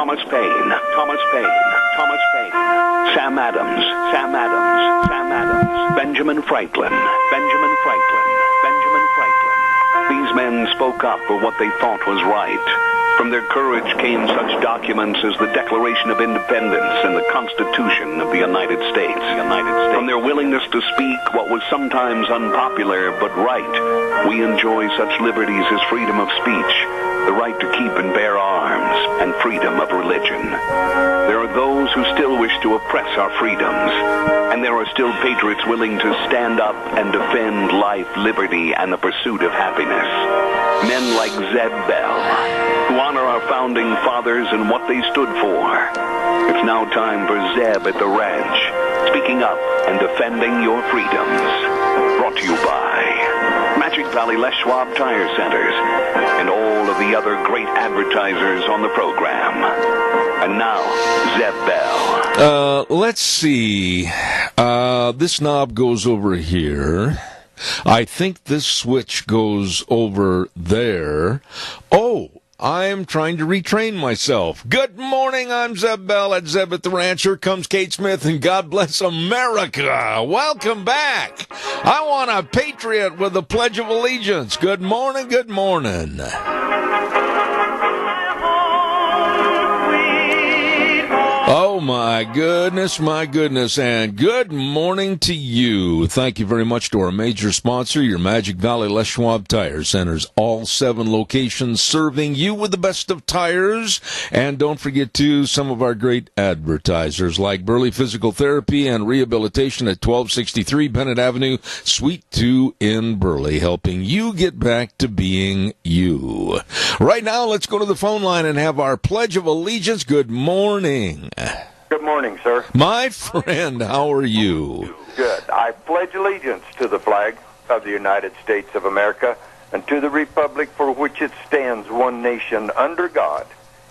Thomas Paine, Thomas Paine, Thomas Paine, Sam Adams, Sam Adams, Sam Adams, Benjamin Franklin, Benjamin Franklin, Benjamin Franklin. These men spoke up for what they thought was right. From their courage came such documents as the Declaration of Independence and the Constitution of the United States. From their willingness to speak what was sometimes unpopular but right, we enjoy such liberties as freedom of speech, the right to keep and bear arms, and freedom of religion. There are those who still wish to oppress our freedoms, and there are still patriots willing to stand up and defend life, liberty, and the pursuit of happiness. Men like Zeb Bell, who honor our founding fathers and what they stood for. It's now time for Zeb at the ranch, speaking up and defending your freedoms. Brought to you by Magic Valley Les Schwab Tire Centers and all of the other great advertisers on the program. And now, Zeb Bell. Let's see. This knob goes over here. I think this switch goes over there. Oh, I'm trying to retrain myself. Good morning, I'm Zeb Bell at Zeb at the Ranch. Here comes Kate Smith, and God bless America. Welcome back. I want a patriot with the Pledge of Allegiance. Good morning, good morning. Oh, my goodness, and good morning to you. Thank you very much to our major sponsor, your Magic Valley Les Schwab Tire Centers. All 7 locations serving you with the best of tires. And don't forget, too, some of our great advertisers like Burley Physical Therapy and Rehabilitation at 1263 Bennett Avenue, Suite 2 in Burley, helping you get back to being you. Right now, let's go to the phone line and have our Pledge of Allegiance. Good morning. Good morning, sir. My friend, how are you? Good. I pledge allegiance to the flag of the United States of America and to the republic for which it stands, one nation, under God,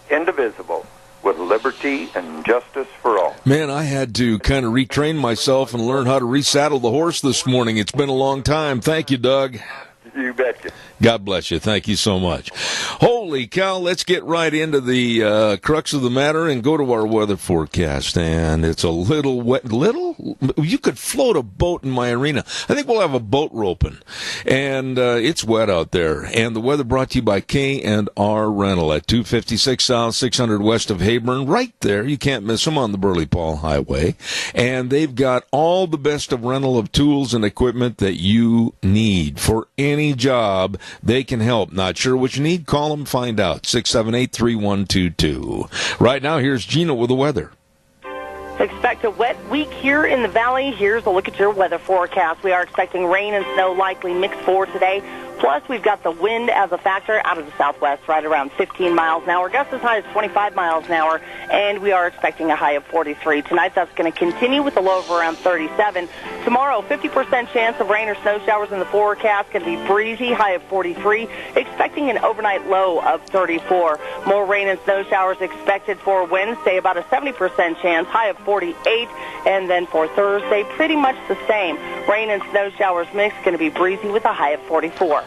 indivisible, with liberty and justice for all. Man, I had to kind of retrain myself and learn how to resaddle the horse this morning. It's been a long time. Thank you, Doug. You betcha. God bless you. Thank you so much. Holy cow, let's get right into the crux of the matter and go to our weather forecast. And it's a little wet. You could float a boat in my arena. I think we'll have a boat roping. And it's wet out there. And the weather brought to you by K&R Rental at 256 South, 600 west of Hayburn. Right there. You can't miss them on the Burley Paul Highway. And they've got all the best of rental of tools and equipment that you need for any job. They can help. Not sure what you need? Call them, find out. 678-3122. Right now, here's Gina with the weather. Expect a wet week here in the valley. Here's a look at your weather forecast. We are expecting rain and snow likely mixed for today. Plus, we've got the wind as a factor out of the southwest, right around 15 miles an hour. Gusts as high as 25 miles an hour, and we are expecting a high of 43. Tonight, that's going to continue with a low of around 37. Tomorrow, 50% chance of rain or snow showers in the forecast. Going to be breezy, high of 43. Expecting an overnight low of 34. More rain and snow showers expected for Wednesday, about a 70% chance, high of 48. And then for Thursday, pretty much the same. Rain and snow showers mixed, going to be breezy with a high of 44.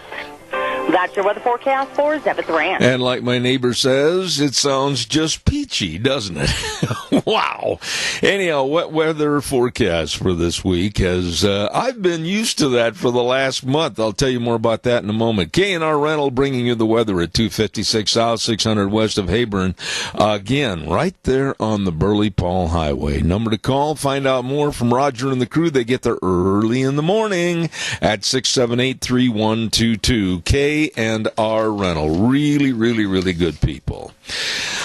That's your weather forecast for Zeb at the Ranch. And like my neighbor says, it sounds just peachy, doesn't it? Wow. Anyhow, wet weather forecast for this week has, I've been used to that for the last month. I'll tell you more about that in a moment. K&R Rental bringing you the weather at 256 South, 600 west of Hayburn. Again, right there on the Burley Paul Highway. Number to call, find out more from Roger and the crew. They get there early in the morning at 678-3122. K&R Rental. Really, really, really good people.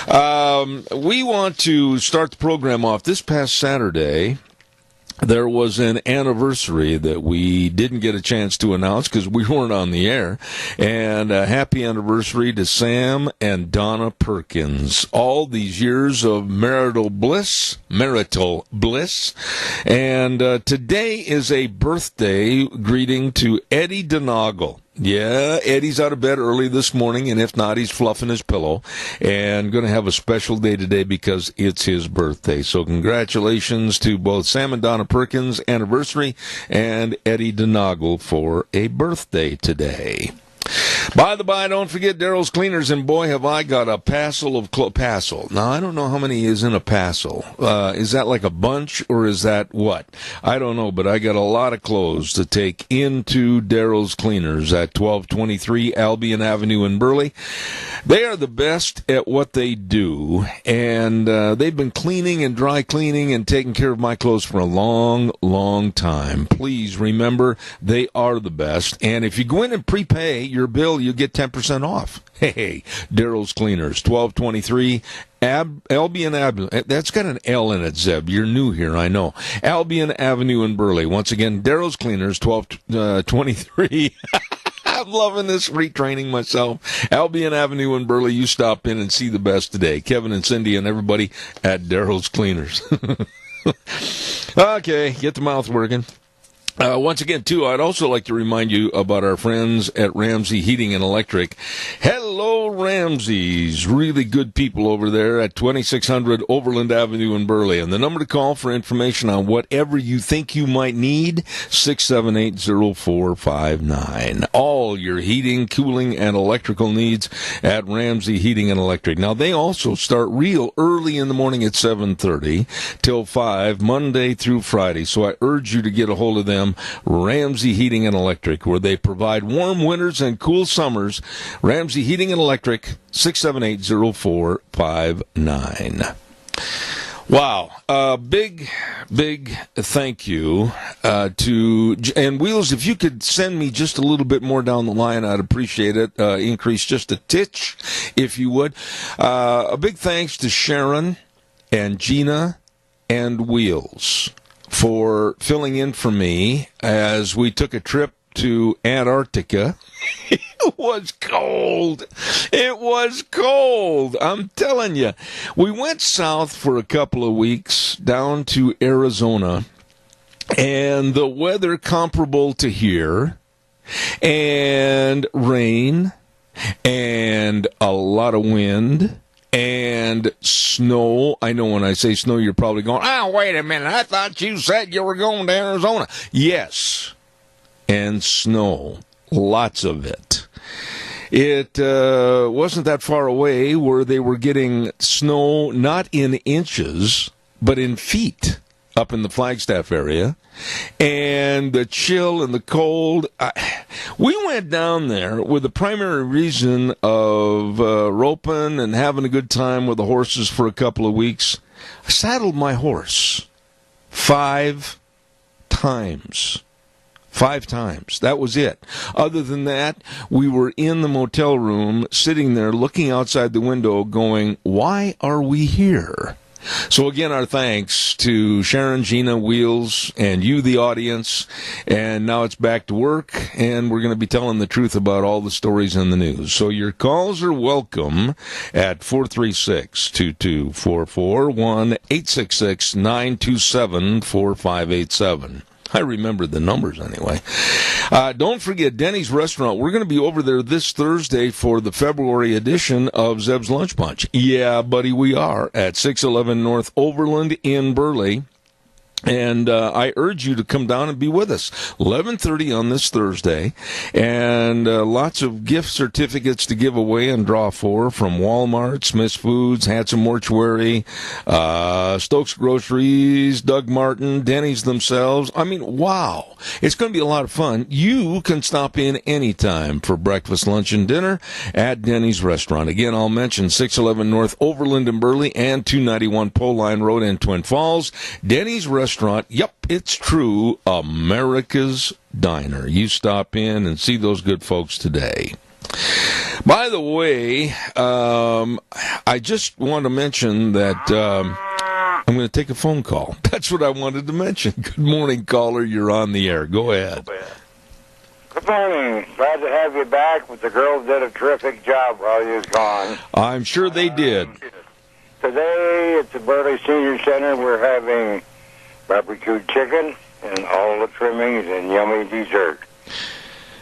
We want to start the program off this past Saturday. There was an anniversary that we didn't get a chance to announce because we weren't on the air. And a happy anniversary to Sam and Donna Perkins. All these years of marital bliss. And today is a birthday greeting to Eddie Donagle. Yeah, Eddie's out of bed early this morning, and if not, he's fluffing his pillow. And going to have a special day today because it's his birthday. So congratulations to both Sam and Donna Perkins' anniversary and Eddie Donagle for a birthday today. By the by, don't forget Daryl's Cleaners, and boy, have I got a passel of passel. Now, I don't know how many is in a passel. Is that like a bunch, or is that what? I don't know, but I got a lot of clothes to take into Daryl's Cleaners at 1223 Albion Avenue in Burley. They are the best at what they do, and they've been cleaning and dry cleaning and taking care of my clothes for a long, long time. Please remember, they are the best, and if you go in and prepay your bill, you get 10% off. Hey, Daryl's Cleaners, 1223 Albion Avenue. That's got an L in it, Zeb. You're new here, I know. Albion Avenue in Burley. Once again, Daryl's Cleaners, 1223. I'm loving this retraining myself. Albion Avenue in Burley. You stop in and see the best today. Kevin and Cindy and everybody at Daryl's Cleaners. Okay, get the mouth working. Once again, too, I'd also like to remind you about our friends at Ramsey Heating and Electric. Hello, Ramsey's. Really good people over there at 2600 Overland Avenue in Burley. And the number to call for information on whatever you think you might need, 678-0459. All your heating, cooling, and electrical needs at Ramsey Heating and Electric. Now, they also start real early in the morning at 7:30 till 5, Monday through Friday. So I urge you to get a hold of them. Ramsey Heating and Electric, where they provide warm winters and cool summers. Ramsey Heating and Electric, 678-0459. Wow. Big thank you to, and Wheels, if you could send me just a little bit more down the line, I'd appreciate it. Increase just a titch, if you would. A big thanks to Sharon and Gina and Wheels for filling in for me as we took a trip to Antarctica. It was cold. It was cold. I'm telling you. We went south for a couple of weeks down to Arizona, and the weather comparable to here, and rain, and a lot of wind, and snow. I know when I say snow, you're probably going, oh, wait a minute. I thought you said you were going to Arizona. Yes. And snow. Lots of it. It wasn't that far away where they were getting snow not in inches, but in feet up in the Flagstaff area. And the chill and the cold. We went down there with the primary reason of roping and having a good time with the horses for a couple of weeks. I saddled my horse 5 times. 5 times. That was it. Other than that, we were in the motel room, sitting there, looking outside the window, going, why are we here? So again, our thanks to Sharon, Gina, Wheels, and you, the audience. And now it's back to work, and we're going to be telling the truth about all the stories in the news. So your calls are welcome at 436-2244, 1-866-927-4587. I remember the numbers anyway. Don't forget Denny's Restaurant. We're going to be over there this Thursday for the February edition of Zeb's Lunch Bunch. Yeah, buddy, we are at 611 North Overland in Burley. And I urge you to come down and be with us. 11:30 on this Thursday. And lots of gift certificates to give away and draw for from Walmart, Smith's Foods, Hanson Mortuary, Stokes Groceries, Doug Martin, Denny's themselves. I mean, wow. It's going to be a lot of fun. You can stop in anytime for breakfast, lunch, and dinner at Denny's Restaurant. Again, I'll mention 611 North Overland in Burley and 291 Pole Line Road in Twin Falls. Denny's Restaurant. Yep, it's true. America's Diner. You stop in and see those good folks today. By the way, I just want to mention that I'm going to take a phone call. That's what I wanted to mention. Good morning, caller. You're on the air. Go ahead. Good morning. Glad to have you back. But the girls did a terrific job while you was gone. I'm sure they did. Today at the Burley Senior Center, we're having barbecued chicken and all the trimmings and yummy dessert.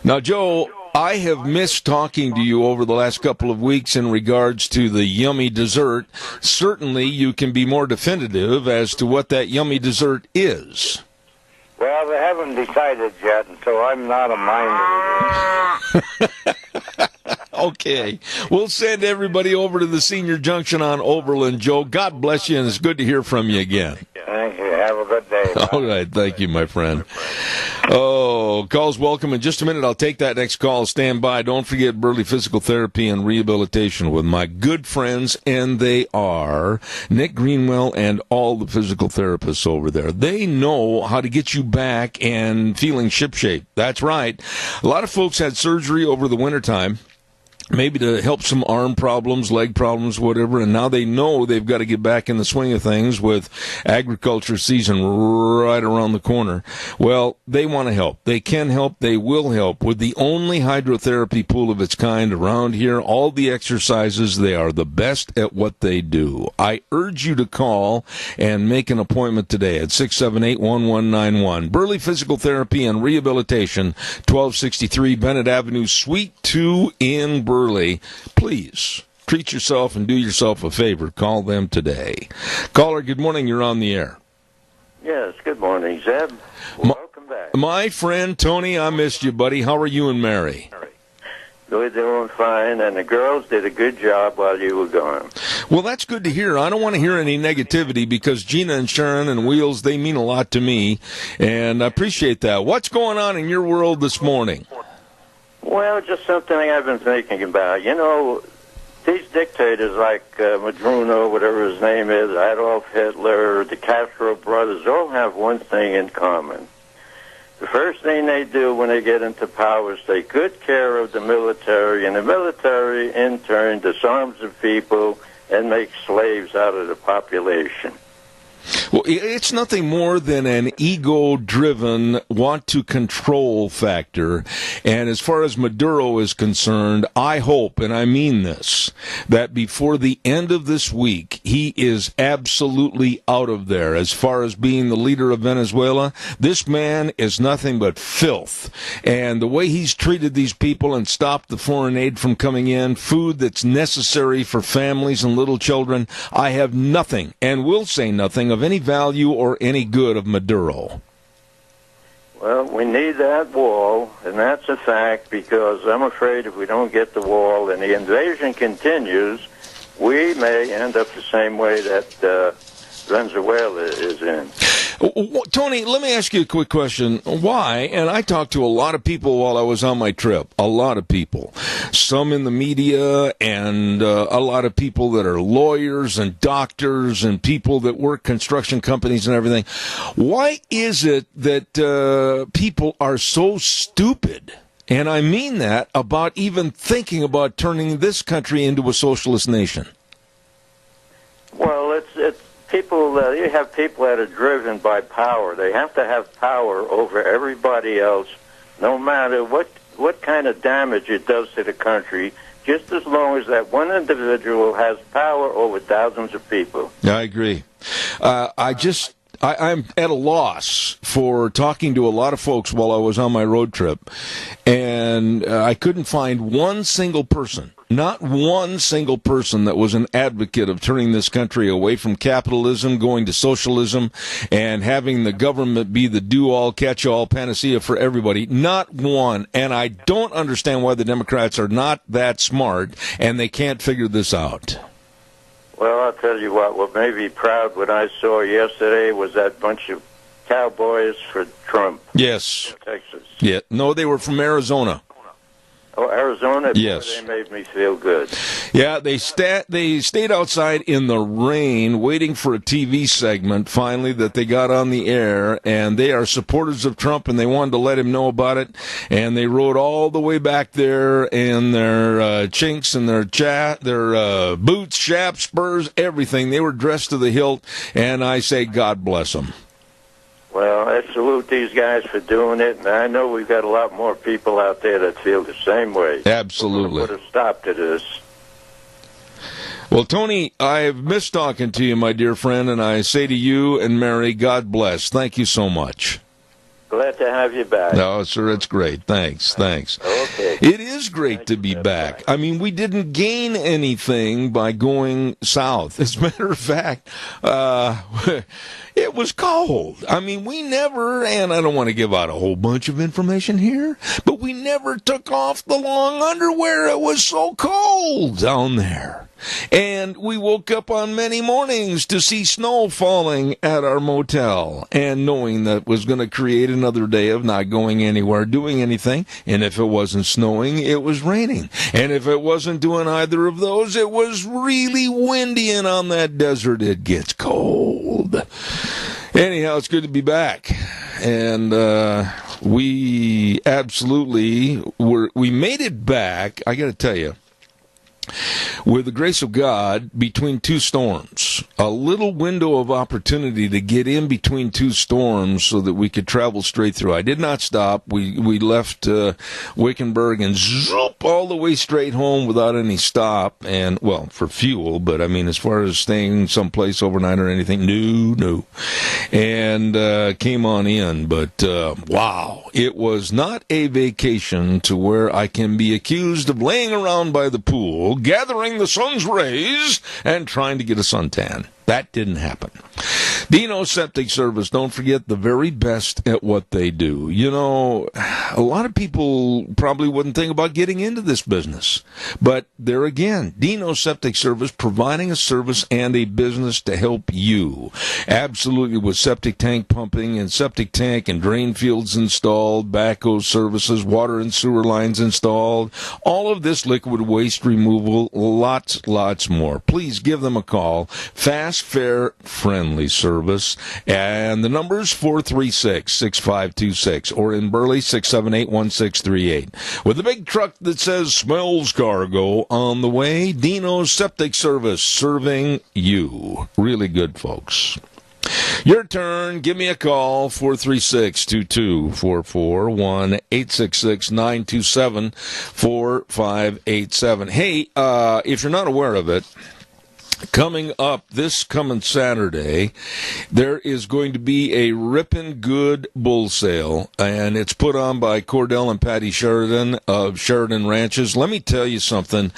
Now, Joe, I have missed talking to you over the last couple of weeks in regards to the yummy dessert. Certainly, you can be more definitive as to what that yummy dessert is. Well, they haven't decided yet, and so I'm not a minder. Okay. We'll send everybody over to the Senior Junction on Oberlin, Joe. God bless you, and it's good to hear from you again. Thank you. Have a good day. Bye. All right. Thank you, my friend. Oh, calls welcome. In just a minute, I'll take that next call. Stand by. Don't forget Burley Physical Therapy and Rehabilitation with my good friends, and they are Nick Greenwell and all the physical therapists over there. They know how to get you back and feeling shipshape. That's right. A lot of folks had surgery over the wintertime, maybe to help some arm problems, leg problems, whatever, and now they know they've got to get back in the swing of things with agriculture season right around the corner. Well, they want to help. They can help. They will help with the only hydrotherapy pool of its kind around here. All the exercises, they are the best at what they do. I urge you to call and make an appointment today at 678-1191. Burley Physical Therapy and Rehabilitation, 1263 Bennett Avenue, Suite 2 in Burley. Please treat yourself and do yourself a favor. Call them today. Caller, good morning. You're on the air. Yes, good morning, Zeb. Welcome back. My friend Tony, I missed you, buddy. How are you and Mary? We're doing fine, and the girls did a good job while you were gone. Well, that's good to hear. I don't want to hear any negativity because Gina and Sharon and Wheels, they mean a lot to me, and I appreciate that. What's going on in your world this morning? Well, just something I've been thinking about. You know, these dictators like Maduro, whatever his name is, Adolf Hitler, the Castro brothers, all have one thing in common. The first thing they do when they get into power is take good care of the military, and the military, in turn, disarms the people and makes slaves out of the population. Well, it's nothing more than an ego-driven, want-to-control factor. And as far as Maduro is concerned, I hope, and I mean this, that before the end of this week, he is absolutely out of there. As far as being the leader of Venezuela, this man is nothing but filth. And the way he's treated these people and stopped the foreign aid from coming in, food that's necessary for families and little children, I have nothing, and will say nothing, of any value or any good of Maduro. Well, we need that wall, and that's a fact, because I'm afraid if we don't get the wall and the invasion continues, we may end up the same way that Venezuela is in. Tony, let me ask you a quick question. Why? And I talked to a lot of people while I was on my trip. A lot of people. Some in the media and a lot of people that are lawyers and doctors and people that work construction companies and everything. Why is it that people are so stupid? And I mean that about even thinking about turning this country into a socialist nation. Well, it's people. You have people that are driven by power. They have to have power over everybody else, no matter what kind of damage it does to the country, just as long as that one individual has power over thousands of people. I agree. I'm at a loss for talking to a lot of folks while I was on my road trip, and I couldn't find one single person, not one single person, that was an advocate of turning this country away from capitalism, going to socialism, and having the government be the do-all, catch-all panacea for everybody. Not one. And I don't understand why the Democrats are not that smart, and they can't figure this out. Well, I'll tell you what made me proud what I saw yesterday was that bunch of cowboys for Trump. Yes. Texas. Yeah. No, they were from Arizona. Oh, Arizona? Yes. Boy, they made me feel good. Yeah, they stayed outside in the rain waiting for a TV segment, finally, that they got on the air, and they are supporters of Trump, and they wanted to let him know about it, and they rode all the way back there in their chinks and their boots, chaps, spurs, everything. They were dressed to the hilt, and I say God bless them. Well, I salute these guys for doing it, and I know we've got a lot more people out there that feel the same way. Absolutely. Put a stop to this. Well, Tony, I've missed talking to you, my dear friend, and I say to you and Mary, God bless. Thank you so much. Glad to have you back. No, sir, it's great. Thanks. Okay. It is great to be back. I mean, we didn't gain anything by going south. As a matter of fact, it it was cold. I mean, we never, and I don't want to give out a whole bunch of information here, but we never took off the long underwear. It was so cold down there. And we woke up on many mornings to see snow falling at our motel, and knowing that was going to create another day of not going anywhere, doing anything. And if it wasn't snowing, it was raining. And if it wasn't doing either of those, it was really windy, and on that desert it gets cold. Anyhow, it's good to be back. And we absolutely we made it back, I got to tell you, with the grace of God, between two storms. A little window of opportunity to get in between two storms so that we could travel straight through. I did not stop. We left Wickenburg and zoop all the way straight home without any stop. And, well, for fuel, but I mean, as far as staying someplace overnight or anything, no. And came on in. But, wow, it was not a vacation to where I can be accused of laying around by the pool, gathering the sun's rays, and trying to get a suntan. That didn't happen. Dino Septic Service, don't forget, the very best at what they do. You know, a lot of people probably wouldn't think about getting into this business. But there again, Dino Septic Service providing a service and a business to help you. Absolutely, with septic tank pumping and septic tank and drain fields installed, backhoe services, water and sewer lines installed, all of this liquid waste removal, lots more. Please give them a call. Fast, fair, friendly service. And the number is 436-6526, or in Burley, 678-1638. With a big truck that says smells cargo on the way, Dino's Septic Service, serving you. Really good, folks. Your turn. Give me a call, 436-2244, 1-866-927-4587. Hey, if you're not aware of it, coming up this coming Saturday, there is going to be a rippin' good bull sale, and it's put on by Cordell and Patty Sheridan of Sheridan Ranches. Let me tell you something.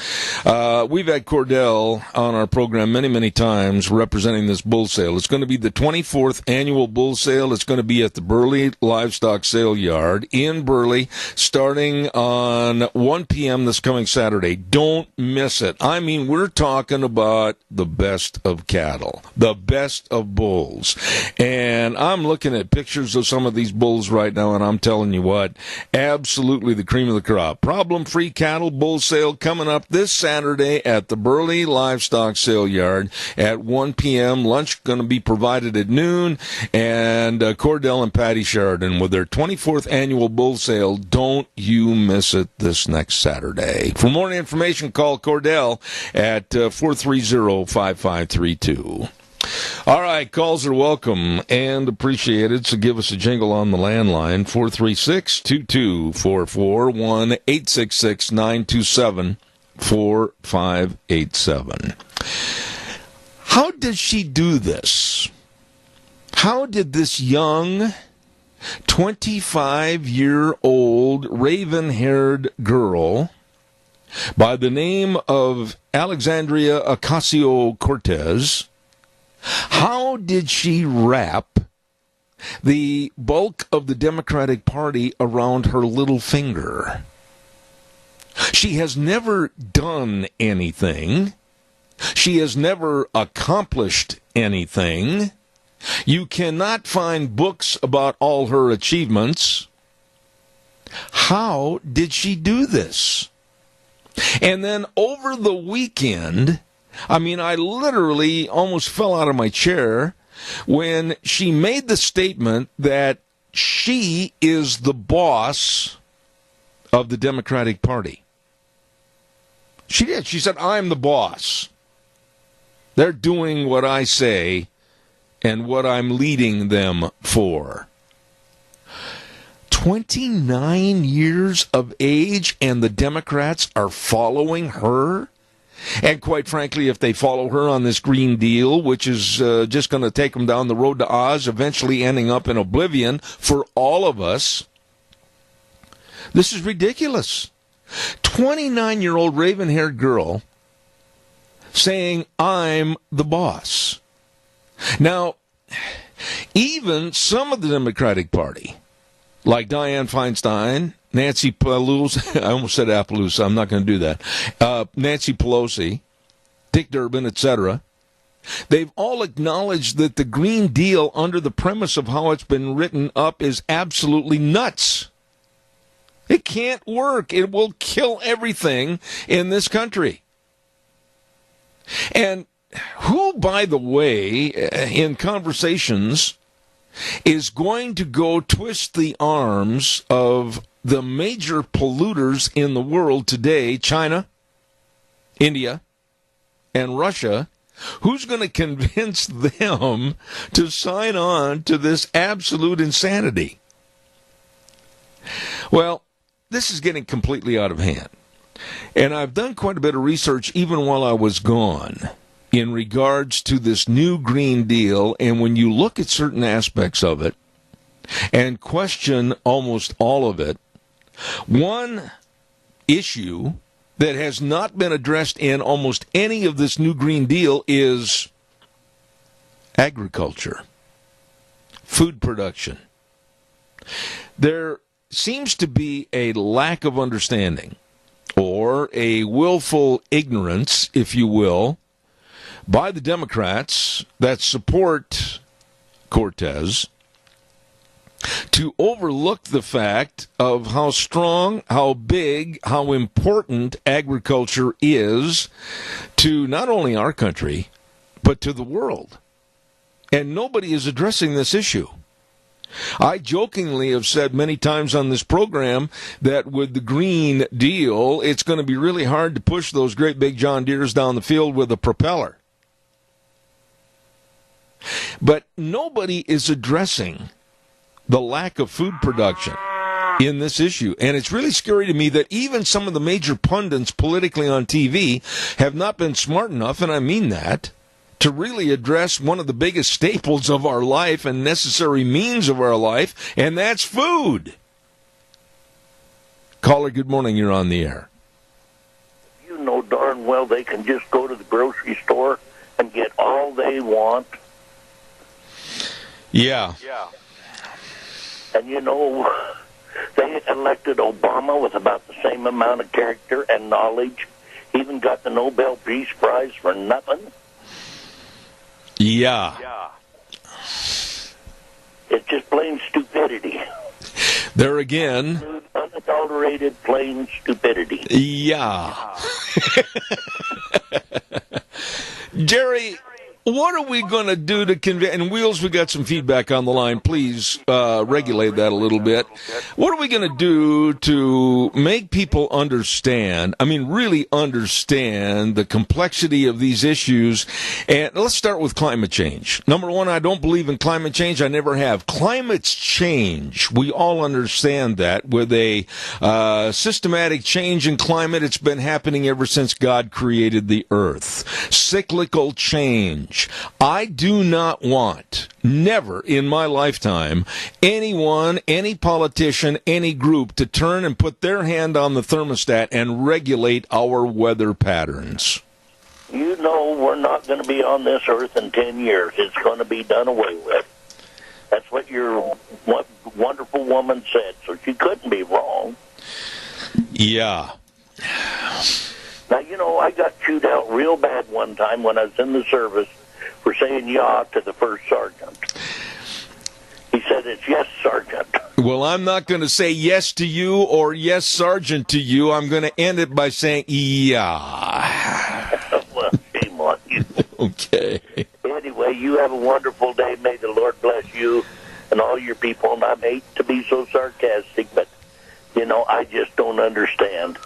We've had Cordell on our program many times representing this bull sale. It's going to be the 24th annual bull sale. It's going to be at the Burley Livestock Sale Yard in Burley, starting on 1 p.m. this coming Saturday. Don't miss it. I mean, we're talking about the best of cattle, the best of bulls. And I'm looking at pictures of some of these bulls right now, and I'm telling you what, absolutely the cream of the crop. Problem-free cattle bull sale coming up this Saturday at the Burley Livestock Sale Yard at 1 p.m. Lunch going to be provided at noon, and Cordell and Patty Sheridan with their 24th annual bull sale. Don't you miss it this next Saturday. For more information, call Cordell at 430-5532. All right, calls are welcome and appreciated, so give us a jingle on the landline, 436-2244, 1-866-927-4587. How did she do this? How did this young 25-year-old raven-haired girl by the name of Alexandria Ocasio-Cortez, how did she wrap the bulk of the Democratic Party around her little finger? She has never done anything. She has never accomplished anything. You cannot find books about all her achievements. How did she do this? And then over the weekend, I mean, I literally almost fell out of my chair when she made the statement that she is the boss of the Democratic Party. She did. She said, I'm the boss. They're doing what I say and what I'm leading them for. 29 years of age, and the Democrats are following her? And quite frankly, if they follow her on this Green Deal, which is just going to take them down the road to Oz, eventually ending up in oblivion for all of us, this is ridiculous. 29-year-old raven-haired girl saying, I'm the boss. Now, Even some of the Democratic Party, like Dianne Feinstein, Nancy Pelosi, I almost said Appaloosa, I'm not going to do that, Nancy Pelosi, Dick Durbin, etc., they've all acknowledged that the Green Deal, under the premise of how it's been written up, is absolutely nuts. It can't work. It will kill everything in this country. And who, by the way, in conversations, is going to go twist the arms of the major polluters in the world today, China, India, and Russia? Who's going to convince them to sign on to this absolute insanity? Well, this is getting completely out of hand. And I've done quite a bit of research even while I was gone in regards to this new Green Deal. And when you look at certain aspects of it and question almost all of it, one issue that has not been addressed in almost any of this new Green Deal is agriculture, food production. There seems to be a lack of understanding, or a willful ignorance, if you will, by the Democrats that support Cortez, to overlook the fact of how strong, how big, how important agriculture is to not only our country, but to the world. And nobody is addressing this issue. I jokingly have said many times on this program that with the Green Deal, it's going to be really hard to push those great big John Deeres down the field with a propeller. But nobody is addressing the lack of food production in this issue. And it's really scary to me that even some of the major pundits politically on TV have not been smart enough, and I mean that, to really address one of the biggest staples of our life and necessary means of our life, and that's food. Caller, good morning. You're on the air. You know darn well they can just go to the grocery store and get all they want. Yeah. And you know, they elected Obama with about the same amount of character and knowledge. He even got the Nobel Peace Prize for nothing. Yeah. It's just plain stupidity. There again. Unadulterated, plain stupidity. Yeah. Jerry, what are we going to do to convince, and Wheels, we got some feedback on the line. Please regulate that a little bit. What are we going to do to make people understand, I mean, really understand the complexity of these issues? And let's start with climate change. Number one, I don't believe in climate change. I never have. Climate's change. We all understand that. With a systematic change in climate, it's been happening ever since God created the earth. Cyclical change. I do not want, never in my lifetime, anyone, any politician, any group to turn and put their hand on the thermostat and regulate our weather patterns. You know we're not going to be on this earth in 10 years. It's going to be done away with. That's what your wonderful woman said, so she couldn't be wrong. Yeah. Now, you know, I got chewed out real bad one time when I was in the service for saying yeah to the first sergeant. He said, it's yes, Sergeant. Well, I'm not going to say yes to you or yes, Sergeant, to you. I'm going to end it by saying yeah. Well, shame on you. Okay. Anyway, you have a wonderful day. May the Lord bless you and all your people. And I hate to be so sarcastic, but, you know, I just don't understand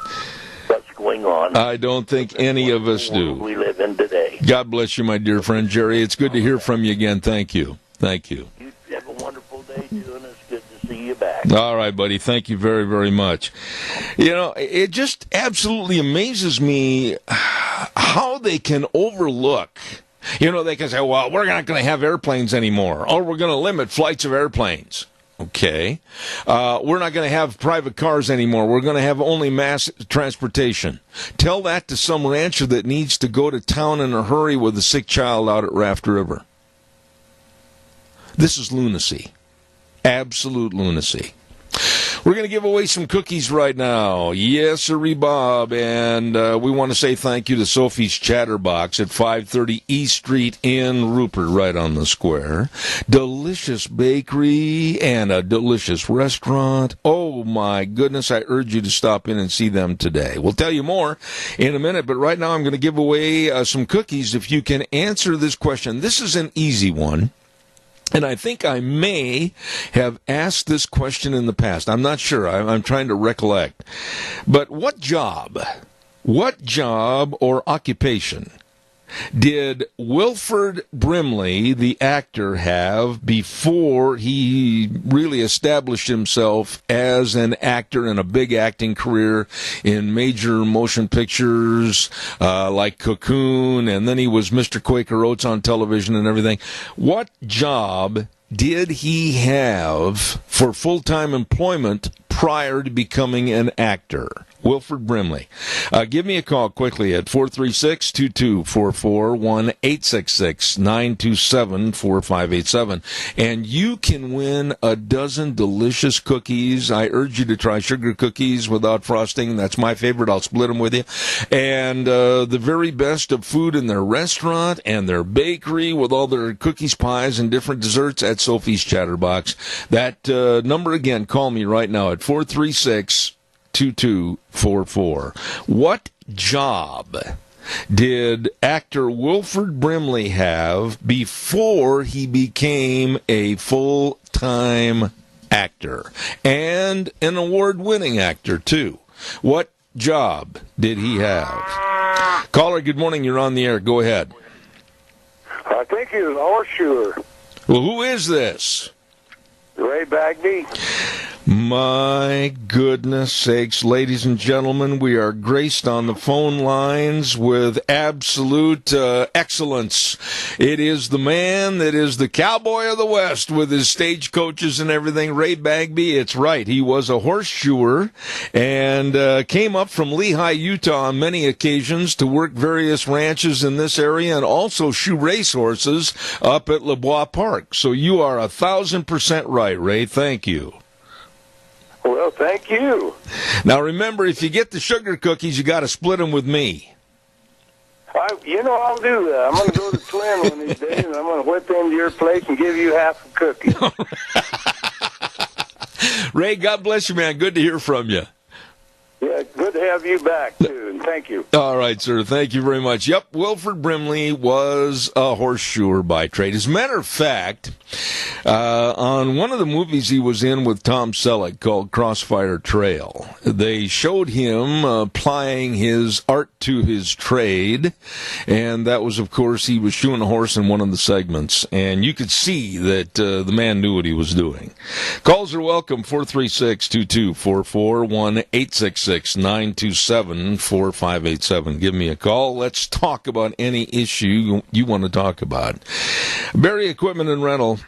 what's going on. I don't think any of us do. We live in today. God bless you, my dear friend Jerry. It's good to hear from you again. Thank you. Thank you. You have a wonderful day, too, and it's good to see you back. All right, buddy. Thank you very, very much. You know, it just absolutely amazes me how they can overlook. You know, they can say, well, we're not going to have airplanes anymore, or we're going to limit flights of airplanes. Okay. We're not going to have private cars anymore. We're going to have only mass transportation. Tell that to some rancher that needs to go to town in a hurry with a sick child out at Raft River. This is lunacy. Absolute lunacy. We're going to give away some cookies right now. Yes, sirree, Bob. And we want to say thank you to Sophie's Chatterbox at 530 East Street in Rupert, right on the square. Delicious bakery and a delicious restaurant. Oh, my goodness. I urge you to stop in and see them today. We'll tell you more in a minute, but right now I'm going to give away some cookies if you can answer this question. This is an easy one. And I think I may have asked this question in the past. I'm not sure. I'm trying to recollect. But what job or occupation did Wilford Brimley, the actor, have before he really established himself as an actor in a big acting career in major motion pictures like Cocoon, and then he was Mr. Quaker Oats on television and everything? What job did he have for full-time employment prior to becoming an actor? Wilford Brimley. Give me a call quickly at 436-2244, 1-866-927-4587. And you can win a dozen delicious cookies. I urge you to try sugar cookies without frosting. That's my favorite. I'll split them with you. And the very best of food in their restaurant and their bakery with all their cookies, pies, and different desserts at Sophie's Chatterbox. That number again, call me right now at 436-2244. What job did actor Wilford Brimley have before he became a full-time actor? And an award-winning actor, too. What job did he have? Caller, good morning. You're on the air. Go ahead. I think he was a horseshoer. Well, who is this? Ray Bagby. My goodness sakes, ladies and gentlemen, we are graced on the phone lines with absolute excellence. It is the man that is the cowboy of the West with his stagecoaches and everything, Ray Bagby. It's right. He was a horseshoer and came up from Lehigh, Utah on many occasions to work various ranches in this area and also shoe racehorses up at LeBois Park. So you are 1,000% right, Ray. Thank you. Well, thank you. Now, remember, if you get the sugar cookies, you got to split them with me. I'll do that. I'm going to go to Twin one of these days, and I'm going to whip into your place and give you half a cookie. Ray, God bless you, man. Good to hear from you. Yeah, good to have you back, too, and thank you. All right, sir. Thank you very much. Yep, Wilford Brimley was a horseshoer by trade. As a matter of fact, on one of the movies he was in with Tom Selleck called Crossfire Trail, they showed him plying his art to his trade, and that was, of course, he was shoeing a horse in one of the segments, and you could see that the man knew what he was doing. Calls are welcome, 436-2244, 1-866-927-4587. Give me a call. Let's talk about any issue you want to talk about. Barry Equipment and Rental,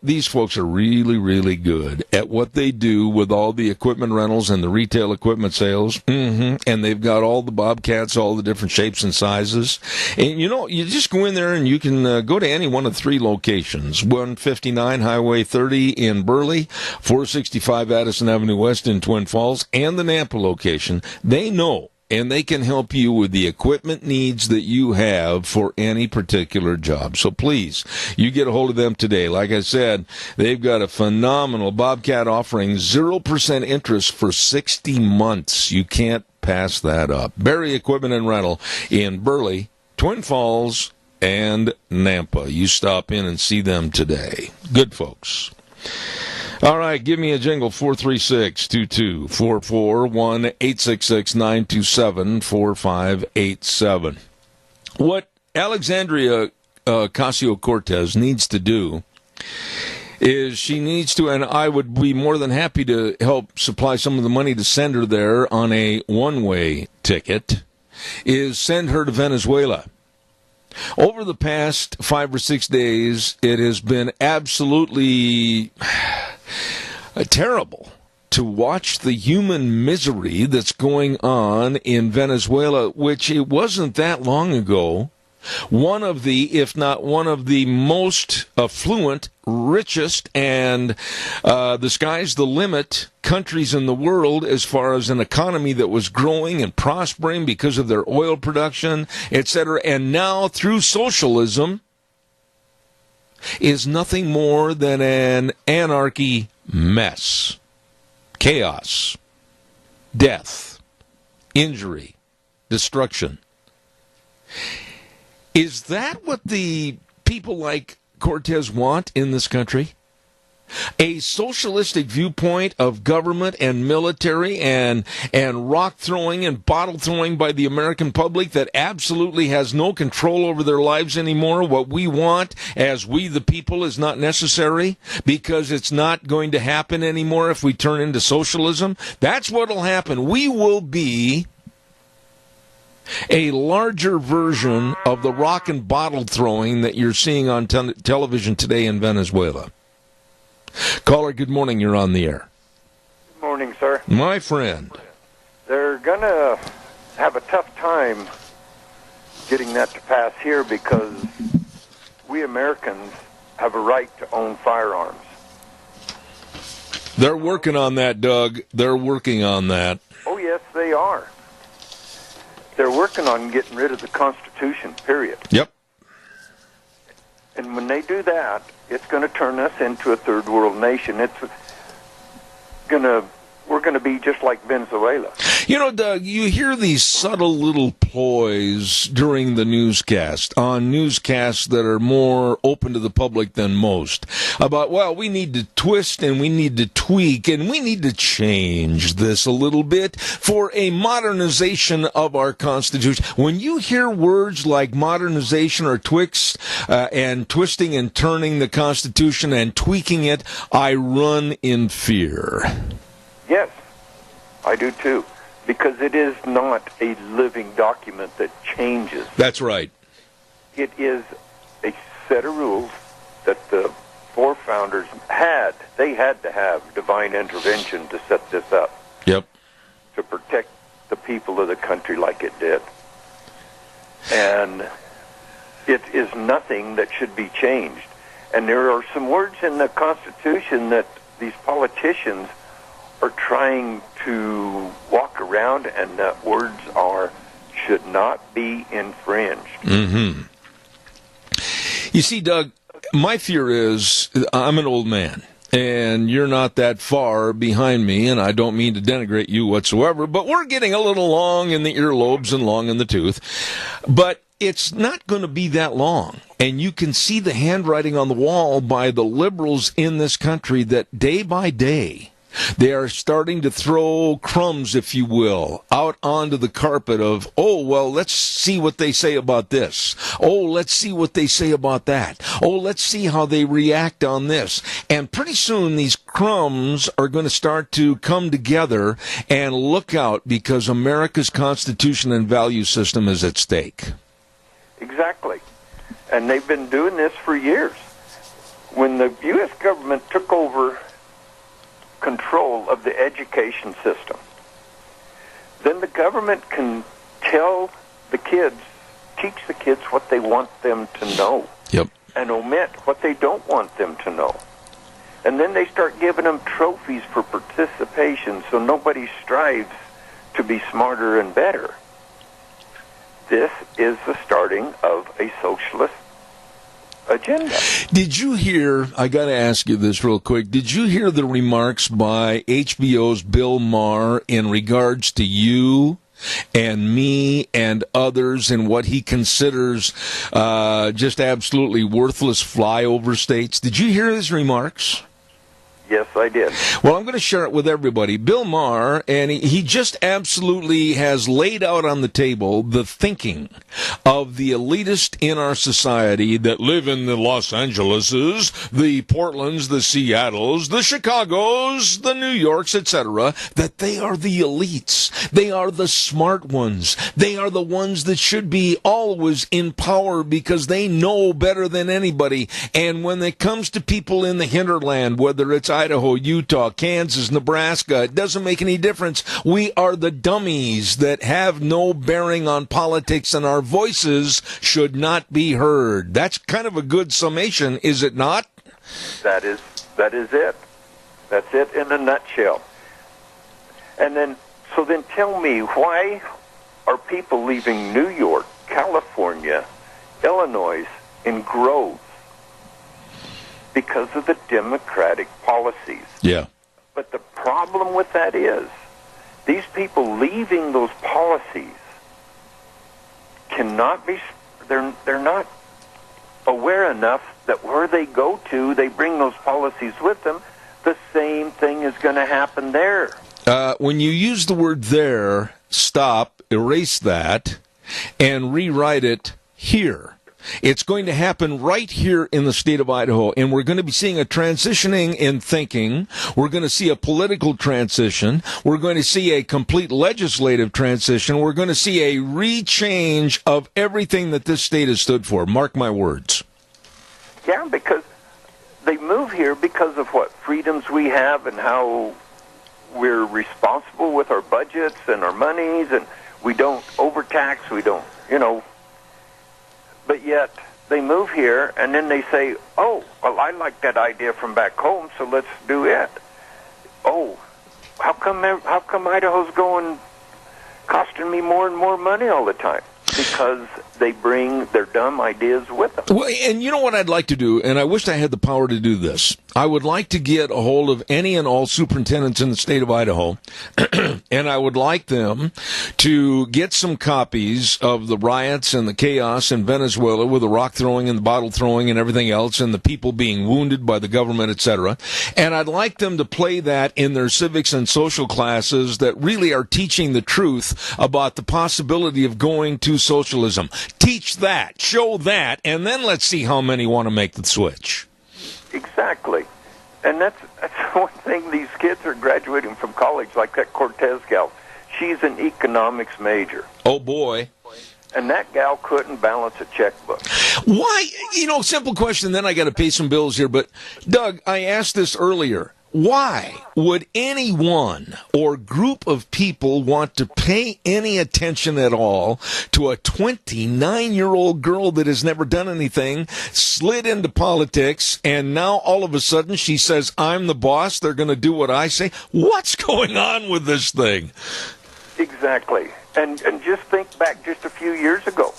these folks are really, really good at what they do with all the equipment rentals and the retail equipment sales. And they've got all the Bobcats, all the different shapes and sizes. And, you just go in there and you can go to any one of three locations. 159 Highway 30 in Burley, 465 Addison Avenue West in Twin Falls, and the Nampa location. They know, and they can help you with the equipment needs that you have for any particular job. So please, you get a hold of them today. Like I said, they've got a phenomenal Bobcat offering, 0% interest for 60 months. You can't pass that up. Barry Equipment and Rental in Burley, Twin Falls, and Nampa. You stop in and see them today. Good folks. All right, give me a jingle, 436-2244, 1-866-927-4587. What Alexandria Ocasio-Cortez needs to do is she needs to, and I would be more than happy to help supply some of the money to send her there on a one-way ticket, is send her to Venezuela. Over the past 5 or 6 days, it has been absolutely terrible to watch the human misery that's going on in Venezuela, which it wasn't that long ago one of the, if not one of the most affluent, richest, and the sky's the limit countries in the world as far as an economy that was growing and prospering because of their oil production, etc. And now through socialism is nothing more than an anarchy mess. Chaos, death, injury, destruction. Is that what the people like Cortez want in this country? A socialistic viewpoint of government and military and rock throwing and bottle throwing by the American public that absolutely has no control over their lives anymore. What we want as we the people is not necessary because it's not going to happen anymore if we turn into socialism. That's what will happen. We will be a larger version of the rock and bottle throwing that you're seeing on television today in Venezuela. Caller, good morning. You're on the air. Good morning, sir. My friend. They're going to have a tough time getting that to pass here because we Americans have a right to own firearms. They're working on that, Doug. They're working on that. Oh, yes, they are. They're working on getting rid of the Constitution, period. Yep. And when they do that, it's going to turn us into a third world nation. We're going to be just like Venezuela. You know, Doug, you hear these subtle little ploys during the newscast, on newscasts that are more open to the public than most, about, well, we need to twist and we need to tweak and we need to change this a little bit for a modernization of our Constitution. When you hear words like modernization or and twisting and turning the Constitution and tweaking it, I run in fear. Yes, I do too, because it is not a living document that changes. That's right. It is a set of rules that the four founders had. They had to have divine intervention to set this up. Yep. To protect the people of the country like it did. And it is nothing that should be changed. And there are some words in the Constitution that these politicians are trying to walk around, and that words should not be infringed. Mm-hmm. You see, Doug, my fear is I'm an old man, and you're not that far behind me, and I don't mean to denigrate you whatsoever, but we're getting a little long in the earlobes and long in the tooth. But it's not going to be that long. And you can see the handwriting on the wall by the liberals in this country that day by day, they are starting to throw crumbs, if you will, out onto the carpet of, oh, well, let's see what they say about this. Oh, let's see what they say about that. Oh, let's see how they react on this. And pretty soon these crumbs are going to start to come together, and look out, because America's Constitution and value system is at stake. Exactly. And they've been doing this for years. When the U.S. government took over control of the education system, then the government can tell the kids, teach the kids what they want them to know. Yep. And omit what they don't want them to know. And then they start giving them trophies for participation, so nobody strives to be smarter and better. This is the starting of a socialist agenda. Did you hear, I got to ask you this real quick, did you hear the remarks by HBO's Bill Maher in regards to you and me and others and what he considers just absolutely worthless flyover states? Did you hear his remarks? Yes, I did. Well, I'm going to share it with everybody. Bill Maher, and he just absolutely has laid out on the table the thinking of the elitist in our society that live in the Los Angeleses, the Portlands, the Seattles, the Chicagos, the New Yorks, etc., that they are the elites. They are the smart ones. They are the ones that should be always in power because they know better than anybody. And when it comes to people in the hinterland, whether it's Idaho, Utah, Kansas, Nebraska. It doesn't make any difference. We are the dummies that have no bearing on politics, and our voices should not be heard. That's kind of a good summation, is it not? That is it. That's it in a nutshell. And then, so then tell me, why are people leaving New York, California, Illinois in droves? Because of the Democratic policies. Yeah. But the problem with that is, these people leaving those policies cannot be, they're not aware enough that where they go to, they bring those policies with them, the same thing is going to happen there. When you use the word there, stop, erase that, and rewrite it here. It's going to happen right here in the state of Idaho, and we're going to be seeing a transitioning in thinking. We're going to see a political transition. We're going to see a complete legislative transition. We're going to see a rechange of everything that this state has stood for. Mark my words. Yeah, because they move here because of what freedoms we have and how we're responsible with our budgets and our monies, and we don't overtax, we don't, but yet they move here and then they say, oh, well, I like that idea from back home, so let's do it. Oh, how come Idaho's costing me more and more money all the time? Because they bring their dumb ideas with them. Well, and you know what I'd like to do, and I wish I had the power to do this. I would like to get a hold of any and all superintendents in the state of Idaho, and I would like them to get some copies of the riots and the chaos in Venezuela with the rock throwing and the bottle throwing and everything else and the people being wounded by the government, etc. And I'd like them to play that in their civics and social classes that really are teaching the truth about the possibility of going to socialism. Teach that, show that, and then let's see how many want to make the switch. Exactly. And that's one thing. These kids are graduating from college, like that Cortez gal. She's an economics major. Oh, boy. And that gal couldn't balance a checkbook. Why? Simple question, then I got to pay some bills here. But, Doug, I asked this earlier. Why would anyone or group of people want to pay any attention at all to a 29-year-old girl that has never done anything, slid into politics, and now all of a sudden she says, I'm the boss, they're going to do what I say? What's going on with this thing? Exactly. And just think back just a few years ago.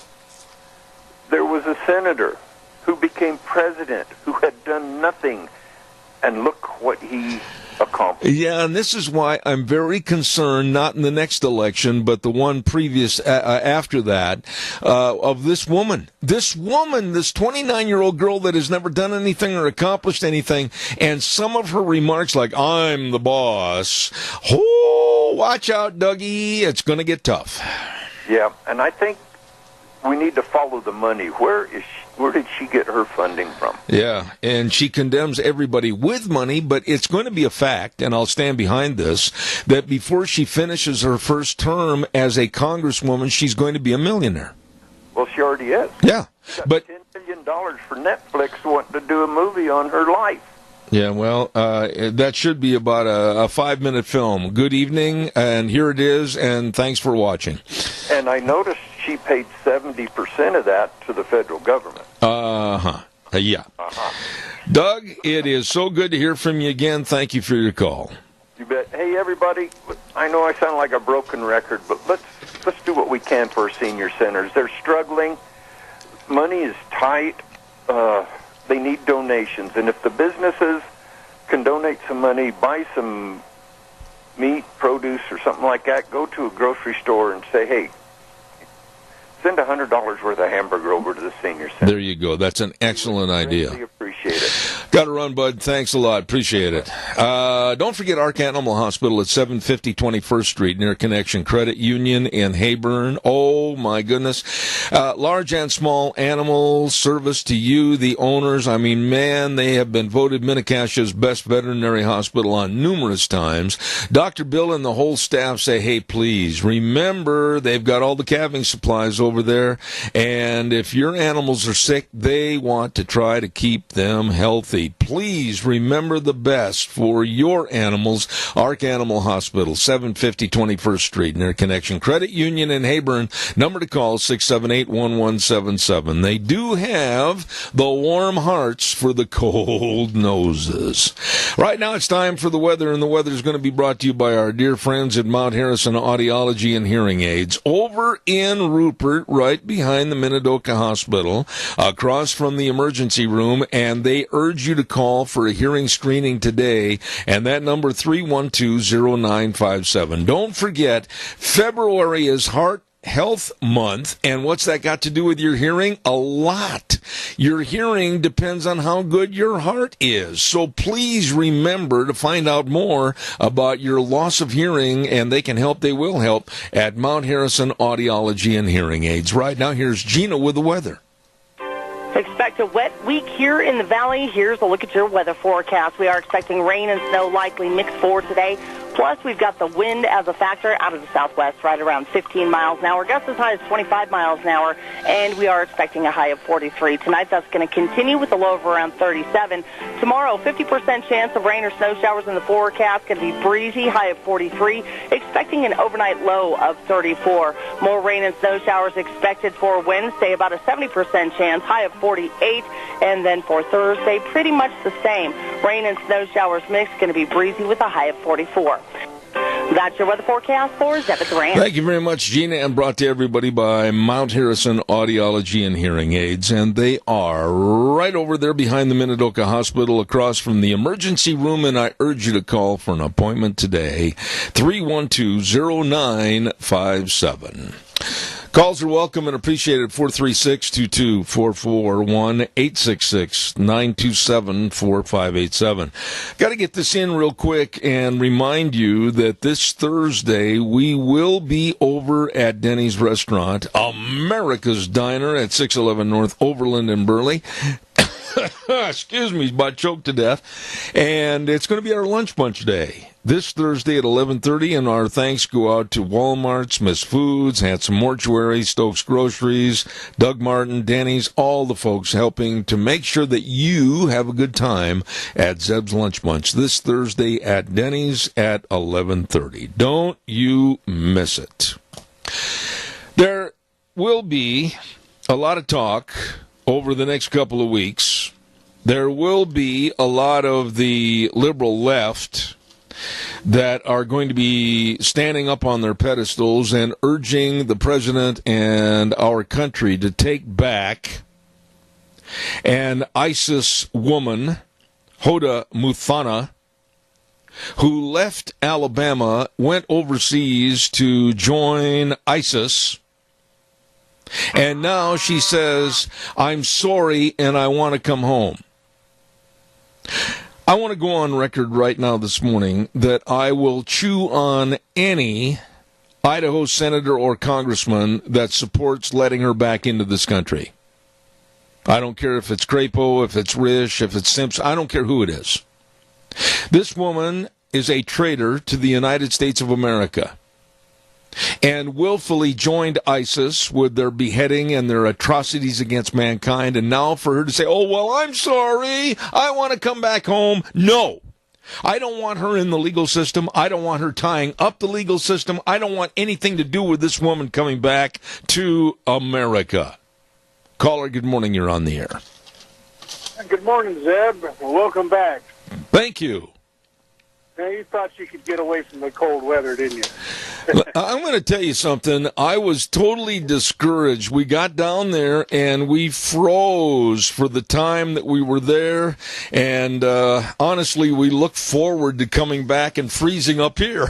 There was a senator who became president who had done nothing. And look what he accomplished. Yeah, and this is why I'm very concerned, not in the next election, but the one previous after that, of this woman. This 29-year-old girl that has never done anything or accomplished anything, and some of her remarks like, I'm the boss. Oh, watch out, Dougie. It's going to get tough. Yeah, and I think we need to follow the money. Where did she get her funding from? Yeah, and she condemns everybody with money, but it's going to be a fact, and I'll stand behind this, that before she finishes her first term as a congresswoman, she's going to be a millionaire. Well, she already is. Yeah. But $10 million for Netflix wanting to do a movie on her life. Yeah, well, that should be about a 5-minute film. Good evening, and here it is, and thanks for watching. And I noticed she paid 70% of that to the federal government. Yeah. Doug, it is so good to hear from you again. Thank you for your call. You bet. Hey, everybody, I know I sound like a broken record, but let's do what we can for our senior centers. They're struggling. Money is tight. They need donations. And if the businesses can donate some money, buy some meat, produce, or something like that, go to a grocery store and say, hey, send $100 worth of hamburger over to the senior center. There you go. That's an excellent idea. Really appreciate it. Got to run, bud. Thanks a lot. Appreciate it. Don't forget Ark Animal Hospital at 750 21st Street near Connection Credit Union in Hayburn. Oh, my goodness. Large and small animals, service to you, the owners. I mean, man, they have been voted Minnecastia's best veterinary hospital on numerous times. Dr. Bill and the whole staff say, hey, please, remember, they've got all the calving supplies over there, and if your animals are sick, they want to try to keep them healthy. please remember the best for your animals. Ark Animal Hospital, 750 21st Street, near Connection Credit Union in Heyburn. Number to call, 678-1177. They do have the warm hearts for the cold noses. Right now it's time for the weather, and the weather is going to be brought to you by our dear friends at Mount Harrison Audiology and Hearing Aids, over in Rupert, right behind the Minidoka Hospital, across from the emergency room, and they urge you to call for a hearing screening today, and that number 312-0957. Don't forget, February is Heart Health Month, and what's that got to do with your hearing? A lot. Your hearing depends on how good your heart is. So please remember to find out more about your loss of hearing, and they can help, they will help, at Mount Harrison Audiology and Hearing Aids. Right now, here's Gina with the weather. Expect a wet week here in the valley. Here's a look at your weather forecast. We are expecting rain and snow likely mixed for today. Plus, we've got the wind as a factor out of the southwest, right around 15 miles an hour. Gusts as high as 25 miles an hour, and we are expecting a high of 43. Tonight, that's going to continue with a low of around 37. Tomorrow, 50% chance of rain or snow showers in the forecast. Going to be breezy, high of 43. Expecting an overnight low of 34. More rain and snow showers expected for Wednesday, about a 70% chance, high of 48. And then for Thursday, pretty much the same. Rain and snow showers mixed, going to be breezy with a high of 44. That's your weather forecast for Zebeth Duran. Thank you very much, Gina, and brought to everybody by Mount Harrison Audiology and Hearing Aids, and they are right over there behind the Minidoka Hospital, across from the emergency room, and I urge you to call for an appointment today, 312-0957. Calls are welcome and appreciated. 436-2244, 1-866-927-4587. Got to get this in real quick and remind you that this Thursday we will be over at Denny's Restaurant, America's Diner at 611 North Overland in Burley. Excuse me, about choked to death. And it's going to be our lunch bunch day this Thursday at 11:30, and our thanks go out to Walmart, Smith's Foods, Handsome Mortuary, Stokes Groceries, Doug Martin, Denny's, all the folks helping to make sure that you have a good time at Zeb's Lunch Bunch this Thursday at Denny's at 11:30. Don't you miss it. There will be a lot of talk over the next couple of weeks. There will be a lot of the liberal left that are going to be standing up on their pedestals and urging the president and our country to take back an ISIS woman, Hoda Muthana, who left Alabama, went overseas to join ISIS, and now she says, I'm sorry and I want to come home. I want to go on record right now this morning that I will chew on any Idaho senator or congressman that supports letting her back into this country. I don't care if it's Crapo, if it's Risch, if it's Simpson. I don't care who it is. This woman is a traitor to the United States of America and willfully joined ISIS with their beheading and their atrocities against mankind, and now for her to say, oh, well, I'm sorry, I want to come back home. No, I don't want her in the legal system. I don't want her tying up the legal system. I don't want anything to do with this woman coming back to America. Caller, good morning. You're on the air. Good morning, Zeb. Welcome back. Thank you. Now, you thought you could get away from the cold weather, didn't you? I'm going to tell you something. I was totally discouraged. We got down there and we froze for the time that we were there. And honestly, we look forward to coming back and freezing up here.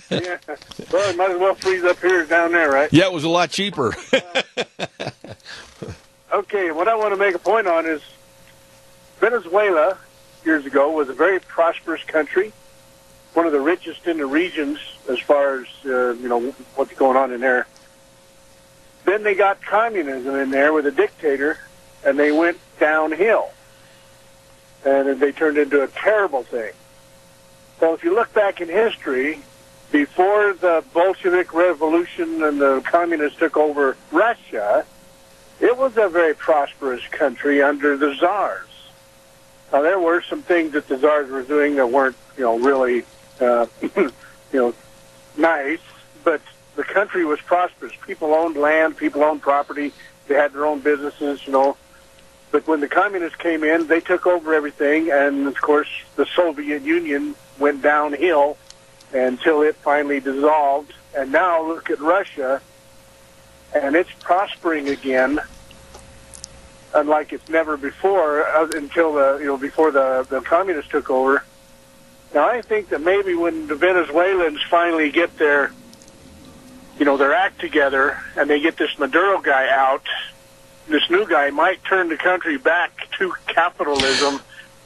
Yeah. Well, it might as well freeze up here as down there, right? Yeah, it was a lot cheaper. Okay, what I want to make a point on is Venezuela, years ago, was a very prosperous country, one of the richest in the regions as far as, what's going on in there. Then they got communism in there with a dictator, and they went downhill. And they turned into a terrible thing. So if you look back in history, before the Bolshevik Revolution and the communists took over Russia, it was a very prosperous country under the czars. Now, there were some things that the czars were doing that weren't, really, nice, but the country was prosperous. People owned land, people owned property, they had their own businesses, But when the communists came in, they took over everything, and, of course, the Soviet Union went downhill until it finally dissolved. And now look at Russia, and it's prospering again, unlike it's never before, until before the communists took over. Now, I think that maybe when the Venezuelans finally get their act together and they get this Maduro guy out, this new guy might turn the country back to capitalism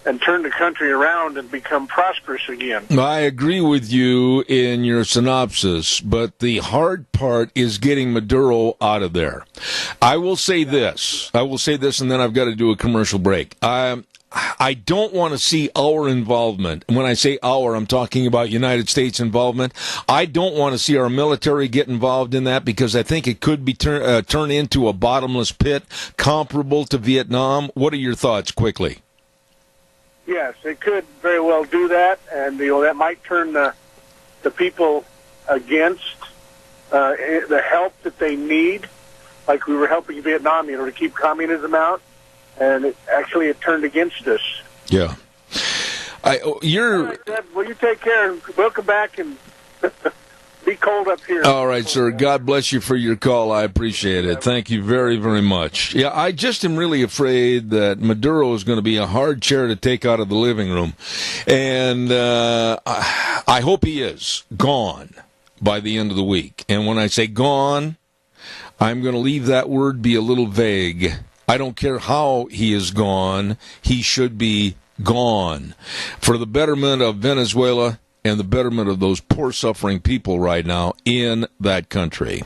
and turn the country around and become prosperous again. I agree with you in your synopsis, but the hard part is getting Maduro out of there. I will say this, and then I've got to do a commercial break. I don't want to see our involvement. And when I say our, I'm talking about United States involvement. I don't want to see our military get involved in that because I think it could be turned into a bottomless pit comparable to Vietnam. What are your thoughts, quickly? Yes, it could very well do that, and that might turn the people against the help that they need, like we were helping Vietnam, to keep communism out. And it turned against us. Yeah. All right, Dad, well, you take care. We'll come back and be cold up here. All right, sir. God bless you for your call. I appreciate it. Thank you very, very much. Yeah, I just am really afraid that Maduro is going to be a hard chair to take out of the living room. And I hope he is gone by the end of the week. And when I say gone, I'm going to leave that word be a little vague. I don't care how he is gone. He should be gone for the betterment of Venezuela and the betterment of those poor, suffering people right now in that country.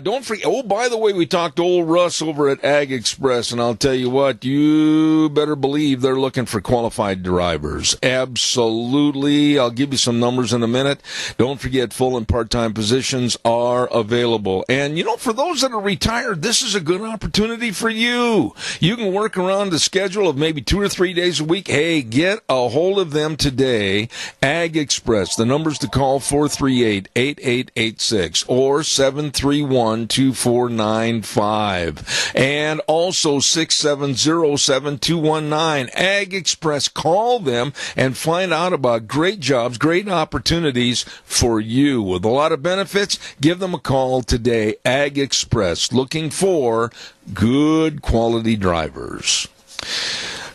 Don't forget, by the way, we talked to old Russ over at Ag Express, and I'll tell you what, you better believe they're looking for qualified drivers. Absolutely. I'll give you some numbers in a minute. Don't forget, full and part-time positions are available. And, for those that are retired, this is a good opportunity for you. You can work around the schedule of maybe 2 or 3 days a week. Hey, get a hold of them today. Ag Express. The numbers to call, 438-8886 or 731-2495. And also 670-7219. Ag Express. Call them and find out about great jobs, great opportunities for you. With a lot of benefits, give them a call today. Ag Express. Looking for good quality drivers.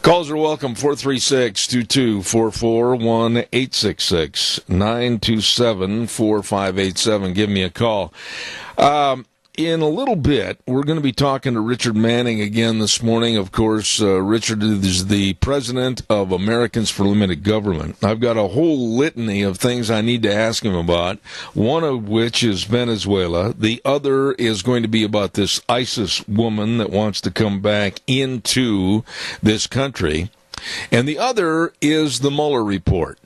Calls are welcome, 436-2244, 1-866-927-4587. Give me a call. In a little bit, we're going to be talking to Richard Manning again this morning. Of course, Richard is the president of Americans for Limited Government. I've got a whole litany of things I need to ask him about, one of which is Venezuela. The other is going to be about this ISIS woman that wants to come back into this country. And the other is the Mueller report.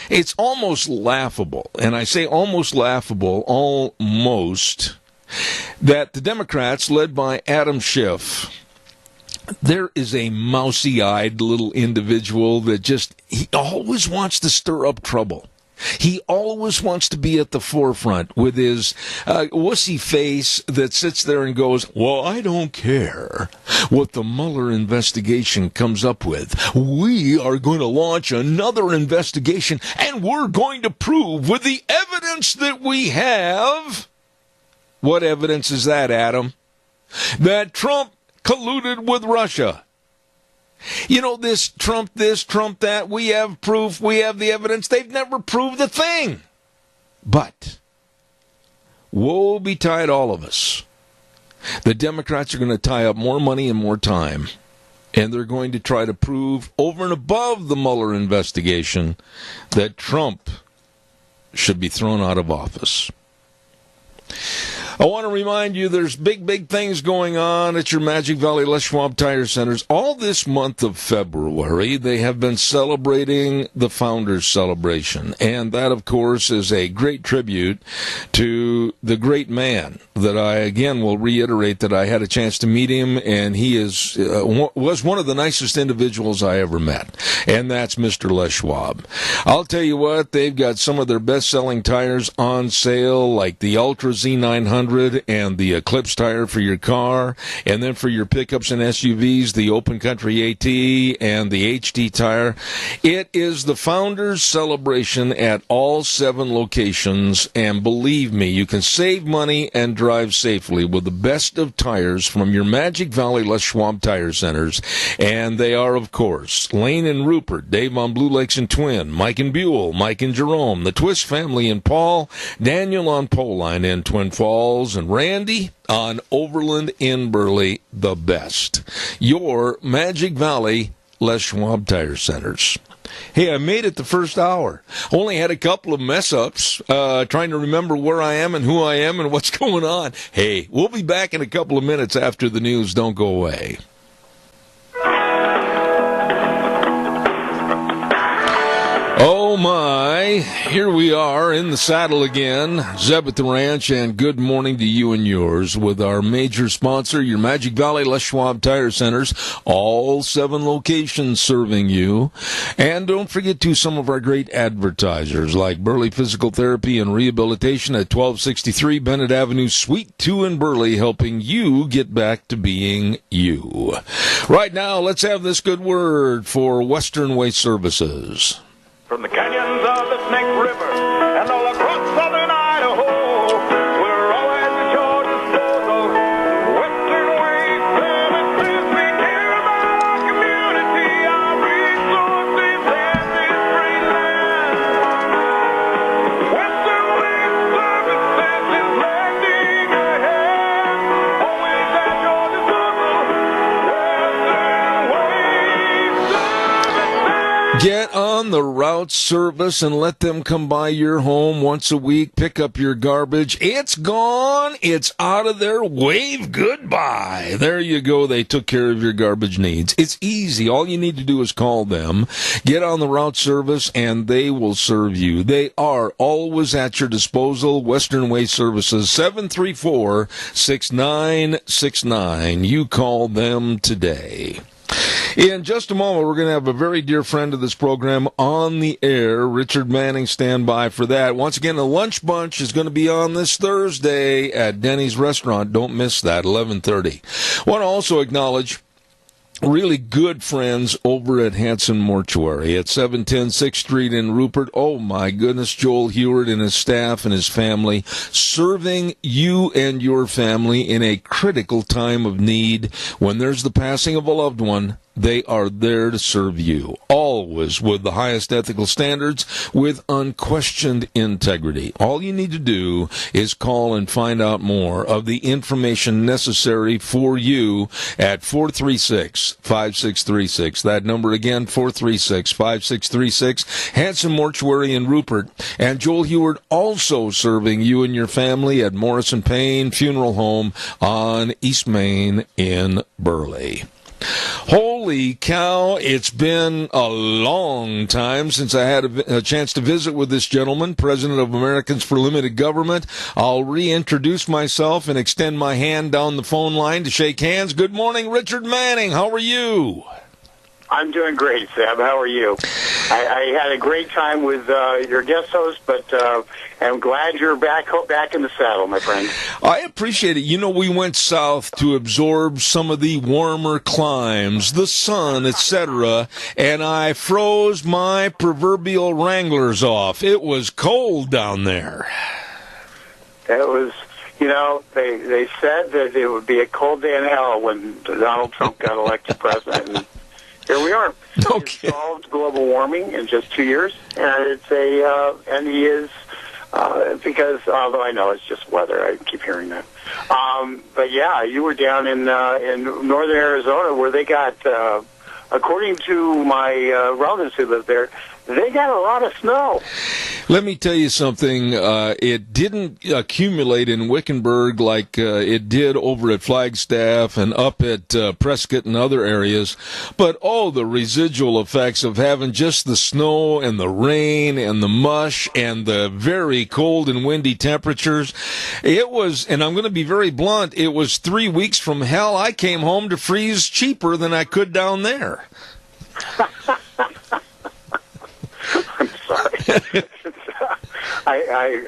It's almost laughable, and I say almost laughable, that the Democrats, led by Adam Schiff, there is a mousy-eyed little individual that he always wants to stir up trouble. He always wants to be at the forefront with his wussy face that sits there and goes, well, I don't care what the Mueller investigation comes up with. We are going to launch another investigation, and we're going to prove with the evidence that we have. What evidence is that, Adam? That Trump colluded with Russia. This, Trump that, we have proof, we have the evidence. They've never proved a thing. But, woe betide all of us. The Democrats are going to tie up more money and more time. And they're going to try to prove, over and above the Mueller investigation, that Trump should be thrown out of office. I want to remind you there's big things going on at your Magic Valley Les Schwab Tire Centers. All this month of February, they have been celebrating the Founders Celebration. And that, of course, is a great tribute to the great man that I, again, will reiterate that I had a chance to meet him, and he was one of the nicest individuals I ever met. And that's Mr. Les Schwab. I'll tell you what, they've got some of their best-selling tires on sale, like the Ultra Z900 and the Eclipse tire for your car, and then for your pickups and SUVs, the Open Country AT and the HD tire. It is the Founders Celebration at all 7 locations, and believe me, you can save money and drive safely with the best of tires from your Magic Valley Les Schwab Tire Centers. And they are, of course, Lane and Rupert, Dave on Blue Lakes and Twin, Mike and Buell, Mike and Jerome, the Twist family and Paul, Daniel on Poline in Twin Falls, and Randy on Overland in Burley, the best. Your Magic Valley Les Schwab Tire Centers. Hey, I made it the first hour. Only had a couple of mess-ups, trying to remember where I am and who I am and what's going on. Hey, we'll be back in a couple of minutes after the news. Don't go away. Oh my, here we are in the saddle again, Zeb at the Ranch, and good morning to you and yours with our major sponsor, your Magic Valley Les Schwab Tire Centers, all 7 locations serving you. And don't forget to some of our great advertisers like Burley Physical Therapy and Rehabilitation at 1263 Bennett Avenue, Suite 2 in Burley, helping you get back to being you. Right now, let's have this good word for Western Way Services. From the canyons of the Snake River and all across southern Idaho, we're always at your disposal. Western Way Services, we care about our community, our resources, and this great land. Western Way Services is lending a hand, always at your disposal. Western Way Services. Get on the route service and let them come by your home once a week, pick up your garbage. It's gone. It's out of there. Wave goodbye. There you go. They took care of your garbage needs. It's easy. All you need to do is call them, get on the route service, and they will serve you. They are always at your disposal. Western Way Services, 734-6969. You call them today. In just a moment, we're going to have a very dear friend of this program on the air, Richard Manning. Stand by for that. Once again, the Lunch Bunch is going to be on this Thursday at Denny's Restaurant. Don't miss that, 11:30. I want to also acknowledge really good friends over at Hanson Mortuary at 710 6th Street in Rupert. Oh, my goodness, Joel Heward and his staff and his family serving you and your family in a critical time of need. When there's the passing of a loved one, they are there to serve you, always with the highest ethical standards, with unquestioned integrity. All you need to do is call and find out more of the information necessary for you at 436-5636. That number again, 436-5636. Hanson Mortuary in Rupert. And Joel Heward also serving you and your family at Morrison Payne Funeral Home on East Main in Burley. Holy cow, it's been a long time since I had a chance to visit with this gentleman, President of Americans for Limited Government. I'll reintroduce myself and extend my hand down the phone line to shake hands. Good morning, Richard Manning. How are you? I'm doing great, Seb. How are you? I had a great time with your guest host, but I'm glad you're back in the saddle, my friend. I appreciate it. You know, we went south to absorb some of the warmer climes, the sun, etc., and I froze my proverbial Wranglers off. It was cold down there. It was, you know, they said that it would be a cold day in hell when Donald Trump got elected president, and here we are. Okay. He solved global warming in just 2 years, and and he is, because although I know it's just weather, I keep hearing that. But yeah, you were down in northern Arizona where they got, according to my relatives who live there, they got a lot of snow. Let me tell you something. It didn't accumulate in Wickenburg like it did over at Flagstaff and up at Prescott and other areas. But, the residual effects of having just the snow and the rain and the mush and the very cold and windy temperatures. It was, and I'm going to be very blunt, it was 3 weeks from hell. I came home to freeze cheaper than I could down there. I'm sorry.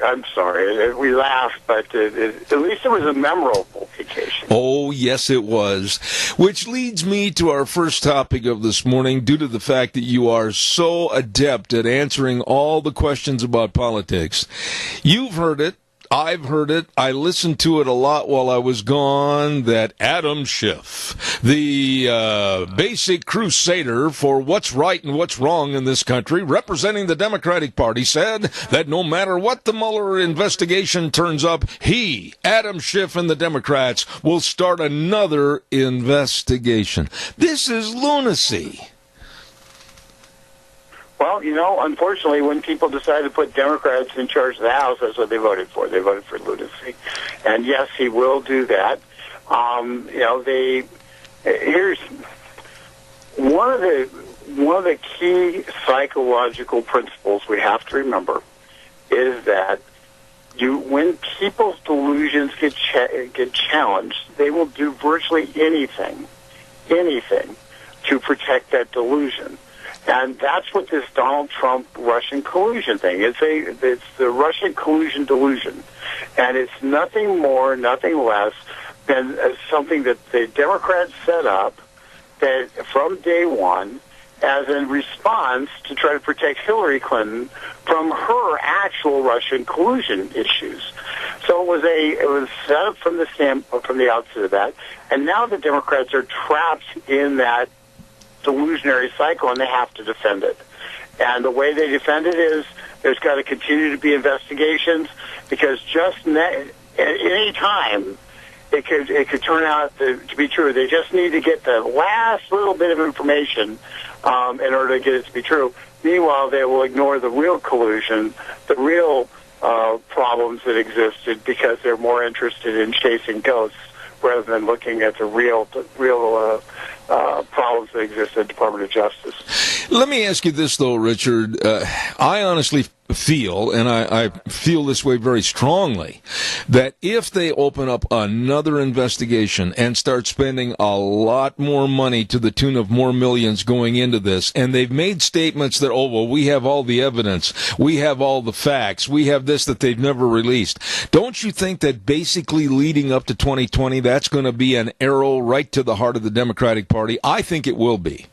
I'm sorry. We laughed, but at least it was a memorable vacation. Oh, yes, it was. Which leads me to our first topic of this morning, due to the fact that you are so adept at answering all the questions about politics. You've heard it. I've heard it. I listened to it a lot while I was gone, that Adam Schiff, the basic crusader for what's right and what's wrong in this country, representing the Democratic Party, said that no matter what the Mueller investigation turns up, he, Adam Schiff, and the Democrats will start another investigation. This is lunacy. Well, unfortunately, when people decide to put Democrats in charge of the House, that's what they voted for. They voted for lunacy. And yes, he will do that. Here's one of the key psychological principles we have to remember is that when people's delusions get challenged, they will do virtually anything to protect that delusion. And that's what this Donald Trump Russian collusion thing is. It's the Russian collusion delusion. And it's nothing more, nothing less than something that the Democrats set up that from day one as a response to try to protect Hillary Clinton from her actual Russian collusion issues. So it was set up from the outset of that. And now the Democrats are trapped in that delusionary cycle, and they have to defend it. And the way they defend it is there's got to continue to be investigations, because just at any time it could turn out to be true. They just need to get the last little bit of information in order to get it to be true. Meanwhile, they will ignore the real collusion, the real problems that existed, because they're more interested in chasing ghosts rather than looking at the real problems that exist in the Department of Justice. Let me ask you this, though, Richard. I honestly feel, and I feel this way very strongly, that if they open up another investigation and start spending a lot more money to the tune of more millions going into this, and they've made statements that, we have all the evidence, we have all the facts, we have this that they've never released, don't you think that basically leading up to 2020, that's going to be an arrow right to the heart of the Democratic Party? I think it will be.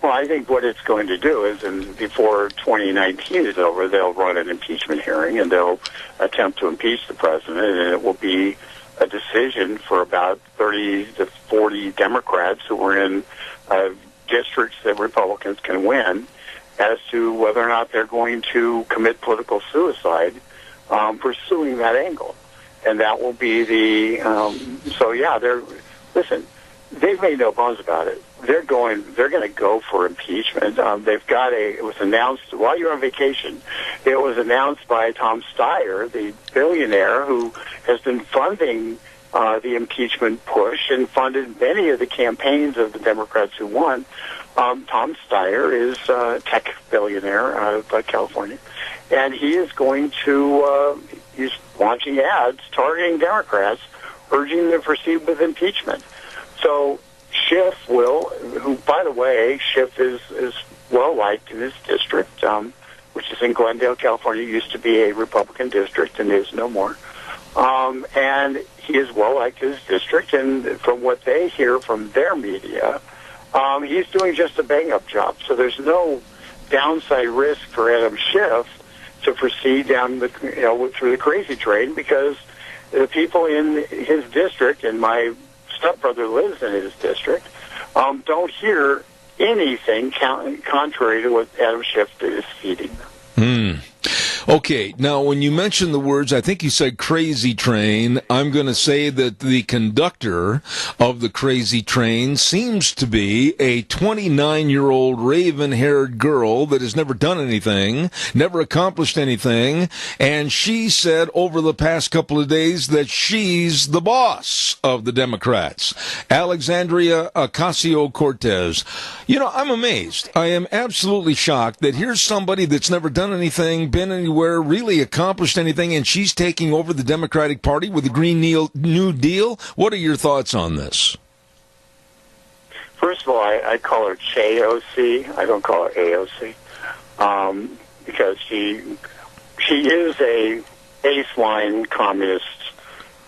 Well, I think what it's going to do is, before 2019 is over, they'll run an impeachment hearing and they'll attempt to impeach the president, and it will be a decision for about 30 to 40 Democrats who are in districts that Republicans can win as to whether or not they're going to commit political suicide pursuing that angle. And that will be listen, they've made no bones about it. They're going to go for impeachment. It was announced while you're on vacation. It was announced by Tom Steyer, the billionaire who has been funding the impeachment push and funded many of the campaigns of the Democrats who won. Tom Steyer is a tech billionaire out of California, and he is going to he's launching ads targeting Democrats, urging them to proceed with impeachment. So Schiff who, by the way, Schiff is well-liked in his district, which is in Glendale, California. It used to be a Republican district and is no more. And he is well-liked in his district, and from what they hear from their media, he's doing just a bang-up job. So there's no downside risk for Adam Schiff to proceed down through the crazy train, because the people in his district, and my stepbrother lives in his district, don't hear anything contrary to what Adam Schiff is feeding them. Okay, now when you mention the words, I think you said crazy train, I'm going to say that the conductor of the crazy train seems to be a 29-year-old raven-haired girl that has never done anything, never accomplished anything, and she said over the past couple of days that she's the boss of the Democrats. Alexandria Ocasio-Cortez. You know, I'm amazed. I am absolutely shocked that here's somebody that's never done anything, been anywhere, really accomplished anything, and she's taking over the Democratic Party with the Green New Deal. What are your thoughts on this? First of all, I call her CHAOC. I don't call her AOC, because she is a baseline communist.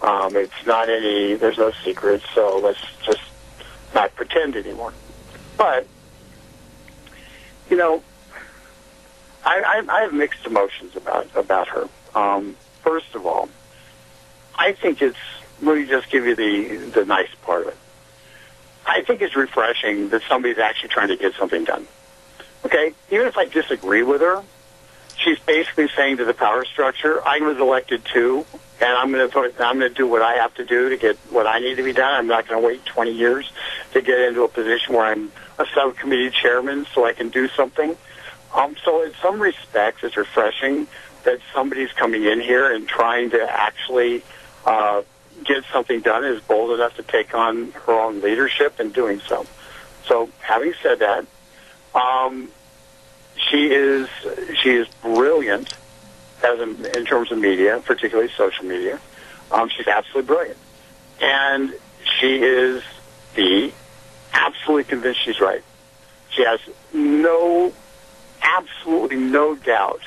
It's not any. There's no secrets. So let's just not pretend anymore. But you know, I have mixed emotions about her. First of all, I think it's. Let me just give you the nice part of it. I think it's refreshing that somebody's actually trying to get something done. Okay, even if I disagree with her, she's basically saying to the power structure, "I was elected too, and I'm going to do what I have to do to get what I need to be done. I'm not going to wait 20 years to get into a position where I'm a subcommittee chairman so I can do something." So in some respects, it's refreshing that somebody's coming in here and trying to actually get something done, is bold enough to take on her own leadership in doing so. So having said that, she is brilliant in terms of media, particularly social media. She's absolutely brilliant. And she is absolutely convinced she's right. She has absolutely no doubt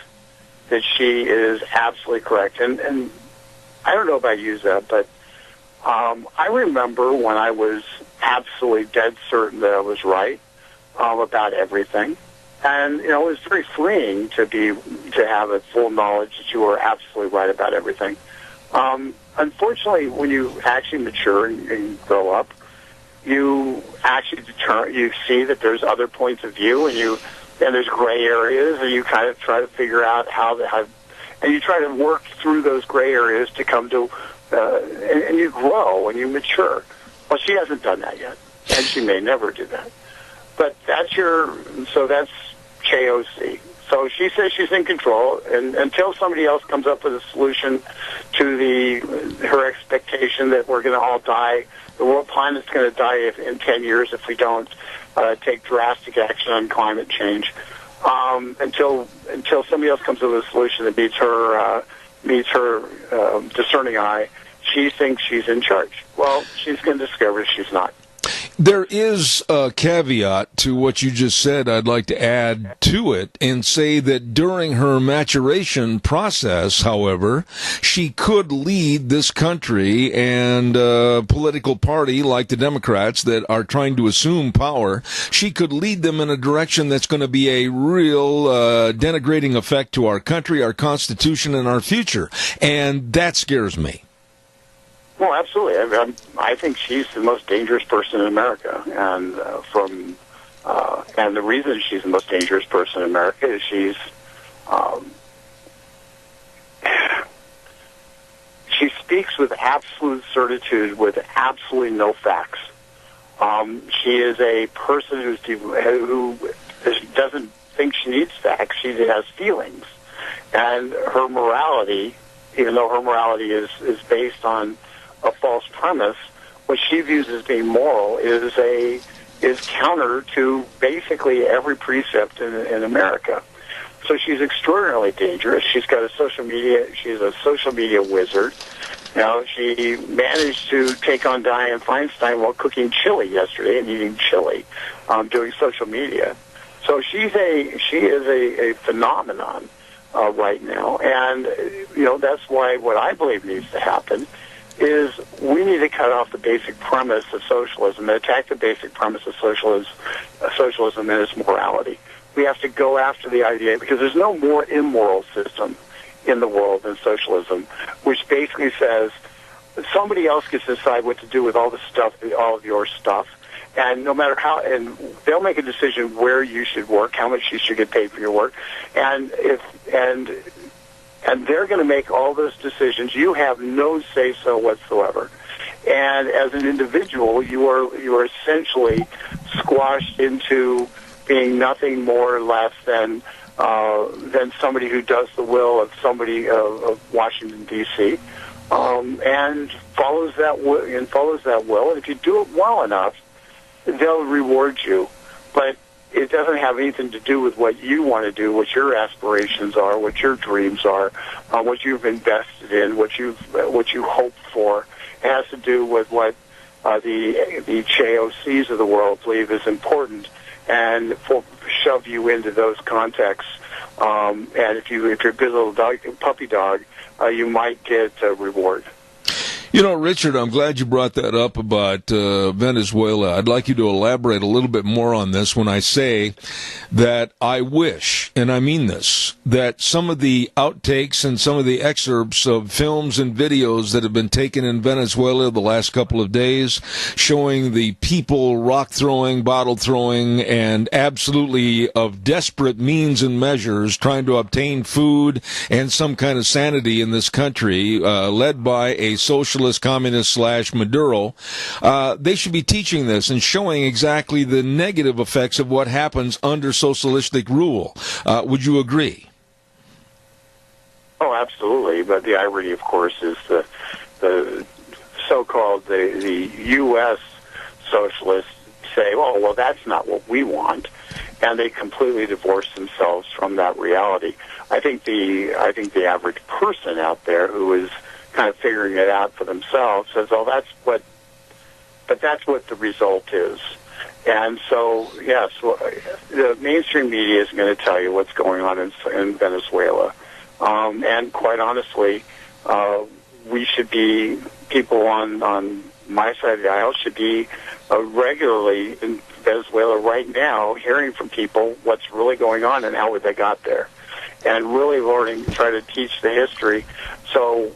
that she is absolutely correct. And I don't know about you, Zeb, but I remember when I was absolutely dead certain that I was right about everything. And, you know, it was very freeing to have a full knowledge that you were absolutely right about everything. Unfortunately, when you actually mature and grow up, you actually you see that there's other points of view, and there's gray areas, and you kind of try to figure out and you try to work through those gray areas to come to, and you grow and you mature. Well, she hasn't done that yet, and she may never do that. But that's KOC. So she says she's in control, and until somebody else comes up with a solution to her expectation that we're going to all die, the world planet's going to die in 10 years if we don't take drastic action on climate change. Until somebody else comes up with a solution that meets her discerning eye, she thinks she's in charge. Well, she's going to discover she's not. There is a caveat to what you just said I'd like to add to it and say that during her maturation process, however, she could lead this country and a political party like the Democrats that are trying to assume power. She could lead them in a direction that's going to be a real denigrating effect to our country, our Constitution, and our future. And that scares me. Well, absolutely. I think she's the most dangerous person in America, and and the reason she's the most dangerous person in America is she speaks with absolute certitude, with absolutely no facts. She is a person who doesn't think she needs facts. She has feelings, and her morality, even though her morality is based on a false premise, what she views as being moral is counter to basically every precept in America. So she's extraordinarily dangerous. She's got she's a social media wizard. Now, she managed to take on Dianne Feinstein while cooking chili yesterday and eating chili, doing social media. So she is a phenomenon right now, and that's why what I believe needs to happen is we need to cut off the basic premise of socialism and attack the basic premise of socialism and its morality. We have to go after the idea, because there's no more immoral system in the world than socialism, which basically says somebody else gets to decide what to do with all the stuff, all of your stuff, and no matter how, and they'll make a decision where you should work, how much you should get paid for your work, and And they're going to make all those decisions. You have no say-so whatsoever. And as an individual, you are essentially squashed into being nothing more or less than somebody who does the will of somebody of Washington D.C. And follows that will. And if you do it well enough, they'll reward you. But it doesn't have anything to do with what you want to do, what your aspirations are, what your dreams are, what you've invested in, what you hope for. It has to do with what the JOCs of the world believe is important, and shove you into those contexts. And if you're a good little puppy dog, you might get a reward. You know, Richard, I'm glad you brought that up about Venezuela. I'd like you to elaborate a little bit more on this when I say that I wish, and I mean this, that some of the outtakes and some of the excerpts of films and videos that have been taken in Venezuela the last couple of days showing the people rock throwing, bottle throwing, and absolutely of desperate means and measures trying to obtain food and some kind of sanity in this country, led by a socialist communist / Maduro, they should be teaching this and showing exactly the negative effects of what happens under socialistic rule. Would you agree? Oh, absolutely. But the irony, of course, is the so-called the U.S. socialists say, "Oh, well, that's not what we want," and they completely divorce themselves from that reality. I think the average person out there who is kind of figuring it out for themselves says, "Oh, that's what the result is." And so, yes, the mainstream media is going to tell you what's going on in Venezuela. And quite honestly, we should be, people on my side of the aisle should be regularly in Venezuela right now hearing from people what's really going on and how they got there. And really learning, try to teach the history. So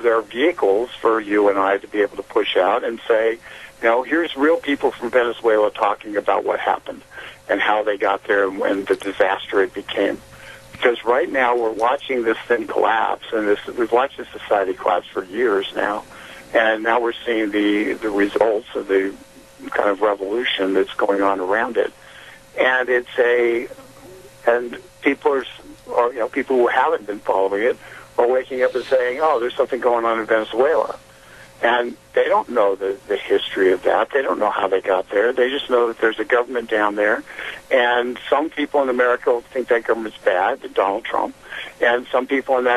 there are vehicles for you and I to be able to push out and say, you know, here's real people from Venezuela talking about what happened and how they got there and the disaster it became. Because right now we're watching this thing collapse, and we've watched this society collapse for years now, and now we're seeing the results of the kind of revolution that's going on around it. And people people who haven't been following it are waking up and saying, "Oh, there's something going on in Venezuela." And they don't know the history of that. They don't know how they got there. They just know that there's a government down there. And some people in America think that government's bad, Donald Trump. And some people in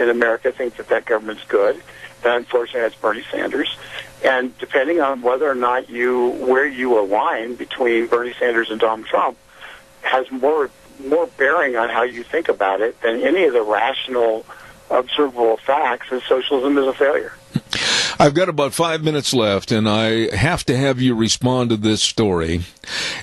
America think that government's good. And unfortunately, that's Bernie Sanders. And depending on whether or not where you align between Bernie Sanders and Donald Trump has more bearing on how you think about it than any of the rational, observable facts that socialism is a failure. I've got about 5 minutes left, and I have to have you respond to this story.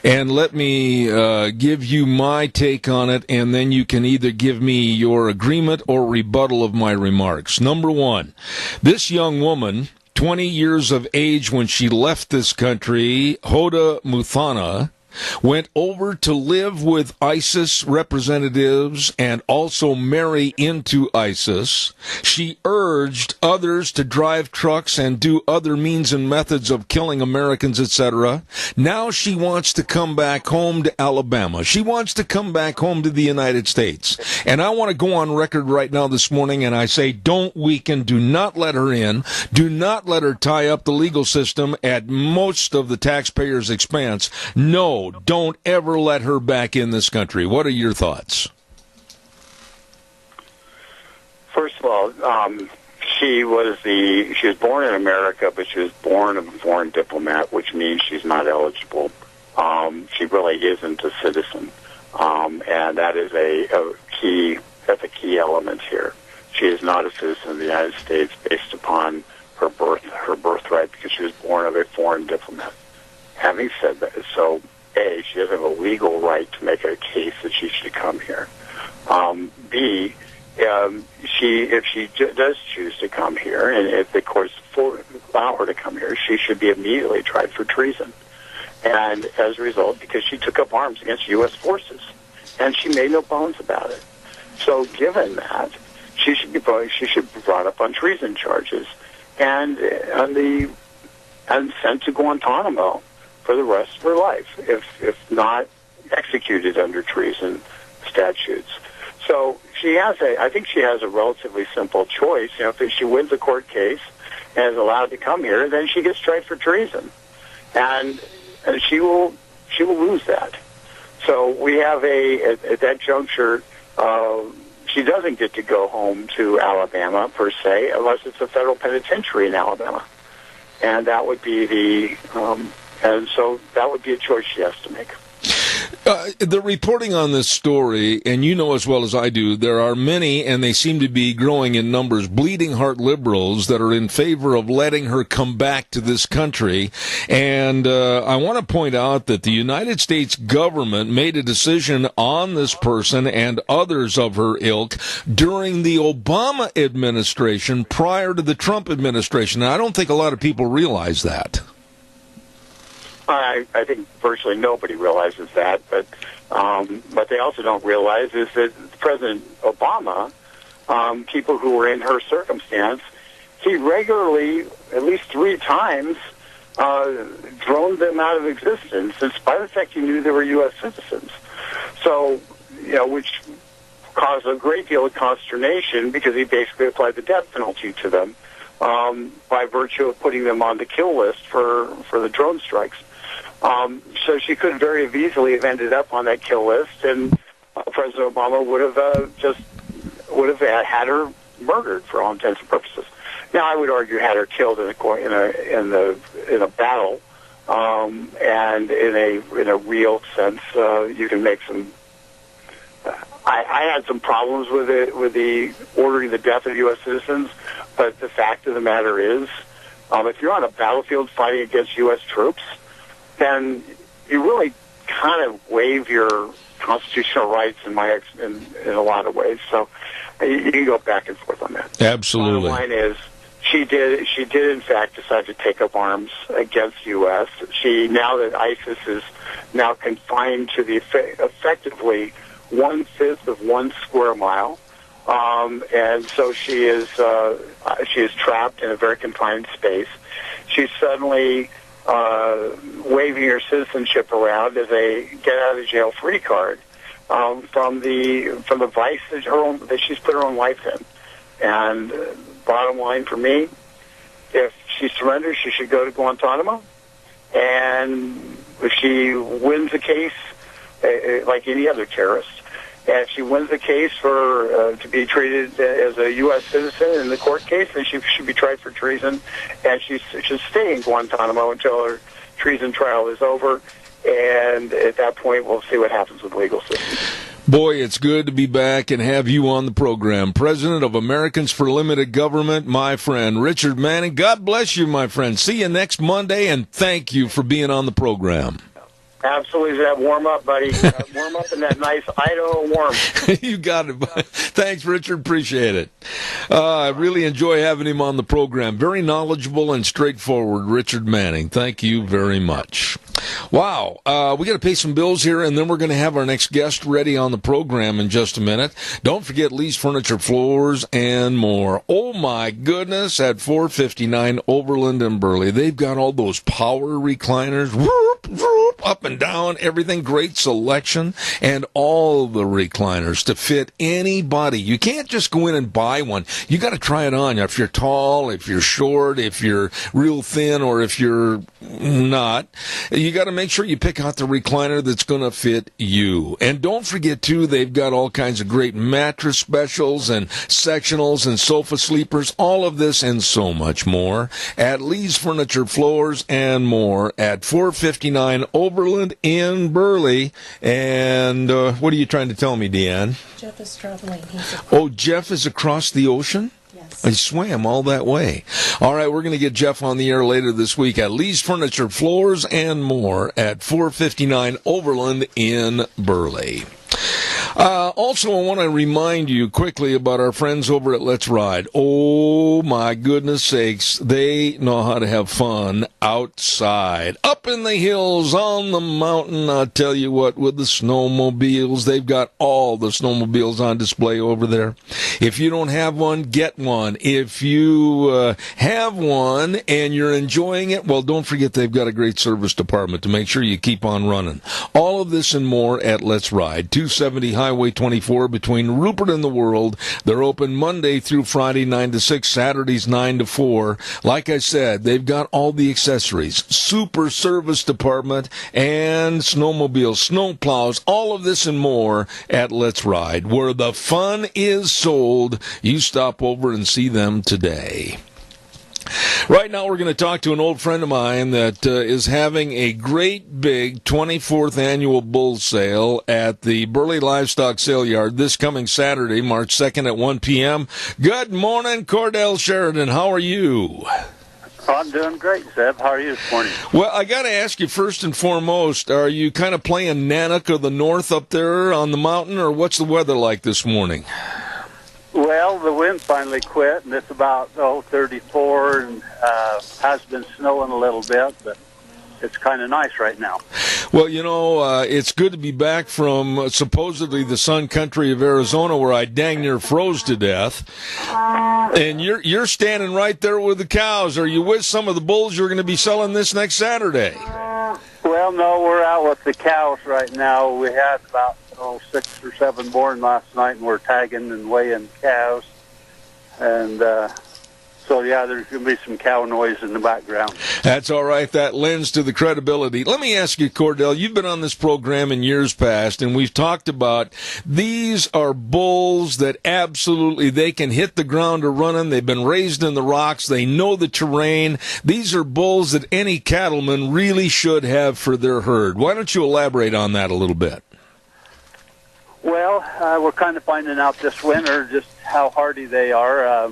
And let me give you my take on it, and then you can either give me your agreement or rebuttal of my remarks. Number one, this young woman, 20 years of age when she left this country, Hoda Muthana, went over to live with ISIS representatives and also marry into ISIS. She urged others to drive trucks and do other means and methods of killing Americans, etc. Now she wants to come back home to Alabama. She wants to come back home to the United States. And I want to go on record right now this morning and I say, don't weaken, do not let her in, do not let her tie up the legal system at most of the taxpayers' expense. No, don't ever let her back in this country. What are your thoughts? First of all, she was born in America, but she was born of a foreign diplomat, which means she's not eligible. She really isn't a citizen, and that is a key element here. She is not a citizen of the United States based upon her birthright, because she was born of a foreign diplomat. Having said that, so A, she doesn't have a legal right to make a case that she should come here. B, if she does choose to come here, and if the courts allow her to come here, she should be immediately tried for treason. And as a result, because she took up arms against U.S. forces, and she made no bones about it. So given that, she should be brought up on treason charges and sent to Guantanamo for the rest of her life, if not executed under treason statutes. So I think she has a relatively simple choice. If she wins a court case and is allowed to come here, then she gets tried for treason, and she will lose that. So we have at that juncture, she doesn't get to go home to Alabama per se, unless it's a federal penitentiary in Alabama, and that would be and so that would be a choice she has to make. The reporting on this story, and you know as well as I do, there are many, and they seem to be growing in numbers, bleeding heart liberals that are in favor of letting her come back to this country. And I want to point out that the United States government made a decision on this person and others of her ilk during the Obama administration prior to the Trump administration. And I don't think a lot of people realize that. I think virtually nobody realizes that, but what they also don't realize is that President Obama, people who were in her circumstance, he regularly, at least 3 times, droned them out of existence, in spite of the fact he knew they were U.S. citizens. So, which caused a great deal of consternation because he basically applied the death penalty to them by virtue of putting them on the kill list for the drone strikes. So she could very easily have ended up on that kill list, and President Obama would have had her murdered for all intents and purposes. Now, I would argue had her killed in a battle, and in a real sense, you can make some. I had some problems with the ordering the death of U.S. citizens, but the fact of the matter is, if you're on a battlefield fighting against U.S. troops, then you really kind of waive your constitutional rights in a lot of ways. So you can go back and forth on that. Absolutely. Bottom line is, she did in fact decide to take up arms against U.S. Now that ISIS is now confined to the effectively 1/5 of 1 square mile, and so she is trapped in a very confined space. She's suddenly waving her citizenship around as a get out of jail free card from the vice that she's put her own life in. And bottom line for me, if she surrenders, she should go to Guantanamo. And if she wins the case, like any other terrorist, and if she wins the case for to be treated as a U.S. citizen in the court case, then she should be tried for treason, and she should stay in Guantanamo until her treason trial is over. And at that point, we'll see what happens with the legal system. Boy, it's good to be back and have you on the program. President of Americans for Limited Government, my friend, Richard Manning. God bless you, my friend. See you next Monday, and thank you for being on the program. Absolutely. That warm up, buddy. Warm up in that nice Idaho warm. You got it. Thanks, Richard. Appreciate it. I really enjoy having him on the program. Very knowledgeable and straightforward, Richard Manning. Thank you very much. Wow. We got to pay some bills here, and then we're going to have our next guest ready on the program in just a minute. Don't forget Lee's Furniture, Floors, and more. Oh, my goodness, at 459 Overland and Burley. They've got all those power recliners. Whoop, whoop, up and down, everything, great selection, and all the recliners to fit anybody. You can't just go in and buy one. You got to try it on. If you're tall, if you're short, if you're real thin, or if you're not, you got to make sure you pick out the recliner that's going to fit you. And don't forget, too, they've got all kinds of great mattress specials and sectionals and sofa sleepers, all of this and so much more at Lee's Furniture, Floors, and more at 459 Overland in Burley. And what are you trying to tell me, Deanne? Jeff is traveling. Jeff is across the ocean? Yes. I swam all that way. All right, we're going to get Jeff on the air later this week at Lee's Furniture, Floors, and more at 459 Overland in Burley. Also, I want to remind you quickly about our friends over at Let's Ride. Oh, my goodness sakes. They know how to have fun outside. Up in the hills, on the mountain, I'll tell you what, with the snowmobiles. They've got all the snowmobiles on display over there. If you don't have one, get one. If you have one and you're enjoying it, well, don't forget they've got a great service department to make sure you keep on running. All of this and more at Let's Ride, 270 Highway 24 between Rupert and the World. They're open Monday through Friday, 9 to 6, Saturdays, 9 to 4. Like I said, they've got all the accessories, super service department, and snowmobiles, snow plows, all of this and more at Let's Ride, where the fun is sold. You stop over and see them today. Right now, we're going to talk to an old friend of mine that is having a great big 24th annual bull sale at the Burley Livestock Sale Yard this coming Saturday, March 2nd at 1 p.m. Good morning, Cordell Sheridan. How are you? I'm doing great, Zeb. How are you this morning? Well, I got to ask you first and foremost, are you kind of playing Nanook of the North up there on the mountain, or what's the weather like this morning? Well, the wind finally quit, and it's about 34, and has been snowing a little bit, but it's kind of nice right now. Well, you know, it's good to be back from supposedly the sun country of Arizona, where I dang near froze to death. And you're standing right there with the cows. Are you with some of the bulls you're going to be selling this next Saturday? Well, no, we're out with the cows right now. We had about 6 or 7 born last night, and we're tagging and weighing calves. And so, yeah, there's going to be some cow noise in the background. That's all right. That lends to the credibility. Let me ask you, Cordell, you've been on this program in years past, and we've talked about these are bulls that absolutely they can hit the ground or running. They've been raised in the rocks. They know the terrain. These are bulls that any cattleman really should have for their herd. Why don't you elaborate on that a little bit? Well, we're kind of finding out this winter just how hardy they are.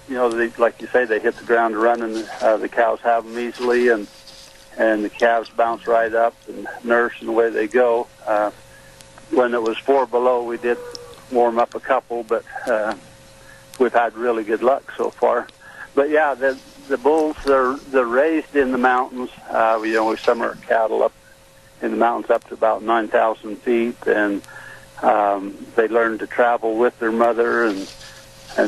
You know, like you say, they hit the ground running. The cows have them easily, and the calves bounce right up and nurse, and away they go. When it was 4 below, we did warm up a couple, but we've had really good luck so far. But yeah, the bulls they're raised in the mountains. We summer our cattle up in the mountains up to about 9,000 feet, and they learn to travel with their mother, and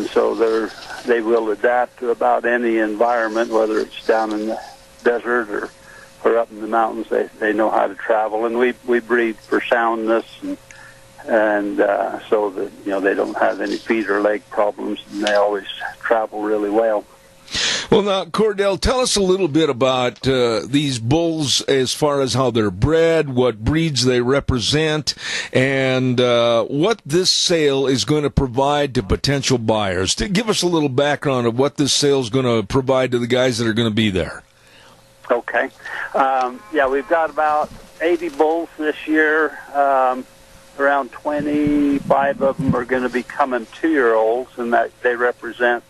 so they will adapt to about any environment, whether it's down in the desert or up in the mountains. They know how to travel, and we breed for soundness, and so that they don't have any feet or leg problems, and they always travel really well. Well, now, Cordell, tell us a little bit about these bulls as far as how they're bred, what breeds they represent, and what this sale is going to provide to potential buyers. Give us a little background of what this sale is going to provide to the guys that are going to be there. Okay. Yeah, we've got about 80 bulls this year. Around 25 of them are going to be coming 2-year-olds, and that they represent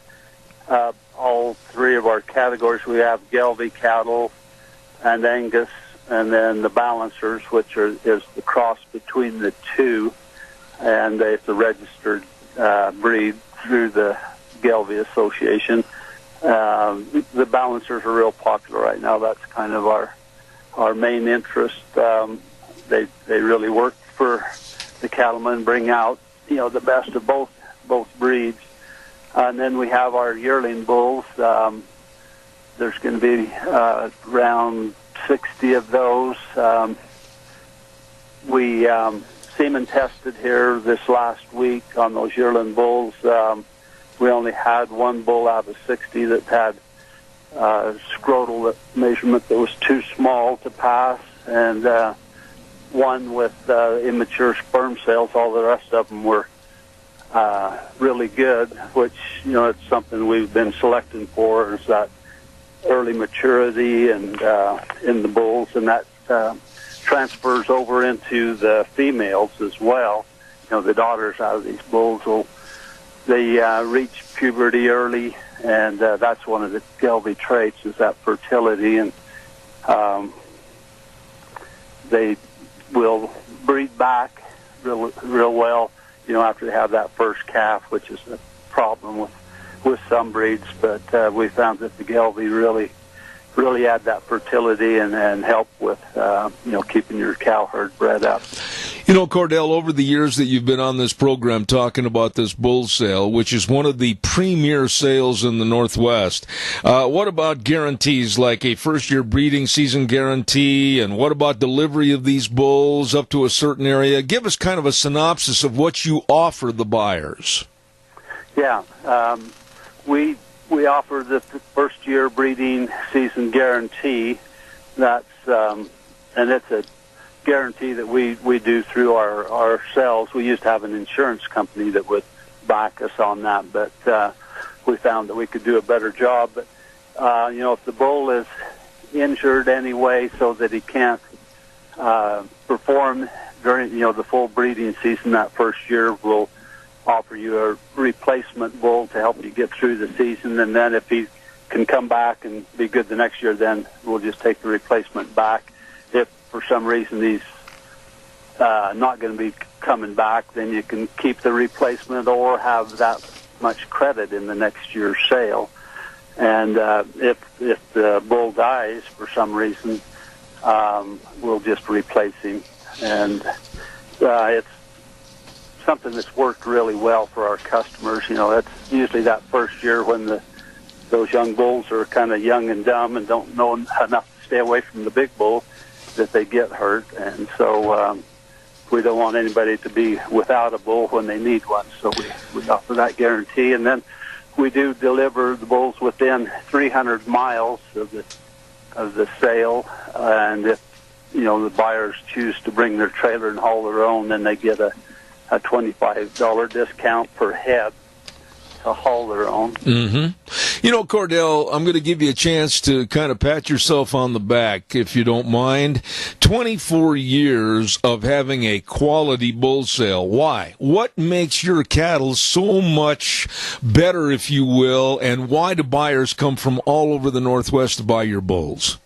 all 3 of our categories. We have Gelbvieh cattle and Angus, and then the Balancers, which is the cross between the 2, and it's a registered breed through the Gelbvieh Association. The Balancers are real popular right now. That's kind of our main interest. They really work for the cattlemen, bring out the best of both breeds. And then we have our yearling bulls. There's going to be around 60 of those. We semen tested here this last week on those yearling bulls. We only had 1 bull out of 60 that had scrotal measurement that was too small to pass, and 1 with immature sperm cells. All the rest of them were really good, which it's something we've been selecting for, is that early maturity and in the bulls, and that transfers over into the females as well. The daughters out of these bulls they reach puberty early, and that's one of the Gelbvieh traits, is that fertility, and they will breed back real well, after they have that first calf, which is a problem with some breeds. But we found that the Gelbvieh really add that fertility and help with, keeping your cow herd bred up. Cordell, over the years that you've been on this program talking about this bull sale, which is one of the premier sales in the Northwest, what about guarantees like a first-year breeding season guarantee, and what about delivery of these bulls up to a certain area? Give us kind of a synopsis of what you offer the buyers. Yeah, we offer the first-year breeding season guarantee. That's and it's a guarantee that we do through ourselves. We used to have an insurance company that would back us on that, but we found that we could do a better job. But if the bull is injured anyway, so that he can't perform during the full breeding season that first year, we'll offer you a replacement bull to help you get through the season, and then if he can come back and be good the next year, then we'll just take the replacement back. If for some reason he's not going to be coming back, then you can keep the replacement or have that much credit in the next year's sale. And if the bull dies for some reason, we'll just replace him. And it's something that's worked really well for our customers. It's usually that first year when those young bulls are kind of young and dumb and don't know enough to stay away from the big bull that they get hurt. And so we don't want anybody to be without a bull when they need one. So we offer that guarantee. And then we do deliver the bulls within 300 miles of the sale. And if, the buyers choose to bring their trailer and haul their own, then they get a $25 discount per head to haul their own. Mm-hmm. Cordell, I'm going to give you a chance to kind of pat yourself on the back, if you don't mind. 24 years of having a quality bull sale. Why? What makes your cattle so much better, if you will, and why do buyers come from all over the Northwest to buy your bulls?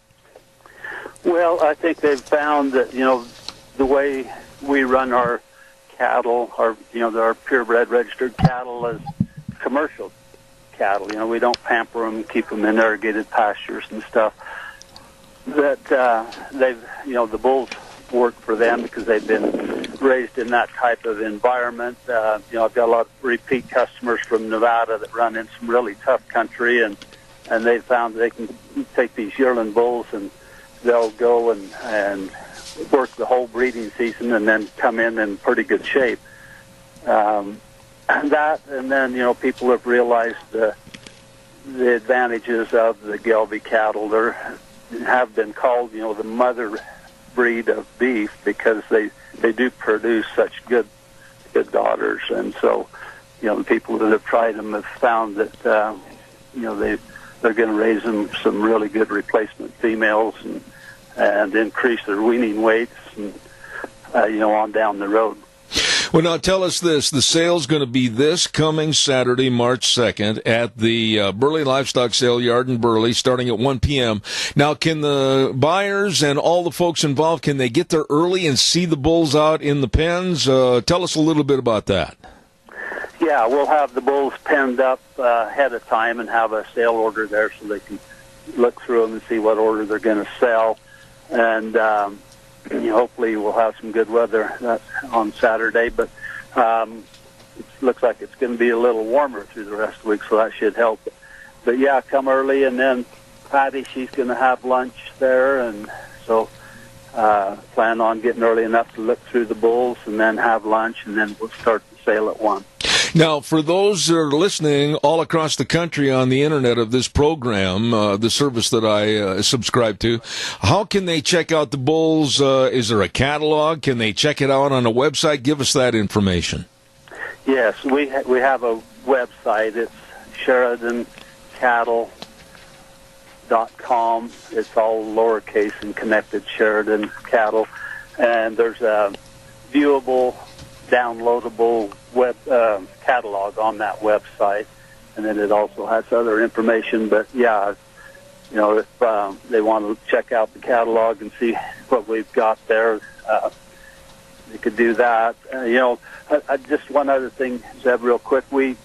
Well, I think they've found that, the way we run our cattle, our purebred registered cattle as commercial cattle. We don't pamper them, keep them in irrigated pastures and stuff. That the bulls work for them because they've been raised in that type of environment. I've got a lot of repeat customers from Nevada that run in some really tough country, and they found they can take these yearling bulls and they'll go and work the whole breeding season and then come in pretty good shape. And then people have realized the advantages of the Gelbvieh cattle. They have been called the mother breed of beef because they do produce such good daughters. And so the people that have tried them have found that they're going to raise them some really good replacement females and increase their weaning weights and on down the road. Well, now tell us this. The sale's going to be this coming Saturday, March 2nd, at the Burley Livestock Sale Yard in Burley, starting at 1 p.m. Now, can the buyers and all the folks involved, can they get there early and see the bulls out in the pens? Tell us a little bit about that. Yeah, we'll have the bulls penned up ahead of time and have a sale order there so they can look through them and see what order they're going to sell. And hopefully we'll have some good weather on Saturday, but it looks like it's going to be a little warmer through the rest of the week, so that should help. But yeah, come early, and then Patty, she's going to have lunch there, and so plan on getting early enough to look through the bulls and then have lunch, and then we'll start the sale at 1. Now, for those that are listening all across the country on the internet of this program, the service that I subscribe to, how can they check out the bulls? Is there a catalog? Can they check it out on a website? Give us that information. Yes, we have a website. It's SheridanCattle.com. It's all lowercase and connected, Sheridan Cattle. And there's a viewable, downloadable web catalog on that website, and then it also has other information. But yeah, if they want to check out the catalog and see what we've got there, do that. Just one other thing, Zeb, real quick. We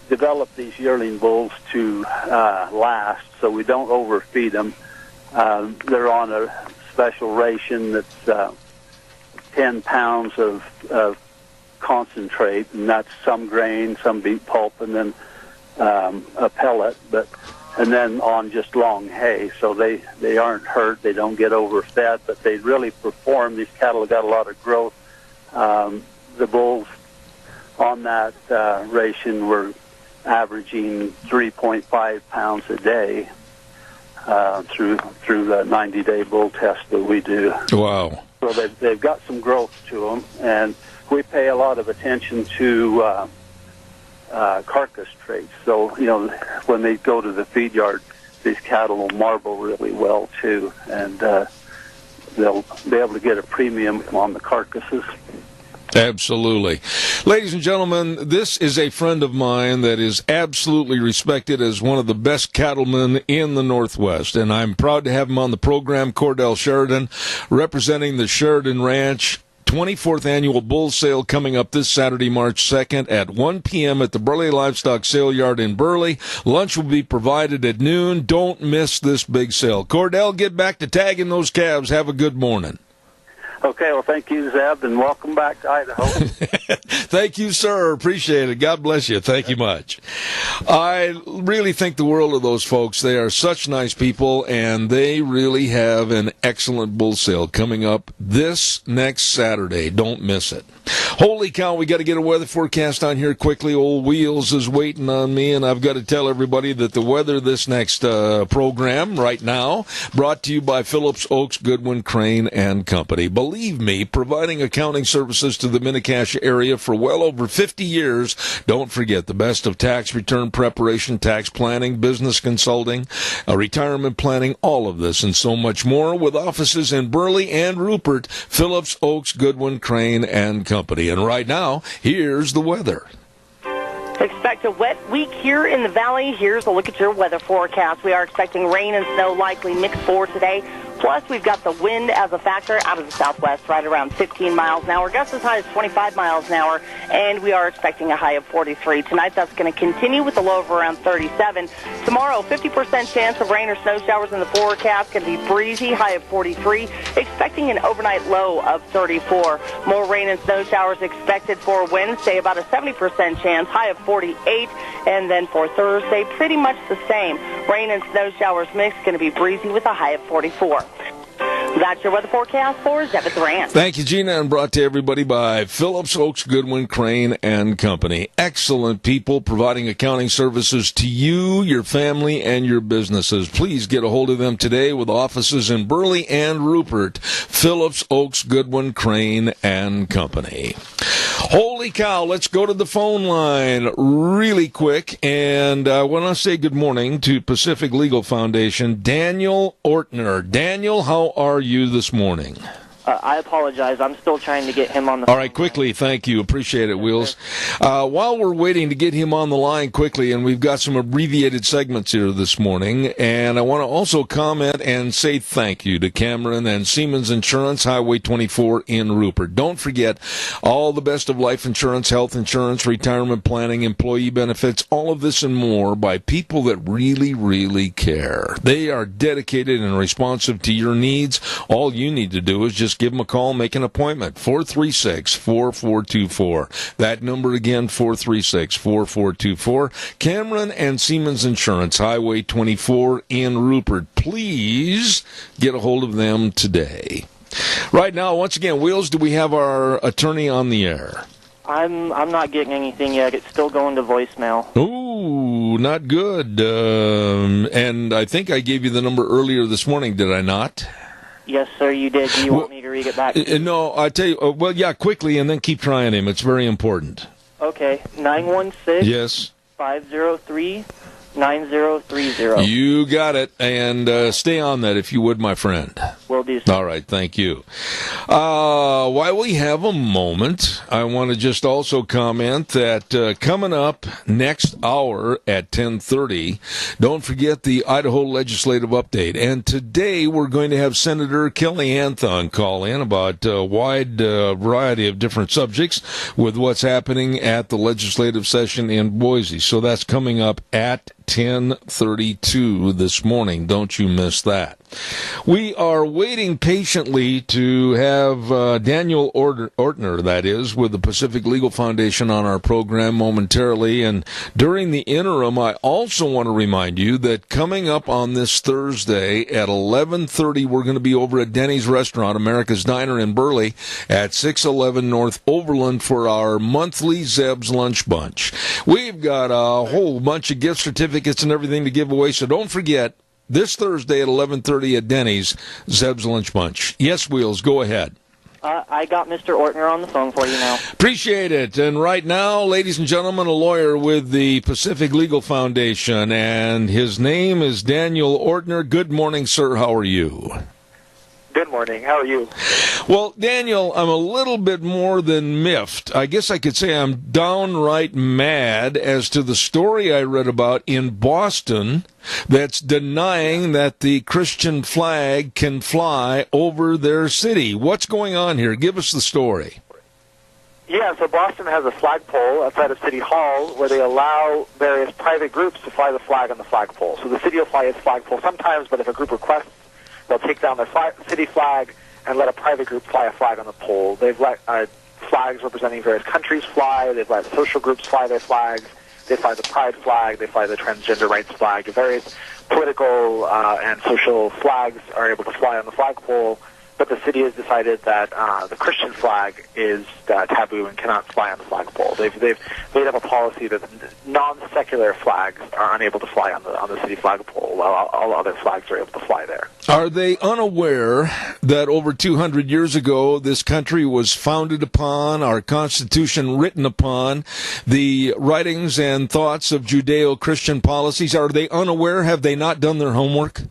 develop these yearling bulls to last, so we don't overfeed them. They're on a special ration that's 10 pounds of concentrate, and that's some grain, some beet pulp, and then a pellet, and then on just long hay, so they aren't hurt, they don't get overfed, but they really perform. These cattle have got a lot of growth. The bulls on that ration were averaging 3.5 pounds a day through the 90-day bull test that we do. Wow. So they've got some growth to them, and we pay a lot of attention to carcass traits. So, when they go to the feed yard, these cattle will marble really well, too, and they'll be able to get a premium on the carcasses. Absolutely. Ladies and gentlemen, this is a friend of mine that is absolutely respected as one of the best cattlemen in the Northwest, and I'm proud to have him on the program, Cordell Sheridan, representing the Sheridan Ranch 24th Annual Bull Sale coming up this Saturday, March 2nd at 1 p.m. at the Burley Livestock Sale Yard in Burley. Lunch will be provided at noon. Don't miss this big sale. Cordell, get back to tagging those calves. Have a good morning. Okay, well, thank you, Zeb, and welcome back to Idaho. Thank you, sir. Appreciate it. God bless you. Thank you much. I really think the world of those folks. They are such nice people, and they really have an excellent bull sale coming up this next Saturday. Don't miss it. Holy cow, we got to get a weather forecast on here quickly. Old Wheels is waiting on me, and I've got to tell everybody that the weather this next program right now brought to you by Phillips Oaks, Goodwin, Crane, and Company. Believe me, providing accounting services to the Mini-Cash area for well over 50 years. Don't forget the best of tax return preparation, tax planning, business consulting, retirement planning, all of this and so much more with offices in Burley and Rupert. Phillips Oaks, Goodwin, Crane, and Company. And right now, here's the weather. Expect a wet week here in the valley. Here's a look at your weather forecast. We are expecting rain and snow likely mixed for today. Plus, we've got the wind as a factor out of the southwest, right around 15 miles an hour. Gusts as high as 25 miles an hour, and we are expecting a high of 43. Tonight, that's going to continue with a low of around 37. Tomorrow, 50% chance of rain or snow showers in the forecast. Going to be breezy, high of 43. Expecting an overnight low of 34. More rain and snow showers expected for Wednesday, about a 70% chance, high of 48. And then for Thursday, pretty much the same. Rain and snow showers mixed, going to be breezy with a high of 44. That's your weather forecast for Zeb at the Ranch. Thank you, Gina, and brought to everybody by Phillips Oaks, Goodwin, Crane, and Company. Excellent people providing accounting services to you, your family, and your businesses. Please get a hold of them today with offices in Burley and Rupert. Phillips Oaks, Goodwin, Crane, and Company. Holy cow, let's go to the phone line really quick. And I want to say good morning to Pacific Legal Foundation, Daniel Ortner. Daniel, how are you this morning? I apologize. I'm still trying to get him on the phone. All right, quickly. Thank you. Appreciate it, Wheels. While we're waiting to get him on the line quickly, and we've got some abbreviated segments here this morning, and I want to also comment and say thank you to Cameron and Siemens Insurance, Highway 24 in Rupert. Don't forget all the best of life insurance, health insurance, retirement planning, employee benefits, all of this and more by people that really, really care. They are dedicated and responsive to your needs. All you need to do is just give them a call, make an appointment, 436-4424. That number again, 436-4424. Cameron and Siemens Insurance, Highway 24 in Rupert. Please get a hold of them today. Right now, once again, Wheels, do we have our attorney on the air? I'm not getting anything yet. It's still going to voicemail. Ooh, not good. And I think I gave you the number earlier this morning, did I not? Yes, sir, you did. Do you want me to read it back to you? No, I tell you, well, yeah, quickly, and then keep trying him. It's very important. Okay, 916. Yes. 503-9030. You got it, and stay on that if you would, my friend. Will do, sir. All right, thank you. While we have a moment, I want to just also comment that coming up next hour at 10:30, don't forget the Idaho Legislative Update. And today we're going to have Senator Kelly Anthon call in about a wide variety of different subjects with what's happening at the legislative session in Boise. So that's coming up at 10:32 this morning. Don't you miss that. We are waiting patiently to have Daniel Ortner, that is, with the Pacific Legal Foundation on our program momentarily. And during the interim, I also want to remind you that coming up on this Thursday at 11:30, we're going to be over at Denny's Restaurant, America's Diner in Burley, at 611 North Overland for our monthly Zeb's Lunch Bunch. We've got a whole bunch of gift certificates and everything to give away, so don't forget, this Thursday at 11:30 at Denny's, Zeb's Lunch Bunch. Yes, Wheels, go ahead. I got Mr. Ortner on the phone for you now. Appreciate it. And right now, ladies and gentlemen, a lawyer with the Pacific Legal Foundation, and his name is Daniel Ortner. Good morning, sir. How are you? Good morning. How are you? Well, Daniel, I'm a little bit more than miffed. I guess I could say I'm downright mad as to the story I read about in Boston that's denying that the Christian flag can fly over their city. What's going on here? Give us the story. Yeah, so Boston has a flagpole outside of City Hall where they allow various private groups to fly the flag on the flagpole. So the city will fly its flagpole sometimes, but if a group requests, they'll take down their city flag and let a private group fly a flag on the pole. They've let flags representing various countries fly. They've let social groups fly their flags. They fly the pride flag. They fly the transgender rights flag. Various political and social flags are able to fly on the flagpole. But the city has decided that the Christian flag is taboo and cannot fly on the flagpole. They've made up a policy that non-secular flags are unable to fly on the city flagpole, while all other flags are able to fly there. Are they unaware that over 200 years ago this country was founded upon, our Constitution written upon, the writings and thoughts of Judeo-Christian policies? Are they unaware? Have they not done their homework?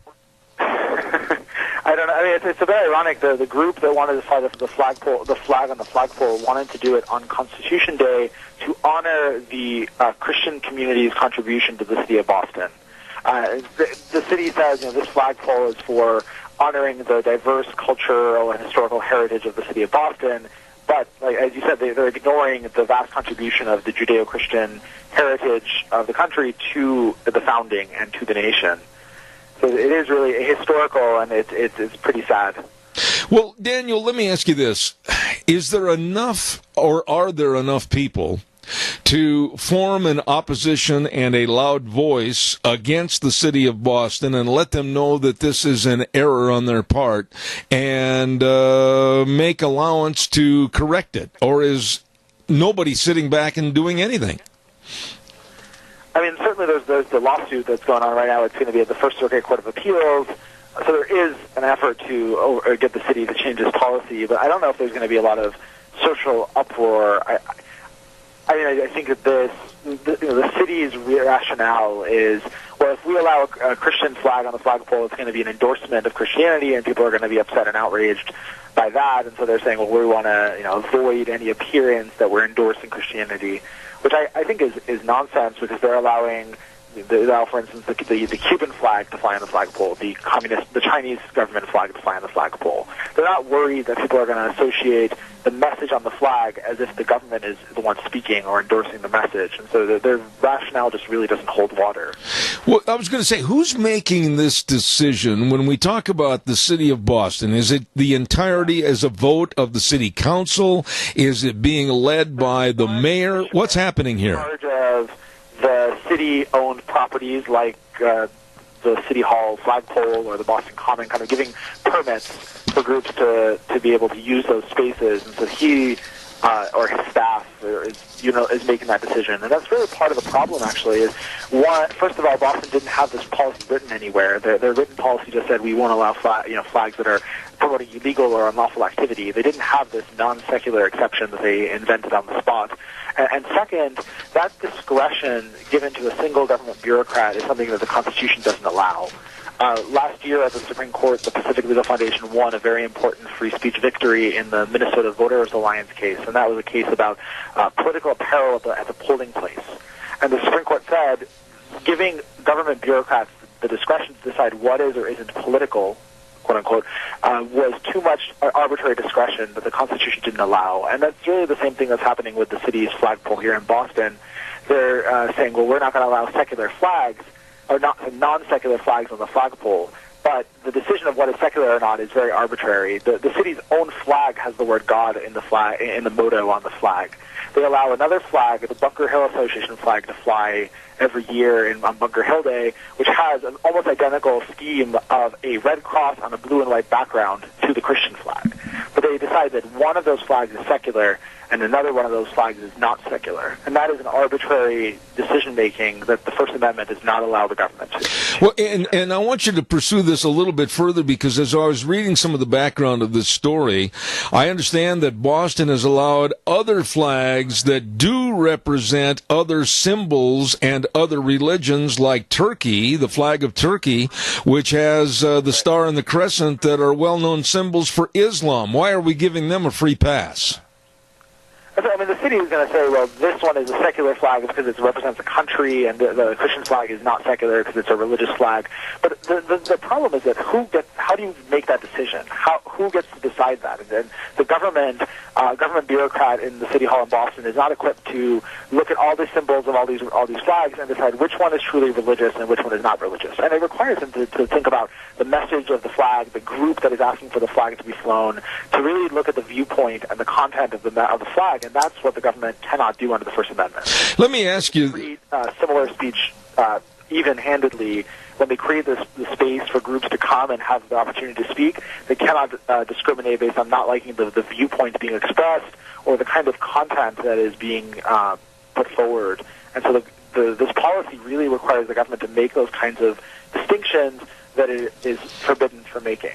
I don't know. I mean, it's very ironic. The group that wanted to fly the flag on the flagpole wanted to do it on Constitution Day to honor the Christian community's contribution to the city of Boston. The city says, this flagpole is for honoring the diverse cultural and historical heritage of the city of Boston. But, as you said, they're ignoring the vast contribution of the Judeo-Christian heritage of the country to the founding and to the nation. So it is really historical, and it's pretty sad. Well, Daniel, let me ask you this. Is there enough, or are there enough people to form an opposition and a loud voice against the city of Boston and let them know that this is an error on their part and make allowance to correct it? Or is nobody sitting back and doing anything? I mean, certainly there's the lawsuit that's going on right now. It's going to be at the First Circuit Court of Appeals. So there is an effort to get the city to change its policy, but I don't know if there's going to be a lot of social uproar. I think that the city's rationale is, well, if we allow a Christian flag on the flagpole, it's going to be an endorsement of Christianity, and people are going to be upset and outraged by that. And so they're saying, well, we want to avoid any appearance that we're endorsing Christianity, which I think is nonsense, because they're allowing, for instance, the Cuban flag to fly on the flagpole, the Chinese government flag to fly on the flagpole. They're not worried that people are going to associate the message on the flag as if the government is the one speaking or endorsing the message. And so their rationale just really doesn't hold water. Well, I was going to say, who's making this decision when we talk about the city of Boston? Is it the entirety as a vote of the city council? Is it being led by the mayor? What's happening here? In charge of the city-owned properties like the City Hall flagpole or the Boston Common, kind of giving permits for groups to be able to use those spaces. And so he or his staff is making that decision. And that's really part of the problem, actually, is first of all, Boston didn't have this policy written anywhere. Their written policy just said we won't allow flags that are promoting illegal or unlawful activity. They didn't have this non-secular exception that they invented on the spot. And second, that discretion given to a single government bureaucrat is something that the Constitution doesn't allow. Last year at the Supreme Court, the Pacific Legal Foundation won a very important free speech victory in the Minnesota Voters Alliance case, and that was a case about political apparel at the polling place. And the Supreme Court said, giving government bureaucrats the discretion to decide what is or isn't political, quote-unquote, was too much arbitrary discretion that the Constitution didn't allow. And that's really the same thing that's happening with the city's flagpole here in Boston. They're saying, well, we're not going to allow secular flags, or non-secular flags on the flagpole. But the decision of what is secular or not is very arbitrary. The city's own flag has the word God in the flag, in the motto on the flag. They allow another flag, the Bunker Hill Association flag, to fly every year on Bunker Hill Day, which has an almost identical scheme of a red cross on a blue and white background to the Christian flag. But they decide that one of those flags is secular and another one of those flags is not secular. And that is an arbitrary decision-making that the First Amendment does not allow the government to. Well, and I want you to pursue this a little bit further, because as I was reading some of the background of this story, I understand that Boston has allowed other flags that do represent other symbols and other religions, like Turkey, the flag of Turkey, which has the star and the crescent that are well-known symbols for Islam. Why are we giving them a free pass? I mean, the city is going to say, well, this one is a secular flag because it represents a country, and the Christian flag is not secular because it's a religious flag. But the problem is that how do you make that decision? Who gets to decide that? And the government bureaucrat in the City Hall in Boston is not equipped to look at all the symbols of all these flags and decide which one is truly religious and which one is not religious. And it requires them to think about the message of the flag, the group that is asking for the flag to be flown, to really look at the viewpoint and the content of the flag. And that's what the government cannot do under the First Amendment. Let me ask you... Similar speech even-handedly. When they create the space for groups to come and have the opportunity to speak, they cannot discriminate based on not liking the viewpoint being expressed or the kind of content that is being put forward. And so this policy really requires the government to make those kinds of distinctions that it is forbidden from making.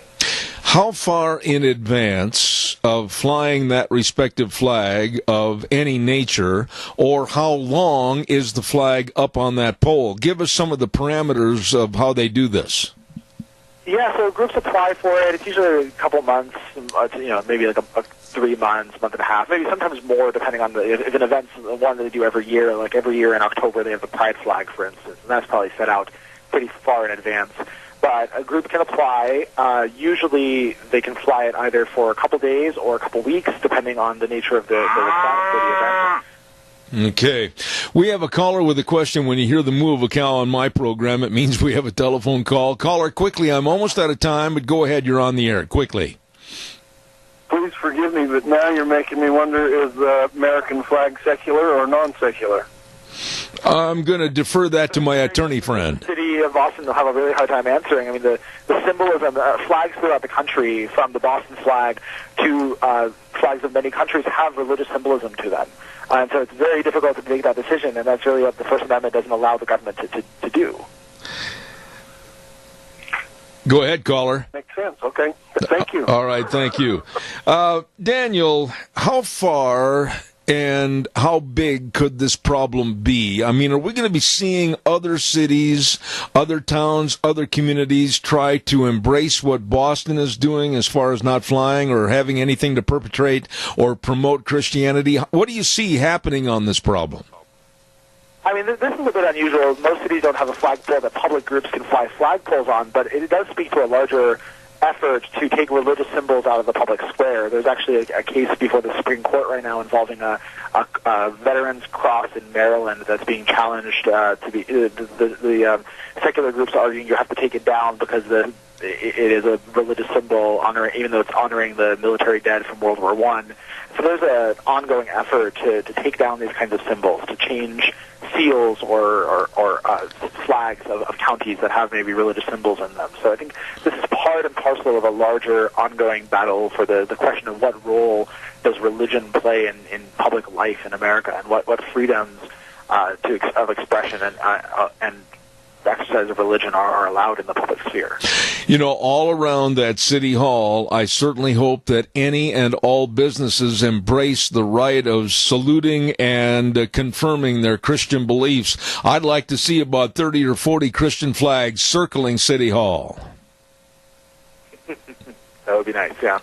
How far in advance of flying that respective flag of any nature, or how long is the flag up on that pole? Give us some of the parameters of how they do this. Yeah, so groups apply for it. It's usually a couple months, maybe like a 3 months, month and a half, maybe sometimes more, depending on if an event's one that they do every year. Like every year in October, they have the Pride flag, for instance, and that's probably set out pretty far in advance. But a group can apply. Usually they can fly it either for a couple days or a couple weeks, depending on the nature of the request for the event. Okay. We have a caller with a question. When you hear the moo of a cow on my program, it means we have a telephone call. Caller, quickly. I'm almost out of time, but go ahead. You're on the air. Quickly. Please forgive me, but now you're making me wonder, is the American flag secular or non-secular? I'm going to defer that to my attorney friend. The city of Boston will have a really hard time answering. I mean, the symbolism, flags throughout the country, from the Boston flag to flags of many countries, have religious symbolism to them. And so it's very difficult to make that decision, and that's really what the First Amendment doesn't allow the government to do. Go ahead, caller. Makes sense. Okay. Thank you. All right, thank you. Daniel, how far and how big could this problem be? I mean, are we going to be seeing other cities, other towns, other communities try to embrace what Boston is doing as far as not flying or having anything to perpetrate or promote Christianity? What do you see happening on this problem? I mean, this is a bit unusual. Most cities don't have a flagpole that public groups can fly flagpoles on, but it does speak to a larger effort to take religious symbols out of the public square. There's actually a case before the Supreme Court right now involving a veterans cross in Maryland that's being challenged to be. The secular groups are arguing you have to take it down because it is a religious symbol, even though it's honoring the military dead from World War I. So there's an ongoing effort to take down these kinds of symbols, to change seals or flags of counties that have maybe religious symbols in them. So I think this is part and parcel of a larger ongoing battle for the question of what role does religion play in public life in America, and what freedoms of expression and the exercise of religion are allowed in the public sphere. You know, all around that city hall, I certainly hope that any and all businesses embrace the right of saluting and confirming their Christian beliefs. I'd like to see about 30 or 40 Christian flags circling City Hall. That would be nice, yeah.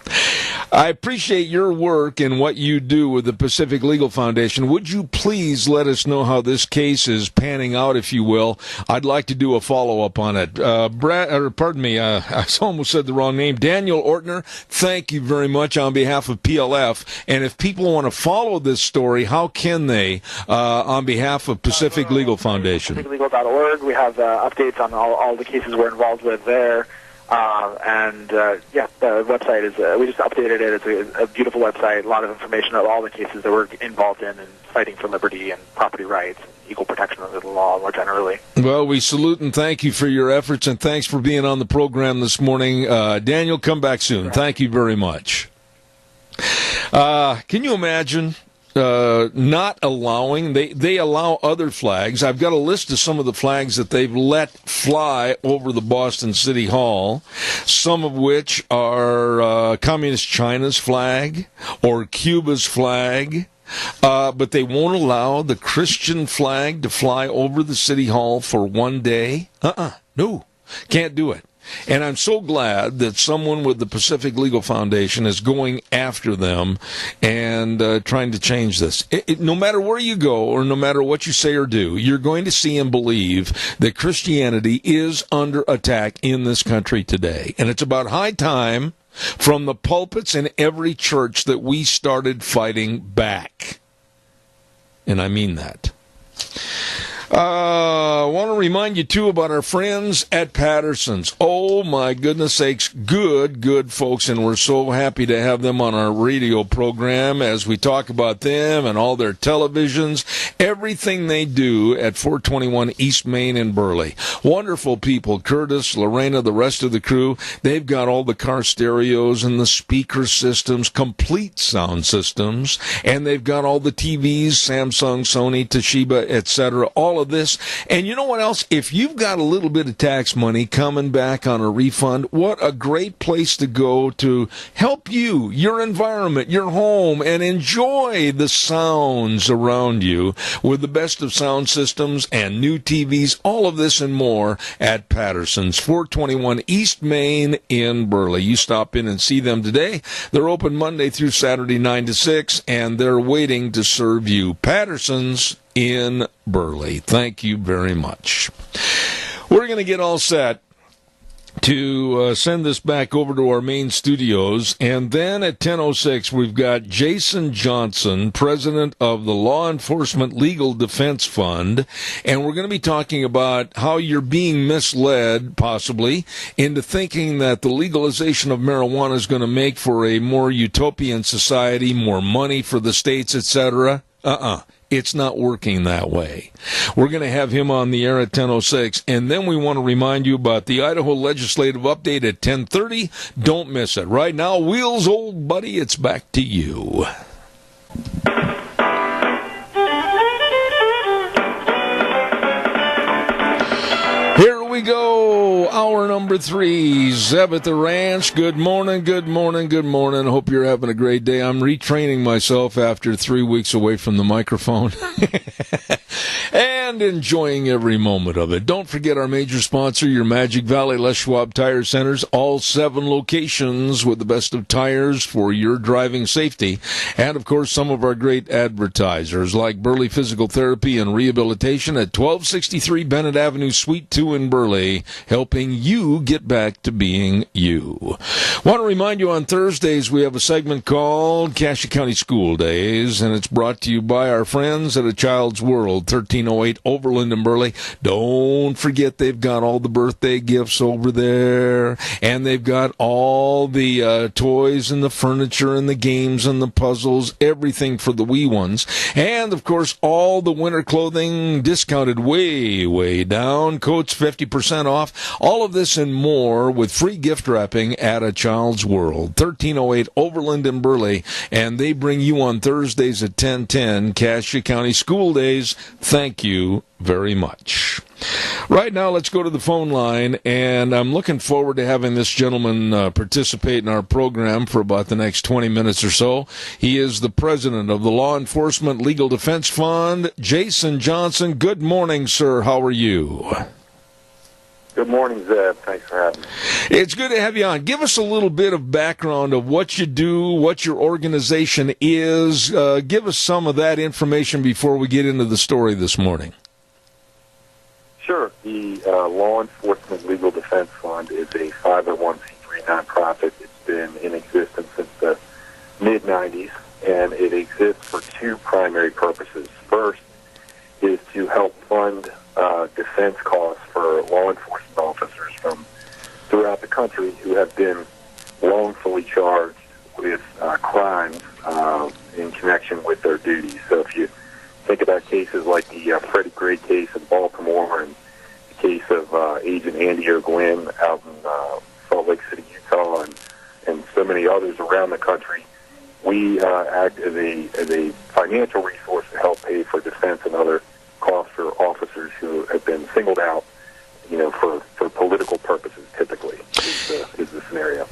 I appreciate your work and what you do with the Pacific Legal Foundation. Would you please let us know how this case is panning out, if you will? I'd like to do a follow-up on it. I almost said the wrong name. Daniel Ortner, thank you very much on behalf of PLF. And if people want to follow this story, how can they on behalf of Pacific Legal Foundation? PacificLegal.org. We have updates on all the cases we're involved with there. The website is, we just updated it. It's a beautiful website, a lot of information of all the cases that we're involved in and fighting for liberty and property rights and equal protection under the law more generally. Well, we salute and thank you for your efforts, and thanks for being on the program this morning. Daniel, come back soon. Thank you very much. Can you imagine not allowing, they allow other flags. I've got a list of some of the flags that they've let fly over the Boston City Hall, some of which are Communist China's flag or Cuba's flag. But they won't allow the Christian flag to fly over the City Hall for one day. No, can't do it. And I'm so glad that someone with the Pacific Legal Foundation is going after them and trying to change this. No matter where you go or no matter what you say or do, you're going to see and believe that Christianity is under attack in this country today. And it's about high time from the pulpits in every church that we started fighting back. And I mean that. I want to remind you, too, about our friends at Patterson's. Oh, my goodness sakes, good folks, and we're so happy to have them on our radio program as we talk about them and all their televisions, everything they do at 421 East Main in Burley. Wonderful people, Curtis, Lorena, the rest of the crew. They've got all the car stereos and the speaker systems, complete sound systems, and they've got all the TVs, Samsung, Sony, Toshiba, etc., all of this. And you know what else? If you've got a little bit of tax money coming back on a refund, what a great place to go to help you, your environment, your home, and enjoy the sounds around you with the best of sound systems and new TVs, all of this and more at Patterson's, 421 East Main in Burley. You stop in and see them today. They're open Monday through Saturday, 9 to 6, and they're waiting to serve you. Patterson's in Burley. Thank you very much. We're going to get all set to send this back over to our main studios, and then at 10:06 we've got Jason Johnson, president of the Law Enforcement Legal Defense Fund, and we're going to be talking about how you're being misled, possibly, into thinking that the legalization of marijuana is going to make for a more utopian society, more money for the states, etc. It's not working that way. We're going to have him on the air at 10:06, and then we want to remind you about the Idaho Legislative Update at 10:30. Don't miss it. Right now, Wheels, old buddy, it's back to you. Here we go, hour number 3, Zeb at the Ranch. Good morning. Hope you're having a great day. I'm retraining myself after 3 weeks away from the microphone and enjoying every moment of it. Don't forget our major sponsor, your Magic Valley Les Schwab Tire Centers, all 7 locations with the best of tires for your driving safety. And, of course, some of our great advertisers like Burley Physical Therapy and Rehabilitation at 1263 Bennett Avenue, Suite 2 in Burley, helping you get back to being you. Want to remind you, on Thursdays we have a segment called Cassia County School Days, and it's brought to you by our friends at A Child's World, 1308 Overland in Burley. Don't forget they've got all the birthday gifts over there, and they've got all the toys and the furniture and the games and the puzzles, everything for the wee ones. And, of course, all the winter clothing discounted way down. Coats 50% off. All of this and more with free gift wrapping at A Child's World, 1308 Overland in Burley, and they bring you on Thursdays at 10:10, Cassia County School Days. Thank you very much. Right now, let's go to the phone line, and I'm looking forward to having this gentleman participate in our program for about the next 20 minutes or so. He is the president of the Law Enforcement Legal Defense Fund, Jason Johnson. Good morning, sir. How are you? Good morning, Zeb. Thanks for having me. It's good to have you on. Give us a little bit of background of what you do, what your organization is. Give us some of that information before we get into the story this morning. Sure. The Law Enforcement Legal Defense Fund is a 501c3 nonprofit. It's been in existence since the mid-'90s, and it exists for two primary purposes. First is to help fund defense costs for law enforcement officers from throughout the country who have been wrongfully charged with crimes in connection with their duties. So if you think about cases like the Freddie Gray case in Baltimore and the case of Agent Andy O'Gwen out in Salt Lake City, Utah, and so many others around the country, we act as a financial resource to help pay for defense and other costs for officers who have been singled out, for political purposes, typically, is the scenario.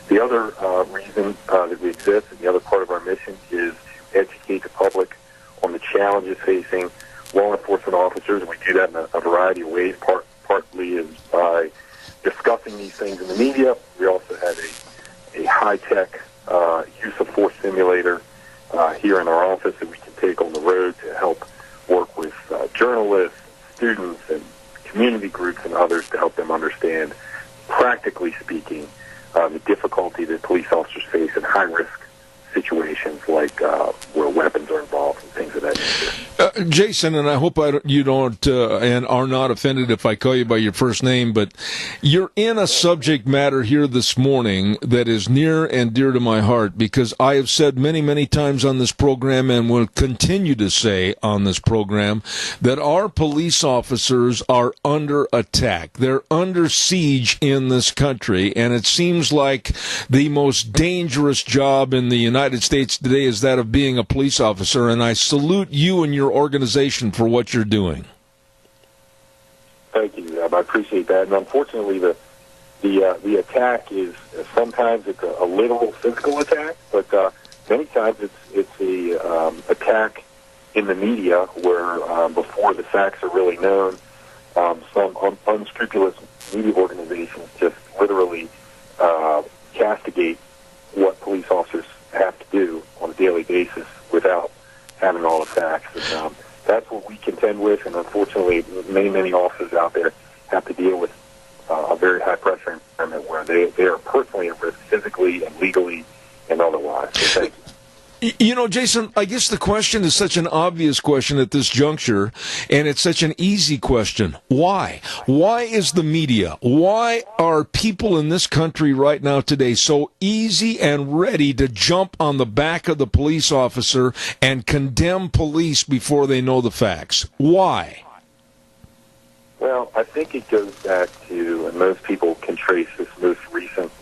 The other reason that we exist, and the other part of our mission, is to educate the public on the challenges facing law enforcement officers. We do that in a variety of ways. Partly is by discussing these things in the media. We also have a high-tech use of force simulator here in our office that we can take on the road to help work with journalists, students, and community groups and others to help them understand, practically speaking, the difficulty that police officers face in high-risk situations like where weapons are involved and things of that nature. Jason, and I hope you don't and are not offended if I call you by your first name, but you're in a subject matter here this morning that is near and dear to my heart, because I have said many, many times on this program and will continue to say on this program that our police officers are under attack. They're under siege in this country, and it seems like the most dangerous job in the United States today is that of being a police officer, and I salute you and your organization for what you're doing. Thank you. I appreciate that. And unfortunately, the attack is sometimes it's a literal physical attack, but many times it's a attack in the media where before the facts are really known, some unscrupulous media organizations just literally castigate what police officers have to do on a daily basis without having all the facts. And that's what we contend with, and unfortunately many officers out there have to deal with a very high-pressure environment where they are personally at risk physically and legally and otherwise. So thank you. Jason, I guess the question is such an obvious question at this juncture, and it's such an easy question. Why? Why is the media, why are people in this country right now today so easy and ready to jump on the back of the police officer and condemn police before they know the facts? Why? Well, I think it goes back to, and most people can trace this most recent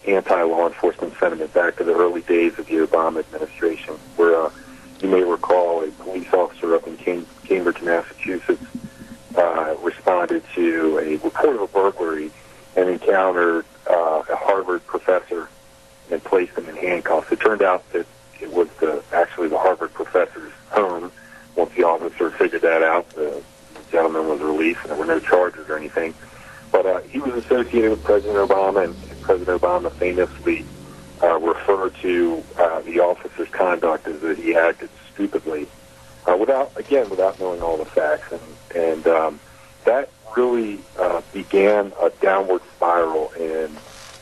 anti-law enforcement sentiment back to the early days of the Obama administration, where you may recall a police officer up in Cambridge, Massachusetts, responded to a report of a burglary and encountered a Harvard professor and placed him in handcuffs. It turned out that it was actually the Harvard professor's home. Once the officer figured that out, the gentleman was released and there were no charges or anything. But he was associated with President Obama, and President Obama famously referred to the officer's conduct as that he acted stupidly, without knowing all the facts. And that really began a downward spiral in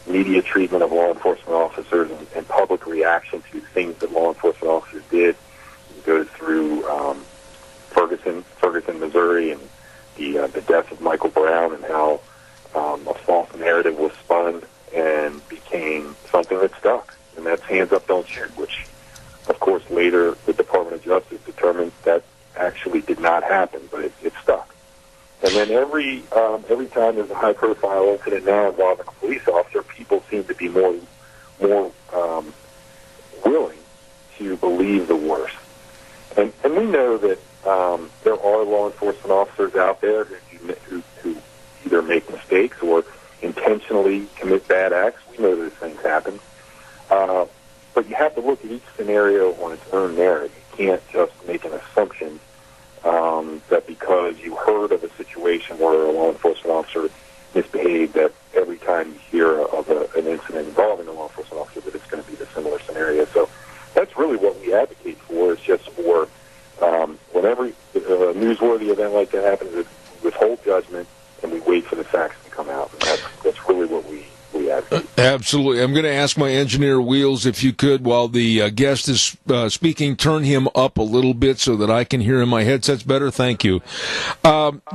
media treatment of law enforcement officers and public reaction to things that law enforcement officers did. It goes through Ferguson, Missouri, and the death of Michael Brown, and how a false narrative was spun and became something that stuck, and that's hands up, don't shoot, which, of course, later the Department of Justice determined that actually did not happen, but it stuck. And then every time there's a high-profile incident now involving a police officer, people seem to be more willing to believe the worst. And we know that there are law enforcement officers out there who either make mistakes or intentionally commit bad acts. We know those things happen. But you have to look at each scenario on its own merit. You can't just make an assumption that because you heard of a situation where a law enforcement officer misbehaved, that every time you hear of an incident involving a law enforcement officer that it's going to be the similar scenario. So that's really what we advocate for, is just for whenever a newsworthy event like that happens, we withhold judgment and we wait for the facts to come out. And that's really what we advocate. Absolutely. I'm going to ask my engineer, Wheels, if you could, while the guest is speaking, turn him up a little bit so that I can hear him. My headset's better. Thank you.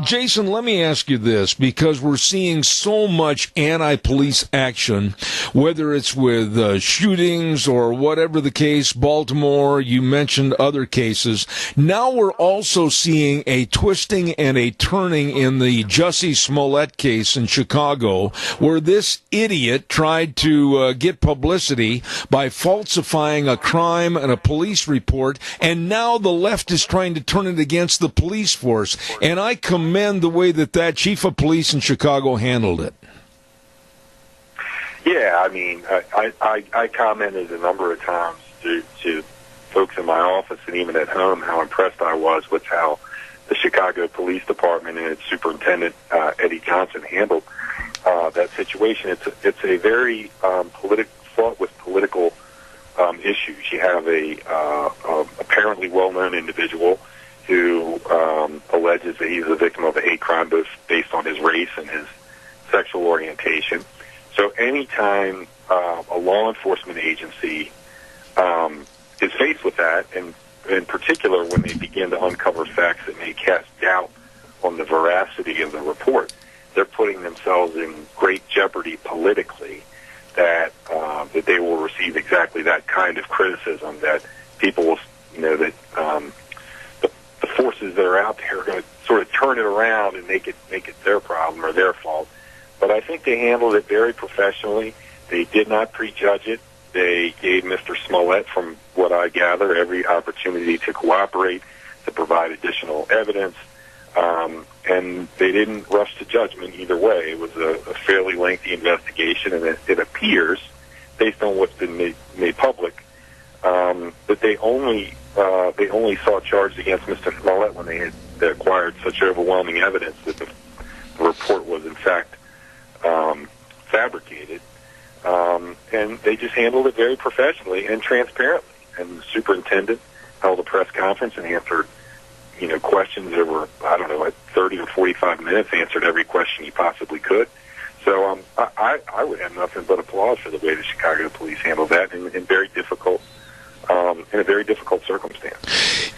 Jason, let me ask you this, because we're seeing so much anti-police action, whether it's with shootings or whatever the case, Baltimore, you mentioned other cases. Now we're also seeing a twisting and a turning in the Jussie Smollett case in Chicago, where this idiot tried to get publicity by falsifying a crime and a police report, and now the left is trying to turn it against the police force. And I commend the way that chief of police in Chicago handled it. Yeah, I mean, I commented a number of times to folks in my office and even at home how impressed I was with how the Chicago Police Department and its superintendent, Eddie Johnson, handled that situation. It's a very fraught with political issues. You have a apparently well-known individual who alleges that he's a victim of a hate crime, both based on his race and his sexual orientation. So anytime a law enforcement agency is faced with that, and in particular when they begin to uncover facts that may cast doubt on the veracity of the report, they're putting themselves in great jeopardy politically, that they will receive exactly that kind of criticism, that people will, that the forces that are out there are going to sort of turn it around and make it their problem or their fault. But I think they handled it very professionally. They did not prejudge it. They gave Mr. Smollett, from what I gather, every opportunity to cooperate, to provide additional evidence. And they didn't rush to judgment either way. It was a fairly lengthy investigation, and it appears, based on what's been made public, that they only saw charges against Mr. Smollett when they had acquired such overwhelming evidence that the report was in fact fabricated. And they just handled it very professionally and transparently. And the superintendent held a press conference and answered questions that were, 30 or 45 minutes, answered every question he possibly could. So I would have nothing but applause for the way the Chicago police handled that in a very difficult circumstance.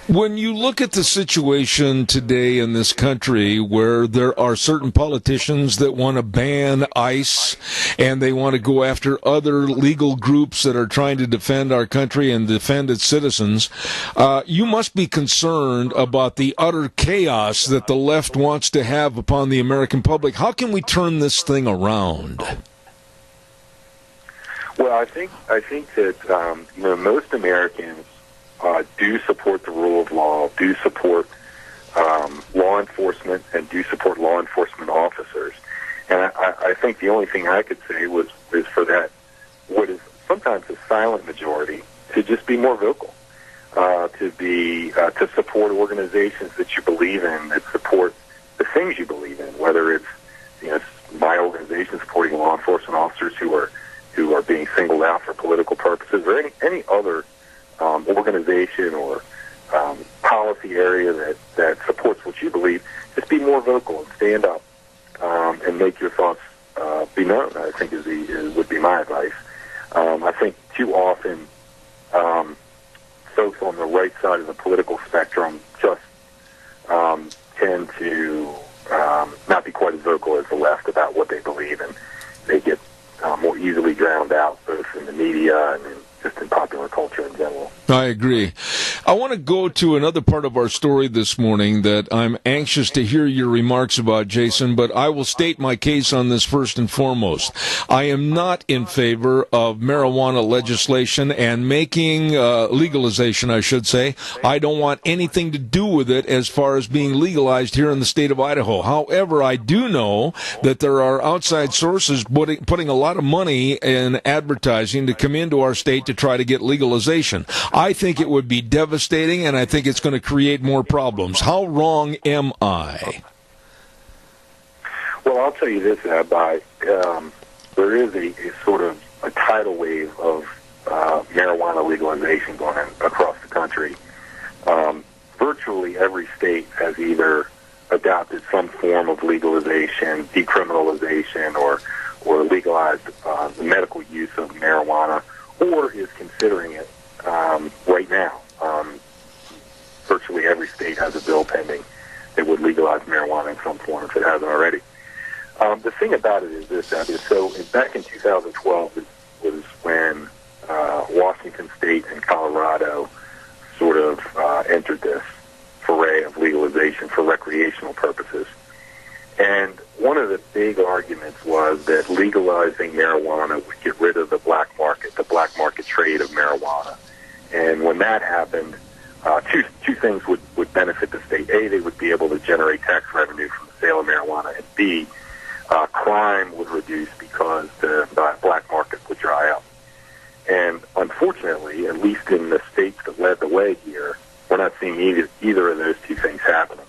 When you look at the situation today in this country, where there are certain politicians that want to ban ICE and they want to go after other legal groups that are trying to defend our country and defend its citizens, you must be concerned about the utter chaos that the left wants to have upon the American public. How can we turn this thing around? Well, I think that most Americans do support the rule of law, do support law enforcement, and do support law enforcement officers. And I think the only thing I could say is for that, what is sometimes a silent majority, to just be more vocal, to support organizations that you believe in, that support the things you believe in, whether it's my organization supporting law enforcement officers who are being singled out for political purposes, or any other organization or policy area that supports what you believe. Just be more vocal and stand up and make your thoughts be known, I think would be my advice. I think too often folks on the right side of the political spectrum just tend to not be quite as vocal as the left about what they believe, and they get more easily drowned out, both in the media and just in popular culture. culture in general. I agree. I want to go to another part of our story this morning that I'm anxious to hear your remarks about, Jason, but I will state my case on this first and foremost. I am not in favor of marijuana legislation and making legalization, I should say. I don't want anything to do with it as far as being legalized here in the state of Idaho. However, I do know that there are outside sources putting a lot of money in advertising to come into our state to try to get legalization. I think it would be devastating, and I think it's going to create more problems. How wrong am I? Well, I'll tell you this, Abbi. There is a sort of a tidal wave of marijuana legalization going on across the country. Virtually every state has either adopted some form of legalization, decriminalization, or legalized the medical use of marijuana, or is considering it right now. Virtually every state has a bill pending that would legalize marijuana in some form if it hasn't already. The thing about it is this, Abby. So back in 2012 was when Washington State and Colorado sort of entered this foray of legalization for recreational purposes. And one of the big arguments was that legalizing marijuana would get rid of the black market trade of marijuana. And when that happened, two things would benefit the state. A, they would be able to generate tax revenue from the sale of marijuana, and B, crime would reduce because the black market would dry up. And unfortunately, at least in the states that led the way here, we're not seeing either of those two things happening.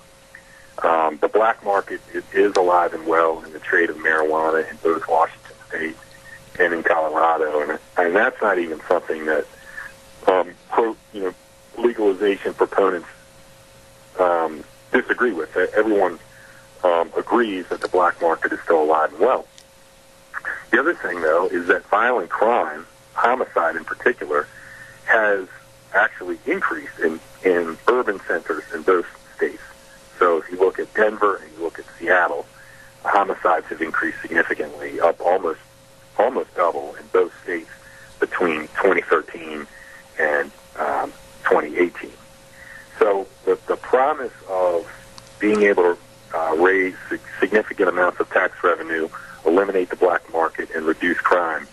The black market is alive and well in the trade of marijuana in both Washington State and in Colorado, and that's not even something that legalization proponents disagree with. Everyone agrees that the black market is still alive and well. The other thing, though, is that violent crime, homicide in particular, has actually increased in urban centers in both states. So if you look at Denver and you look at Seattle, homicides have increased significantly, up almost double in both states between 2013 and 2018. So the promise of being able to raise significant amounts of tax revenue, eliminate the black market, and reduce crime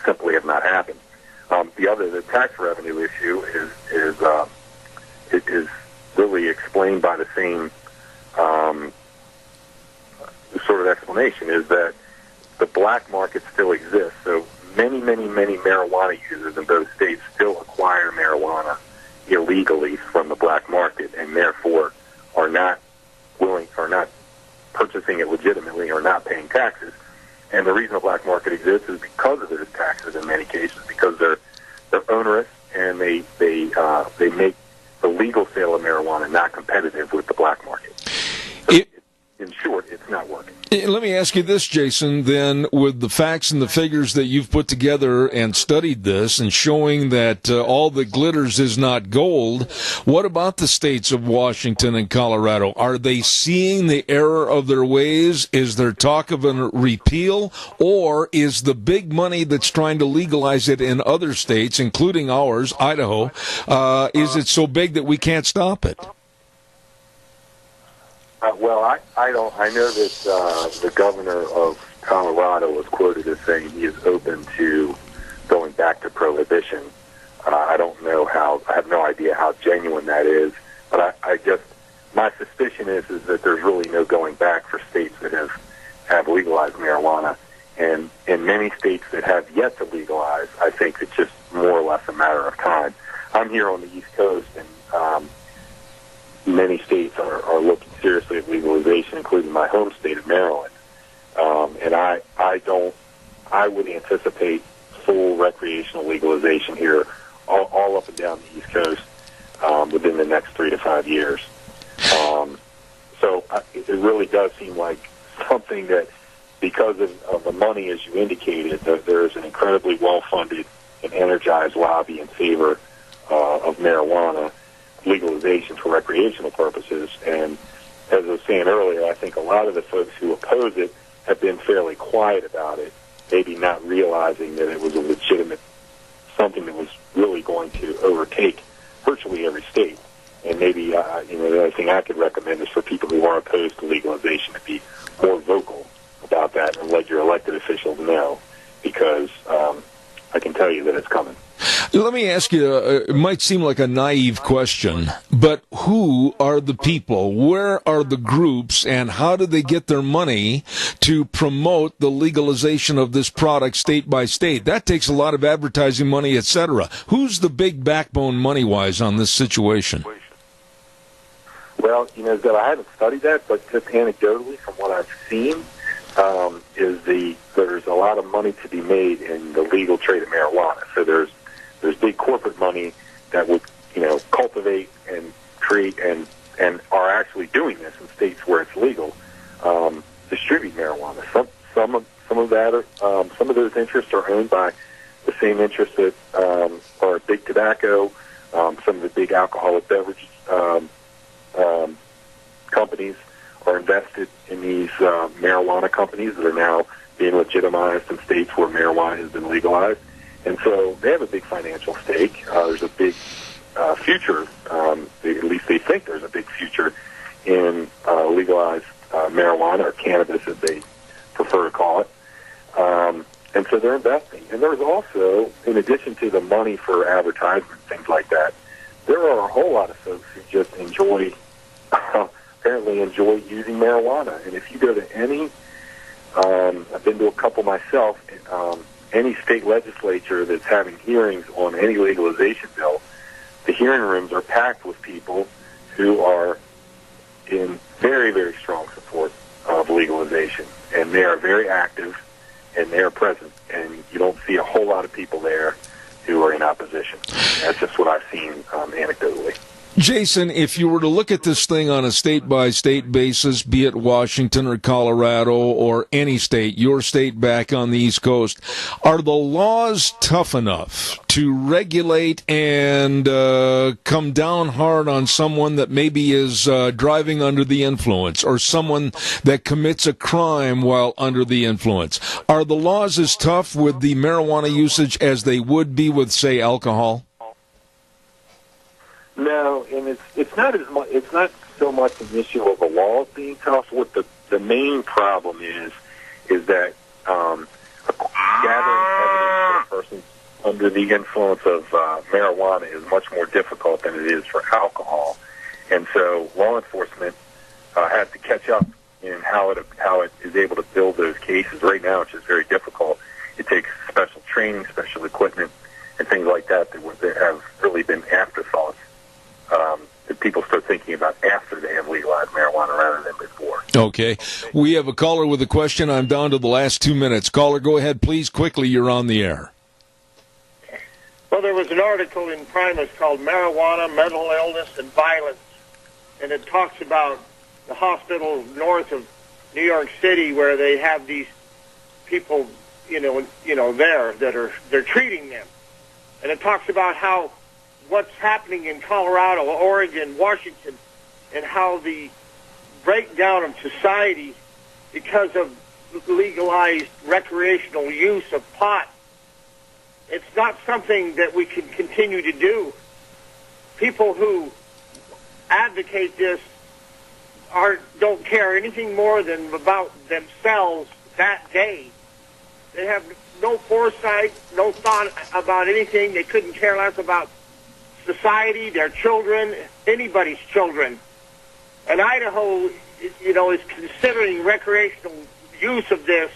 simply have not happened. The tax revenue issue is really explained by the same sort of explanation, is that the black market still exists. So many marijuana users in both states still acquire marijuana illegally from the black market, and therefore are not purchasing it legitimately or not paying taxes. And the reason the black market exists is because of those taxes in many cases, because they're onerous and they make the legal sale of marijuana not competitive with the black market. So in short, it's not working. Let me ask you this, Jason, then, with the facts and the figures that you've put together and studied this and showing that all that glitters is not gold, what about the states of Washington and Colorado? Are they seeing the error of their ways? Is there talk of a repeal? Or is the big money that's trying to legalize it in other states, including ours, Idaho, is it so big that we can't stop it? I know that the governor of Colorado was quoted as saying he is open to going back to prohibition. I have no idea how genuine that is, but my suspicion is that there's really no going back for states that have legalized marijuana. And in many states that have yet to legalize, I think it's just more or less a matter of time. I'm here on the East Coast, and many states are looking seriously at legalization, including my home state of Maryland. And I would anticipate full recreational legalization here, all up and down the East Coast, within the next 3 to 5 years. So it really does seem like something that, because of the money, as you indicated, that there is an incredibly well-funded and energized lobby in favor of marijuana legalization for recreational purposes. And as I was saying earlier, I think a lot of the folks who oppose it have been fairly quiet about it, maybe not realizing that it was a legitimate something that was really going to overtake virtually every state. And maybe, the other thing I could recommend is for people who are opposed to legalization to be more vocal about that and let your elected officials know, because I can tell you that it's coming. Let me ask you, it might seem like a naive question, but who are the people? Where are the groups, and how do they get their money to promote the legalization of this product state by state? That takes a lot of advertising money, etc. Who's the big backbone money-wise on this situation? Well, Bill, I haven't studied that, but just anecdotally from what I've seen, there's a lot of money to be made in the legal trade of marijuana. So there's big corporate money that would, cultivate and create and are actually doing this in states where it's legal, distribute marijuana. Some of those interests are owned by the same interests that are big tobacco, some of the big alcoholic beverage companies are invested in these marijuana companies that are now being legitimized in states where marijuana has been legalized. And so they have a big financial stake. There's a big future, at least they think there's a big future in legalized marijuana, or cannabis as they prefer to call it. And so they're investing. And there's also, in addition to the money for advertisement, things like that, there are a whole lot of folks who just apparently enjoy using marijuana. And if you go to any, I've been to a couple myself, any state legislature that's having hearings on any legalization bill, the hearing rooms are packed with people who are in very, very strong support of legalization. And they are very active, and they are present. And you don't see a whole lot of people there who are in opposition. That's just what I've seen anecdotally. Jason, if you were to look at this thing on a state-by-state basis, be it Washington or Colorado or any state, your state back on the East Coast, are the laws tough enough to regulate and come down hard on someone that maybe is driving under the influence, or someone that commits a crime while under the influence? Are the laws as tough with the marijuana usage as they would be with, say, alcohol? No, and it's not as much. It's not so much an issue of the laws being tough. What the main problem is that gathering evidence for a person under the influence of marijuana is much more difficult than it is for alcohol, and so law enforcement has to catch up in how it is able to build those cases. Right now, it's just very difficult. It takes special training, special equipment, and things like that that have really been afterthoughts. That people start thinking about after they have legalized marijuana rather than before. Okay. We have a caller with a question. I'm down to the last 2 minutes. Caller, go ahead, please. Quickly, you're on the air. Well, there was an article in Primus called Marijuana, Mental Illness, and Violence, and it talks about the hospital north of New York City where they have these people, there that they're treating them. And it talks about how what's happening in Colorado, Oregon, Washington, and how the breakdown of society because of legalized recreational use of pot. It's not something that we can continue to do. People who advocate this don't care anything more than about themselves that day. They have no foresight, no thought about anything. They couldn't care less about society, their children, anybody's children. And Idaho, is considering recreational use of this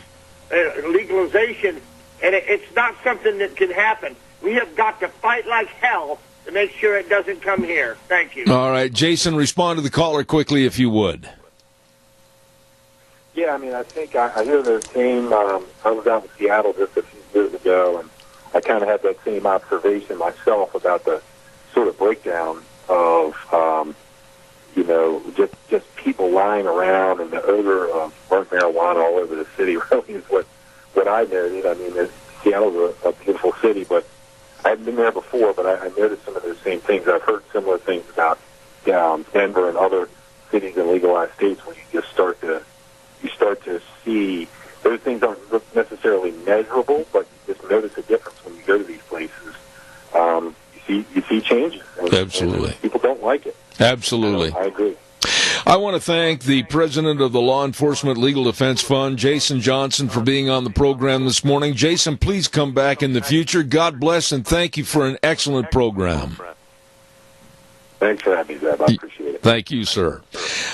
legalization, and it's not something that can happen. We have got to fight like hell to make sure it doesn't come here. Thank you. All right, Jason, respond to the caller quickly if you would. Yeah, I think I hear the same. I was out in Seattle just a few years ago, and I kind of had that same observation myself about the sort of breakdown of, just people lying around, and the odor of burnt marijuana all over the city really is what I noted. Seattle's a beautiful city, but I hadn't been there before, but I noticed some of those same things. I've heard similar things about Denver and other cities in legalized states where you start to see those things aren't necessarily measurable, but you just notice a difference when you go to these places see changes. Absolutely. And people don't like it. Absolutely. I agree. I want to thank the president of the Law Enforcement Legal Defense Fund, Jason Johnson, for being on the program this morning. Jason, please come back in the future. God bless, and thank you for an excellent program. Thanks for having me, Zeb. I appreciate it. Thank you, sir.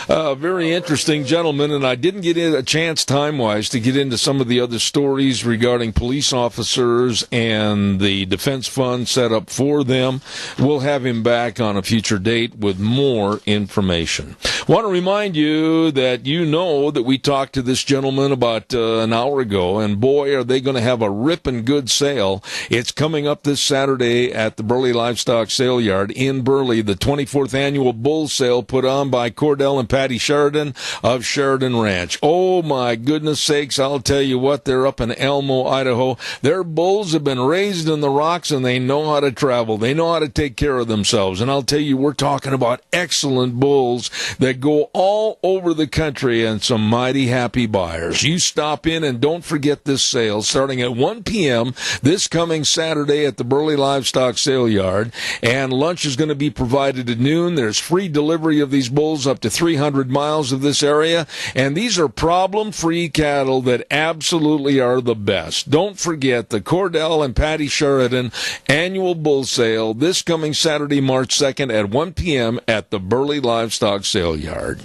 Very interesting gentleman, and I didn't get a chance time-wise to get into some of the other stories regarding police officers and the defense fund set up for them. We'll have him back on a future date with more information. Want to remind you that we talked to this gentleman about an hour ago, and boy, are they going to have a ripping good sale. It's coming up this Saturday at the Burley Livestock Sale Yard in Burley, the 24th annual bull sale put on by Cordell and Patty Sheridan of Sheridan Ranch. Oh, my goodness sakes, I'll tell you what, they're up in Elmo, Idaho. Their bulls have been raised in the rocks, and they know how to travel. They know how to take care of themselves. And I'll tell you, we're talking about excellent bulls that go all over the country and some mighty happy buyers. You stop in and don't forget this sale starting at 1 p.m. this coming Saturday at the Burley Livestock Sale Yard. And lunch is going to be provided at noon. There's free delivery of these bulls up to 300 miles of this area, and these are problem-free cattle that absolutely are the best. Don't forget the Cordell and Patty Sheridan annual bull sale this coming Saturday, March 2nd at 1 p.m. at the Burley Livestock Sale Yard.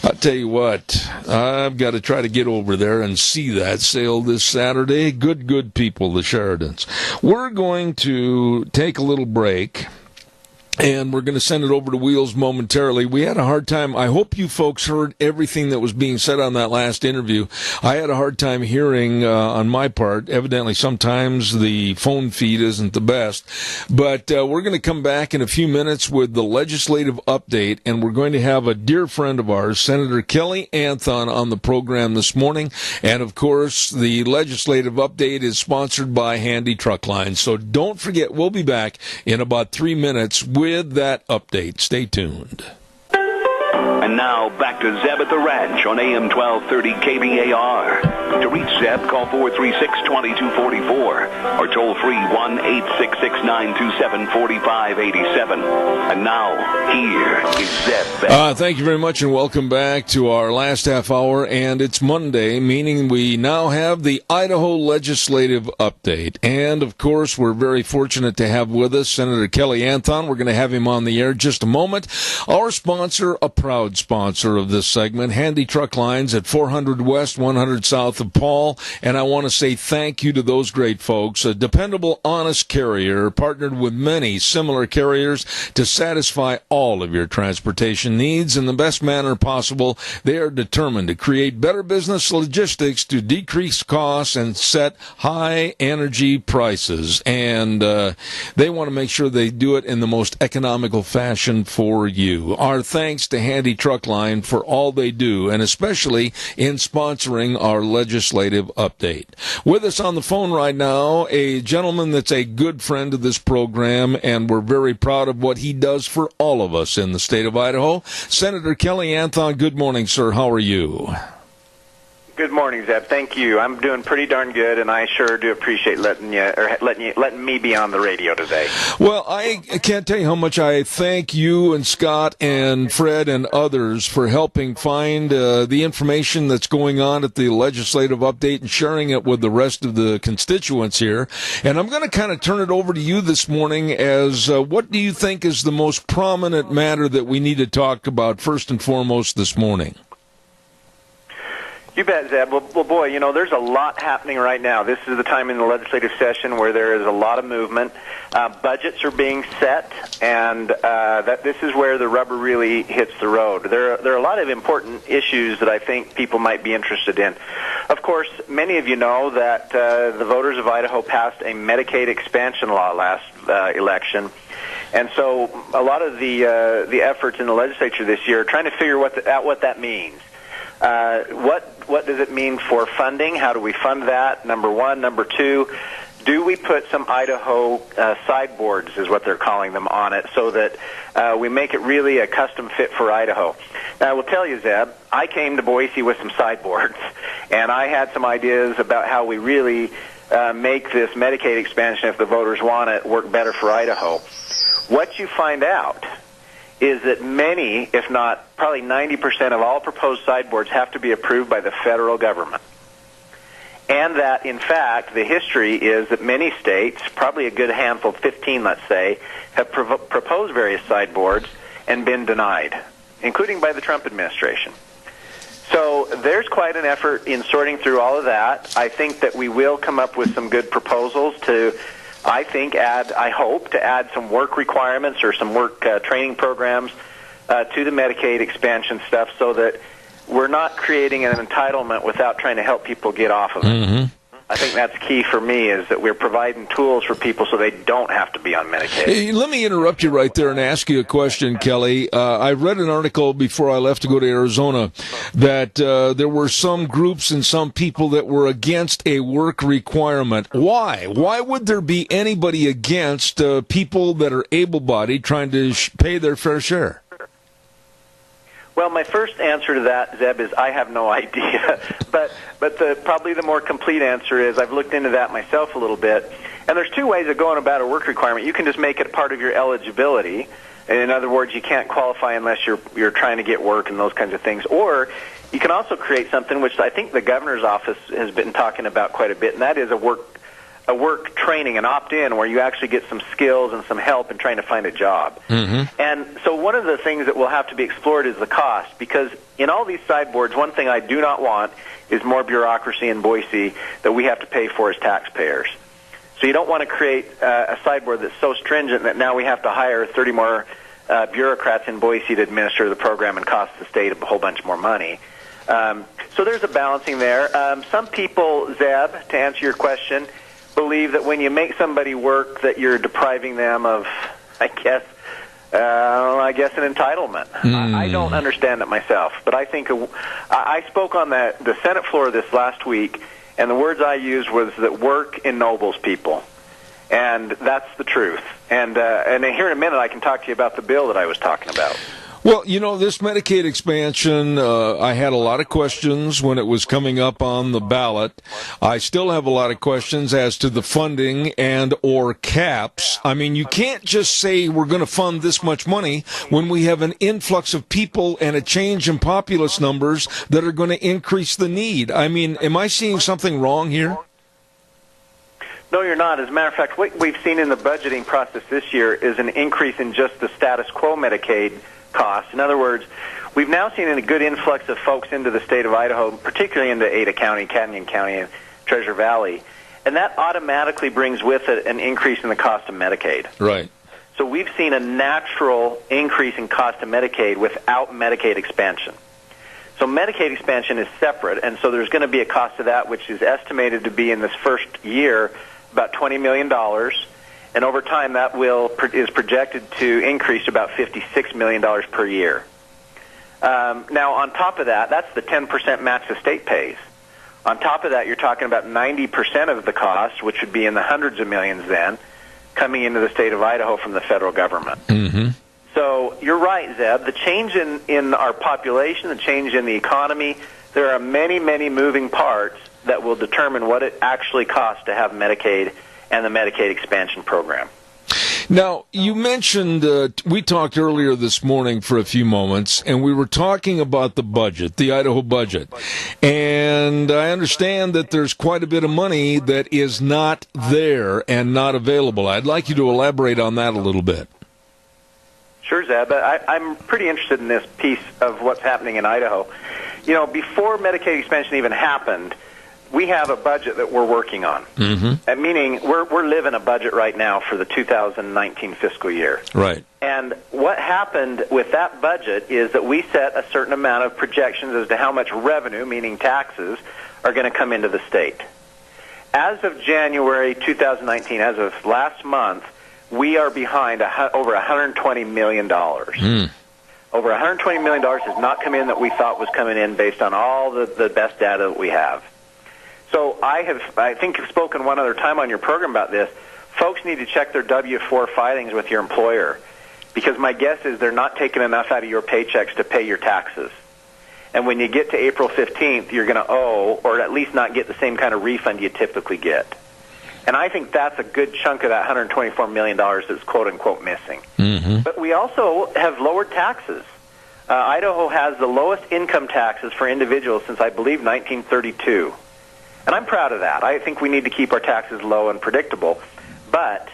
I'll tell you what, I've got to try to get over there and see that sale this Saturday. Good people, the Sheridans. We're going to take a little break, and we're going to send it over to Wheels momentarily. We had a hard time. I hope you folks heard everything that was being said on that last interview. I had a hard time hearing on my part. Evidently, sometimes the phone feed isn't the best. But we're going to come back in a few minutes with the legislative update, and we're going to have a dear friend of ours, Senator Kelly Anthon, on the program this morning. And, of course, the legislative update is sponsored by Handy Truck Lines. So don't forget, we'll be back in about 3 minutes with that update. Stay tuned. And now back to Zeb at the Ranch on AM 1230 KBAR. To reach Zeb, call 436-2244 or toll free 1-866-927-4587. And now, here is Zeb. Thank you very much, and welcome back to our last half hour. And it's Monday, meaning we now have the Idaho legislative update. And, of course, we're very fortunate to have with us Senator Kelly Anthon. We're going to have him on the air in just a moment. Our sponsor, a proud sponsor of this segment, Handy Truck Lines at 400 West, 100 South of Paul. And I want to say thank you to those great folks. A dependable, honest carrier partnered with many similar carriers to satisfy all of your transportation needs in the best manner possible. They are determined to create better business logistics to decrease costs and set high energy prices. And they want to make sure they do it in the most economical fashion for you. Our thanks to Handy Truck Line for all they do, and especially in sponsoring our legislative update. With us on the phone right now, a gentleman that's a good friend of this program, and we're very proud of what he does for all of us in the state of Idaho. Senator Kelly Anthon, good morning, sir. How are you? Good morning, Zeb. Thank you. I'm doing pretty darn good, and I sure do appreciate letting me be on the radio today. Well, I can't tell you how much I thank you and Scott and Fred and others for helping find the information that's going on at the legislative update and sharing it with the rest of the constituents here. And I'm going to kind of turn it over to you this morning as what do you think is the most prominent matter that we need to talk about first and foremost this morning? You bet, Zeb. Well, boy, there's a lot happening right now. This is the time in the legislative session where there is a lot of movement. Budgets are being set, and that this is where the rubber really hits the road. There are a lot of important issues that I think people might be interested in. Of course, many of you know that the voters of Idaho passed a Medicaid expansion law last election. And so a lot of the efforts in the legislature this year are trying to figure out what that means. What does it mean for funding? How do we fund that? Number one. Number two, do we put some Idaho sideboards, is what they're calling them, on it, so that we make it really a custom fit for Idaho? Now, I will tell you, Zeb, I came to Boise with some sideboards, and I had some ideas about how we really make this Medicaid expansion, if the voters want it, work better for Idaho. What you find out is that many, if not probably 90% of all proposed sideboards have to be approved by the federal government. And that, in fact, the history is that many states, probably a good handful, 15 let's say, have proposed various sideboards and been denied, including by the Trump administration. So there's quite an effort in sorting through all of that. I think that we will come up with some good proposals to, I hope, to add some work requirements or some work training programs to the Medicaid expansion stuff so that we're not creating an entitlement without trying to help people get off of it. Mm-hmm. I think that's key for me, is that we're providing tools for people so they don't have to be on Medicaid. Hey, let me interrupt you right there and ask you a question, Kelly. I read an article before I left to go to Arizona that there were some groups and some people that were against a work requirement. Why? Why would there be anybody against people that are able-bodied trying to pay their fair share? Well, my first answer to that, Zeb, is I have no idea. but probably the more complete answer is I've looked into that myself a little bit. And there's two ways of going about a work requirement. You can just make it part of your eligibility. In other words, you can't qualify unless you're trying to get work and those kinds of things. Or you can also create something which I think the governor's office has been talking about quite a bit, and that is a work training, an opt-in, where you actually get some skills and some help in trying to find a job. Mm-hmm. And so one of the things that will have to be explored is the cost, because in all these sideboards, one thing I do not want is more bureaucracy in Boise that we have to pay for as taxpayers. So you don't want to create a sideboard that's so stringent that now we have to hire 30 more bureaucrats in Boise to administer the program and cost the state a whole bunch more money. So there's a balancing there. Some people, Zeb, to answer your question, believe that when you make somebody work that you're depriving them of, I guess an entitlement. I don't understand it myself, but I think I spoke on the Senate floor this last week, and the words I used was that work ennobles people, and that's the truth. And here in a minute I can talk to you about the bill that I was talking about. Well, this Medicaid expansion, I had a lot of questions when it was coming up on the ballot. I still have a lot of questions as to the funding and or caps. I mean, you can't just say we're going to fund this much money when we have an influx of people and a change in populace numbers that are going to increase the need. I mean, am I seeing something wrong here? No, you're not. As a matter of fact, what we've seen in the budgeting process this year is an increase in just the status quo Medicaid costs. In other words, we've now seen a good influx of folks into the state of Idaho, particularly into Ada County, Canyon County, and Treasure Valley, and that automatically brings with it an increase in the cost of Medicaid. Right. So we've seen a natural increase in cost of Medicaid without Medicaid expansion. So Medicaid expansion is separate, and so there's going to be a cost of that, which is estimated to be in this first year about $20 million. And over time, that is projected to increase to about $56 million per year. Now, on top of that, that's the 10% match the state pays. On top of that, you're talking about 90% of the cost, which would be in the hundreds of millions then, coming into the state of Idaho from the federal government. Mm-hmm. So you're right, Zeb. The change in our population, the change in the economy, there are many, many moving parts that will determine what it actually costs to have Medicaid and the Medicaid expansion program. Now, you mentioned, we talked earlier this morning for a few moments, and we were talking about the budget, the Idaho budget. And I understand that there's quite a bit of money that is not there and not available. I'd like you to elaborate on that a little bit. Sure, Zeb. I'm pretty interested in this piece of what's happening in Idaho. Before Medicaid expansion even happened, we have a budget that we're working on. Mm-hmm. Meaning we're living a budget right now for the 2019 fiscal year. Right. And what happened with that budget is that we set a certain amount of projections as to how much revenue, meaning taxes, are going to come into the state. As of January 2019, as of last month, we are behind over $120 million. Mm. Over $120 million has not come in that we thought was coming in based on all the best data that we have. So I think I've spoken one other time on your program about this. Folks need to check their W-4 filings with your employer, because my guess is they're not taking enough out of your paychecks to pay your taxes. And when you get to April 15th, you're going to owe, or at least not get the same kind of refund you typically get. And I think that's a good chunk of that $124 million that's quote-unquote missing. Mm-hmm. But we also have lowered taxes. Idaho has the lowest income taxes for individuals since, I believe, 1932. And I'm proud of that. I think we need to keep our taxes low and predictable. But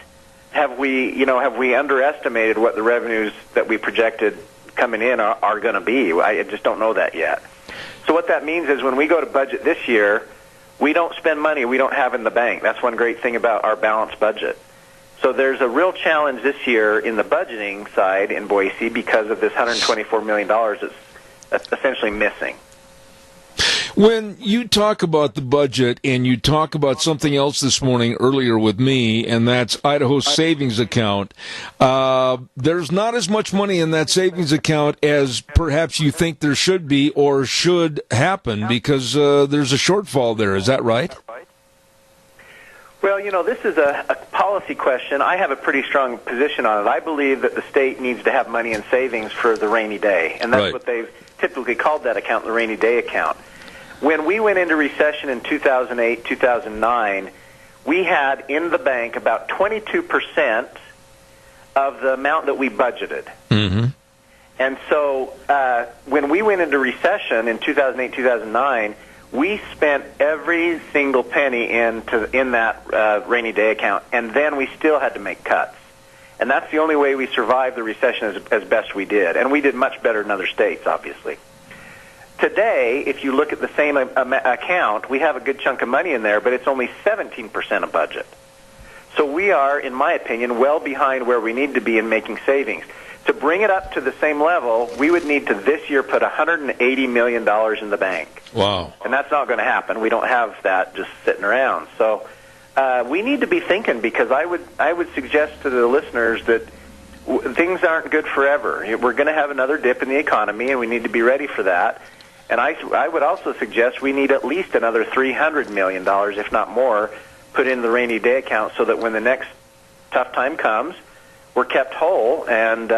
have we underestimated what the revenues that we projected coming in are going to be? I just don't know that yet. So what that means is when we go to budget this year, we don't spend money we don't have in the bank. That's one great thing about our balanced budget. So there's a real challenge this year in the budgeting side in Boise because of this $124 million that's essentially missing. When you talk about the budget and you talk about something else this morning earlier with me, and that's Idaho's savings account, there's not as much money in that savings account as perhaps you think there should be or should happen because there's a shortfall there. Is that right? Well, this is a policy question. I have a pretty strong position on it. I believe that the state needs to have money in savings for the rainy day, and that's what they've typically called that account, the rainy day account. When we went into recession in 2008, 2009, we had in the bank about 22% of the amount that we budgeted. Mm-hmm. And so when we went into recession in 2008, 2009, we spent every single penny in that rainy day account, and then we still had to make cuts. And that's the only way we survived the recession as best we did. And we did much better in other states, obviously. Today, if you look at the same account, we have a good chunk of money in there, but it's only 17% of budget. So we are, in my opinion, well behind where we need to be in making savings. To bring it up to the same level, we would need to this year put $180 million in the bank. Wow. And that's not going to happen. We don't have that just sitting around. So we need to be thinking, because I would suggest to the listeners that things aren't good forever. We're going to have another dip in the economy, and we need to be ready for that. And I would also suggest we need at least another $300 million, if not more, put in the rainy day account so that when the next tough time comes, we're kept whole and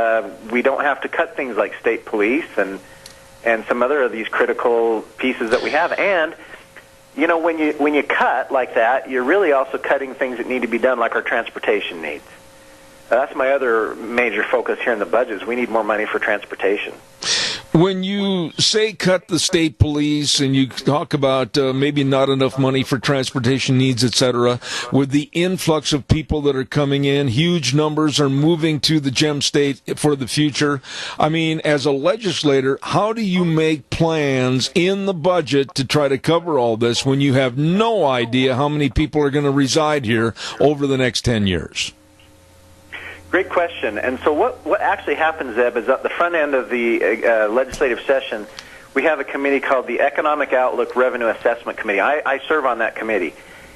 we don't have to cut things like state police and some other of these critical pieces that we have. And, when you cut like that, you're really also cutting things that need to be done, like our transportation needs. That's my other major focus here in the budget is we need more money for transportation. When you say cut the state police and you talk about maybe not enough money for transportation needs, etc., with the influx of people that are coming in, huge numbers are moving to the gem state for the future. I mean, as a legislator, how do you make plans in the budget to try to cover all this when you have no idea how many people are going to reside here over the next 10 years? Great question. And so what actually happens, Zeb, is at the front end of the legislative session, we have a committee called the Economic Outlook Revenue Assessment Committee. I serve on that committee.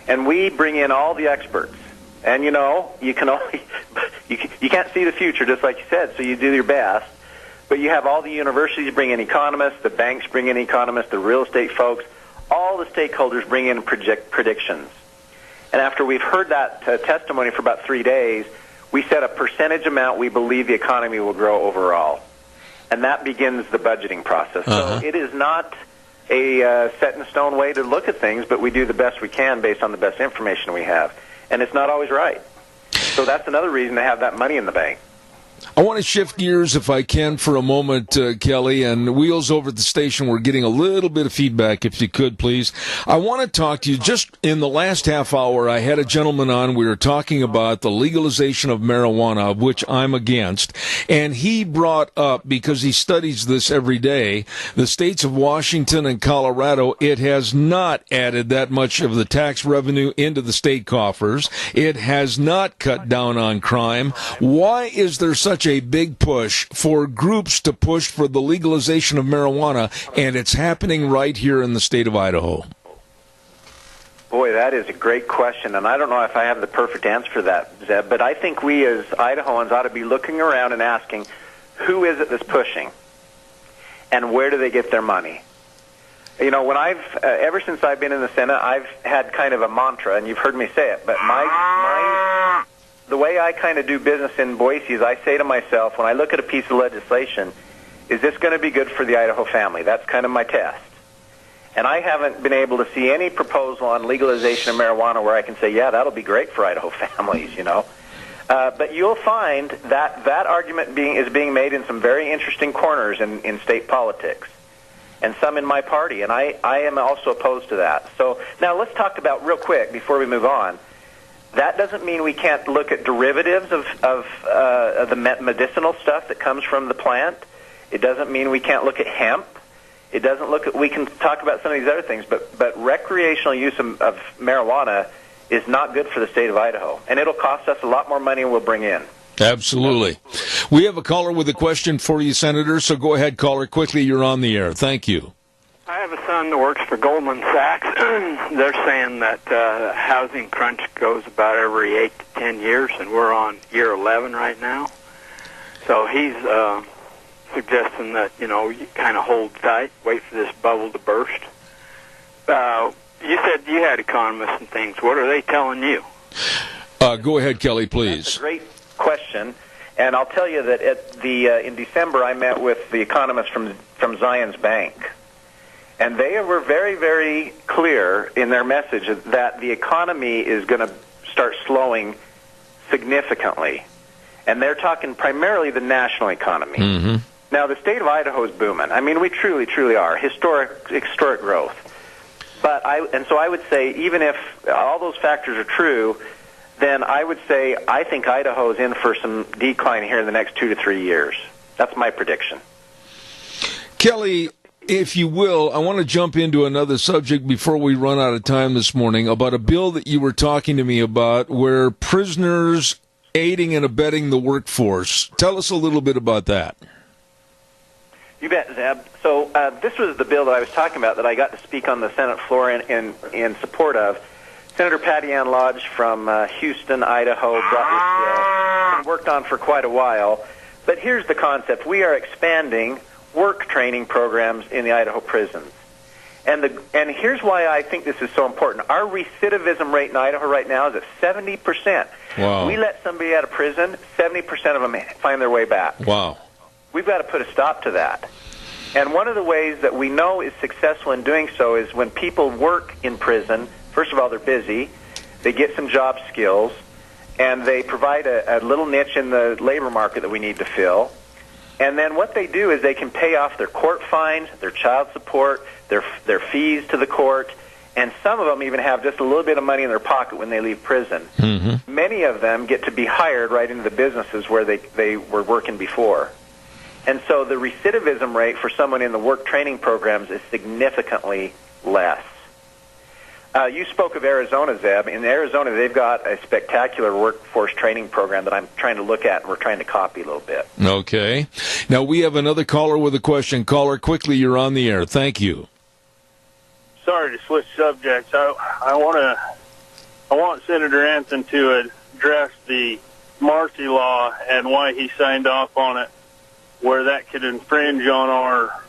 And we bring in all the experts. And, you can only you can't see the future, just like you said, so you do your best. But you have all the universities bring in economists, the banks bring in economists, the real estate folks. All the stakeholders bring in predictions. And after we've heard that testimony for about 3 days, we set a percentage amount we believe the economy will grow overall. And that begins the budgeting process. So it is not a set-in-stone way to look at things, but we do the best we can based on the best information we have. And it's not always right. So that's another reason to have that money in the bank. I want to shift gears, if I can, for a moment, Kelly, and wheels over at the station. We're getting a little bit of feedback, if you could, please. I want to talk to you. Just in the last half hour, I had a gentleman on. We were talking about the legalization of marijuana, of which I'm against, and he brought up, because he studies this every day, the states of Washington and Colorado. It has not added that much of the tax revenue into the state coffers. It has not cut down on crime. Why is there such a big push for groups to push for the legalization of marijuana, and it's happening right here in the state of Idaho? Boy, that is a great question, and I don't know if I have the perfect answer for that, Zeb, but I think we as Idahoans ought to be looking around and asking, who is it that's pushing, and where do they get their money? When ever since I've been in the Senate, I've had kind of a mantra, and you've heard me say it, but the way I kind of do business in Boise is I say to myself, when I look at a piece of legislation, is this going to be good for the Idaho family? That's kind of my test. And I haven't been able to see any proposal on legalization of marijuana where I can say, yeah, that'll be great for Idaho families, you know. But you'll find that that argument is being made in some very interesting corners in state politics, and some in my party, and I am also opposed to that. So now let's talk about, real quick, before we move on, that doesn't mean we can't look at derivatives of the medicinal stuff that comes from the plant. It doesn't mean we can't look at hemp. It doesn't look at, we can talk about some of these other things, but recreational use of marijuana is not good for the state of Idaho, and it'll cost us a lot more money than we'll bring in. Absolutely. We have a caller with a question for you, Senator, so go ahead, caller. Quickly, you're on the air. Thank you. I have a son that works for Goldman Sachs. They're saying that housing crunch goes about every 8 to 10 years, and we're on year 11 right now. So he's suggesting that, you know, you kind of hold tight, wait for this bubble to burst. You said you had economists and things. What are they telling you? Go ahead, Kelly, please. That's a great question, and I'll tell you that in December I met with the economists from Zions Bank, and they were very, very clear in their message that the economy is going to start slowing significantly, and they're talking primarily the national economy. Mm-hmm. Now, the state of Idaho is booming. I mean, we truly, truly are. Historic growth. So I would say, even if all those factors are true, then I would say I think Idaho is in for some decline here in the next 2 to 3 years. That's my prediction. Kelly, if you will, I want to jump into another subject before we run out of time this morning about a bill that you were talking to me about where prisoners aiding and abetting the workforce. Tell us a little bit about that. You bet, Zeb. So this was the bill that I was talking about that I got to speak on the Senate floor in support of. Senator Patty Ann Lodge from Houston, Idaho, brought this bill and worked on for quite a while. But here's the concept. We are expanding work training programs in the Idaho prisons. And here's why I think this is so important. Our recidivism rate in Idaho right now is at 70%. Wow. We let somebody out of prison, 70% of them find their way back. Wow. We've got to put a stop to that. And one of the ways that we know is successful in doing so is when people work in prison, first of all, they're busy, they get some job skills, and they provide a little niche in the labor market that we need to fill. And then what they do is they can pay off their court fines, their child support, their fees to the court, and some of them even have just a little bit of money in their pocket when they leave prison. Mm-hmm. Many of them get to be hired right into the businesses where they were working before. And so the recidivism rate for someone in the work training programs is significantly less. You spoke of Arizona, Zeb. In Arizona, they've got a spectacular workforce training program that I'm trying to look at, and we're trying to copy a little bit. Okay. Now, we have another caller with a question. Caller, quickly, you're on the air. Thank you. Sorry to switch subjects. I want Senator Anson to address the Marcy law and why he signed off on it, where that could infringe on our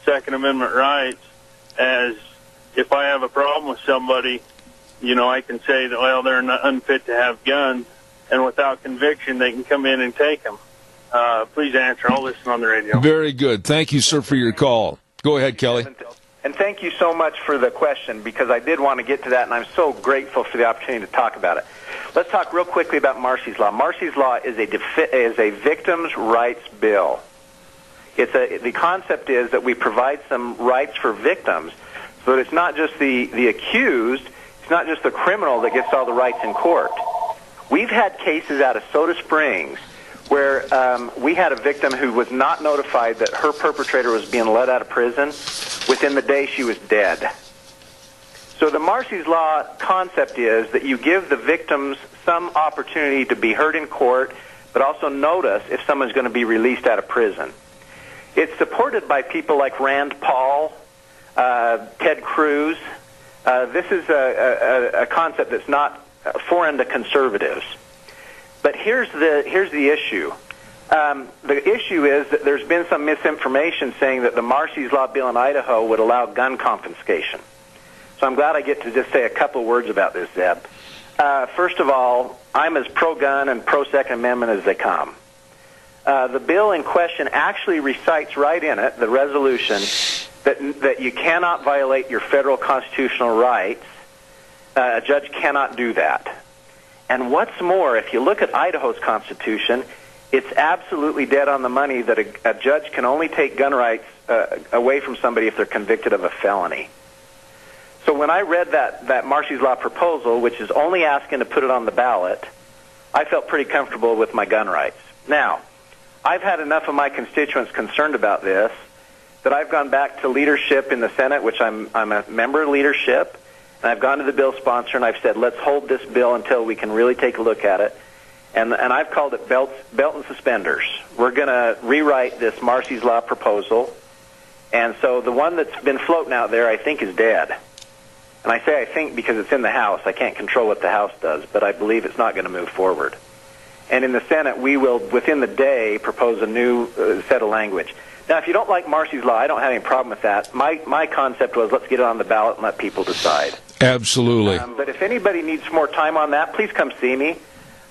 Second Amendment rights. As if I have a problem with somebody, you know, I can say that, well, they're not unfit to have guns, and without conviction, they can come in and take them. Please answer. I'll listen on the radio. Very good. Thank you, sir, for your call. Go ahead, Kelly. And thank you so much for the question, because I did want to get to that, and I'm so grateful for the opportunity to talk about it. Let's talk real quickly about Marcy's Law. Marcy's Law is a victims' rights bill. The concept is that we provide some rights for victims, so that it's not just the accused, it's not just the criminal that gets all the rights in court. We've had cases out of Soda Springs where we had a victim who was not notified that her perpetrator was being let out of prison. Within the day, she was dead. So the Marcy's Law concept is that you give the victims some opportunity to be heard in court, but also notice if someone's going to be released out of prison. It's supported by people like Rand Paul, Ted Cruz. This is a concept that's not foreign to conservatives. But here's the issue. The issue is that there's been some misinformation saying that the Marcy's Law bill in Idaho would allow gun confiscation. So I'm glad I get to just say a couple words about this, Zeb. First of all, I'm as pro-gun and pro-Second Amendment as they come. The bill in question actually recites right in it, the resolution, that you cannot violate your federal constitutional rights. A judge cannot do that. And what's more, if you look at Idaho's constitution, it's absolutely dead on the money that a judge can only take gun rights away from somebody if they're convicted of a felony. So when I read that Marcy's Law proposal, which is only asking to put it on the ballot, I felt pretty comfortable with my gun rights. Now, I've had enough of my constituents concerned about this that I've gone back to leadership in the Senate, which I'm a member of leadership, and I've gone to the bill sponsor and I've said, let's hold this bill until we can really take a look at it. And I've called it belt and suspenders. We're going to rewrite this Marcy's Law proposal. And so the one that's been floating out there, I think, is dead. And I say I think because it's in the House. I can't control what the House does, but I believe it's not going to move forward. And in the Senate, we will, within the day, propose a new set of language. Now, if you don't like Marcy's Law, I don't have any problem with that. My concept was let's get it on the ballot and let people decide. Absolutely. But if anybody needs more time on that, please come see me.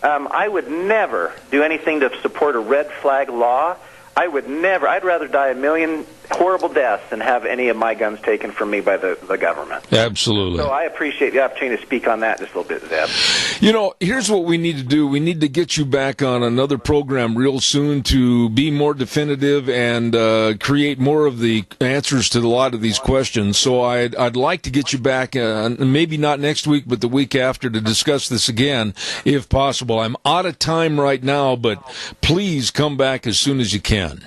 I would never do anything to support a red flag law. I'd rather die a million horrible deaths than have any of my guns taken from me by the government. Absolutely. So I appreciate the opportunity to speak on that just a little bit, Zeb. You know, here's what we need to do. We need to get you back on another program real soon to be more definitive and create more of the answers to a lot of these questions. So I'd like to get you back, maybe not next week, but the week after, to discuss this again, if possible. I'm out of time right now, but please come back as soon as you can.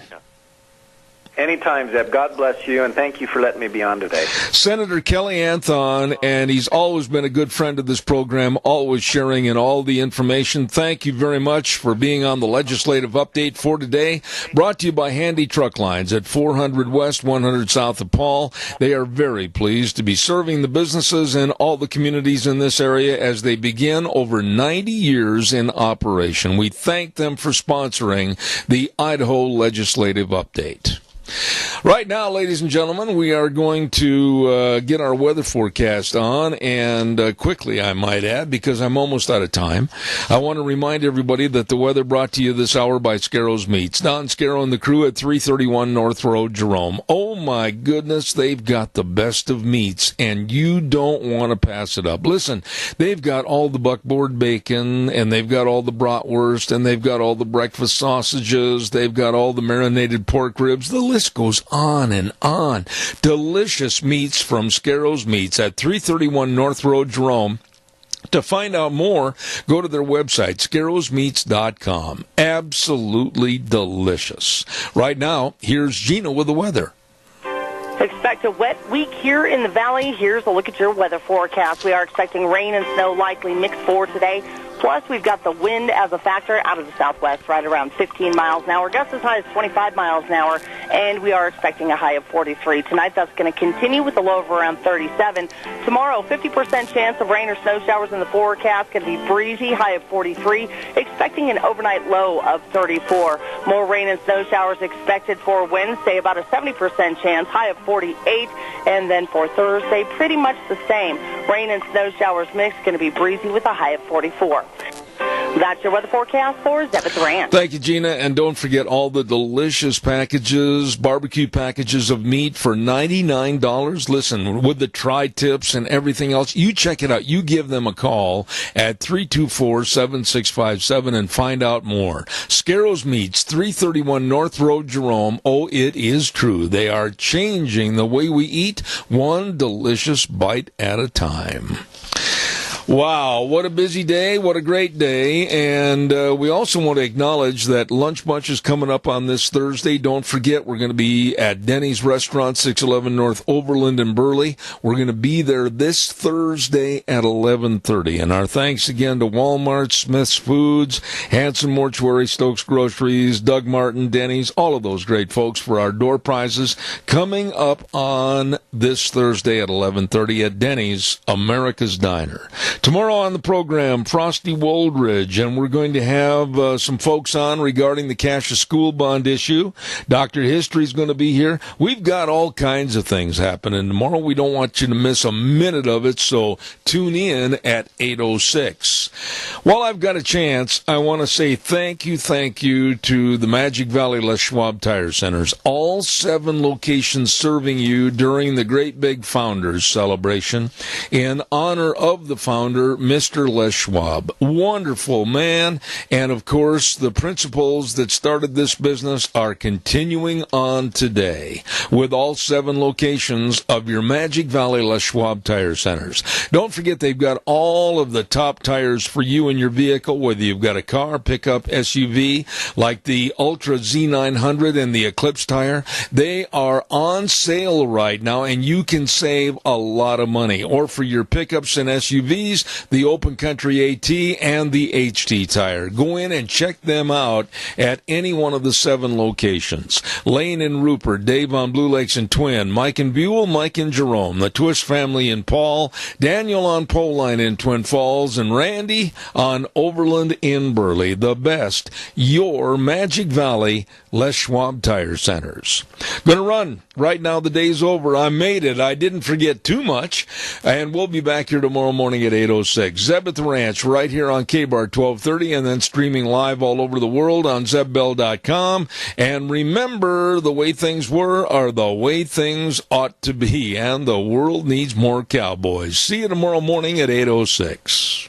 Anytime, Zeb. God bless you, and thank you for letting me be on today. Senator Kelly Anthon, and he's always been a good friend of this program, always sharing in all the information. Thank you very much for being on the legislative update for today. Brought to you by Handy Truck Lines at 400 West, 100 South of Paul. They are very pleased to be serving the businesses and all the communities in this area as they begin over 90 years in operation. We thank them for sponsoring the Idaho Legislative Update. Right now, ladies and gentlemen, we are going to get our weather forecast on, and quickly, I might add, because I'm almost out of time. I want to remind everybody that the weather brought to you this hour by Scarro's Meats. Don Scarrow and the crew at 331 North Road, Jerome. Oh, my goodness, they've got the best of meats, and you don't want to pass it up. Listen, they've got all the buckboard bacon, and they've got all the bratwurst, and they've got all the breakfast sausages, they've got all the marinated pork ribs. The list goes on and on. Delicious meats from Scarro's Meats at 331 North Road, Jerome. To find out more, go to their website, scarrowsmeats.com. Absolutely delicious. Right now, here's Gina with the weather. Expect a wet week here in the valley. Here's a look at your weather forecast. We are expecting rain and snow likely mixed for today. Plus, we've got the wind as a factor out of the southwest, right around 15 miles an hour. Gusts as high as 25 miles an hour, and we are expecting a high of 43. Tonight, that's going to continue with a low of around 37. Tomorrow, 50% chance of rain or snow showers in the forecast. Going to be breezy, high of 43. Expecting an overnight low of 34. More rain and snow showers expected for Wednesday, about a 70% chance, high of 48. And then for Thursday, pretty much the same. Rain and snow showers mixed, going to be breezy with a high of 44. That's your weather forecast for Zebeth Ranch. Thank you, Gina. And don't forget all the delicious packages, barbecue packages of meat for $99. Listen, with the tri-tips and everything else, you check it out. You give them a call at 324-7657 and find out more. Scarro's Meats, 331 North Road, Jerome. Oh, it is true. They are changing the way we eat, one delicious bite at a time. Wow, what a busy day, what a great day, and we also want to acknowledge that Lunch Bunch is coming up on this Thursday. Don't forget, we're going to be at Denny's Restaurant, 611 North Overland in Burley. We're going to be there this Thursday at 11:30, and our thanks again to Walmart, Smith's Foods, Hanson Mortuary, Stokes Groceries, Doug Martin, Denny's, all of those great folks for our door prizes coming up on this Thursday at 11:30 at Denny's, America's Diner. Tomorrow on the program, Frosty Woldridge, and we're going to have some folks on regarding the cash of school bond issue. Dr. History's going to be here. We've got all kinds of things happening tomorrow. We don't want you to miss a minute of it, so tune in at 8:06. While I've got a chance, I want to say thank you to the Magic Valley Les Schwab Tire Centers. All 7 locations serving you during the Great Big Founders celebration in honor of the founder, Mr. Les Schwab. Wonderful man. And of course, the principles that started this business are continuing on today with all 7 locations of your Magic Valley Les Schwab Tire Centers. Don't forget they've got all of the top tires for you and your vehicle, whether you've got a car, pickup, SUV, like the Ultra Z900 and the Eclipse tire. They are on sale right now, and you can save a lot of money. Or for your pickups and SUVs, the Open Country AT and the HT tire. Go in and check them out at any one of the 7 locations. Lane and Rupert, Dave on Blue Lakes and Twin, Mike and Buell, Mike and Jerome, the Twist family in Paul, Daniel on Pole Line in Twin Falls, and Randy on Overland in Burley. The best, your Magic Valley Les Schwab Tire Centers. Gonna run. Right now the day's over. I made it. I didn't forget too much. And we'll be back here tomorrow morning at 8:06. Zeb at the Ranch right here on KBAR 1230 and then streaming live all over the world on zebbell.com. And remember, the way things were are the way things ought to be. And the world needs more cowboys. See you tomorrow morning at 8:06.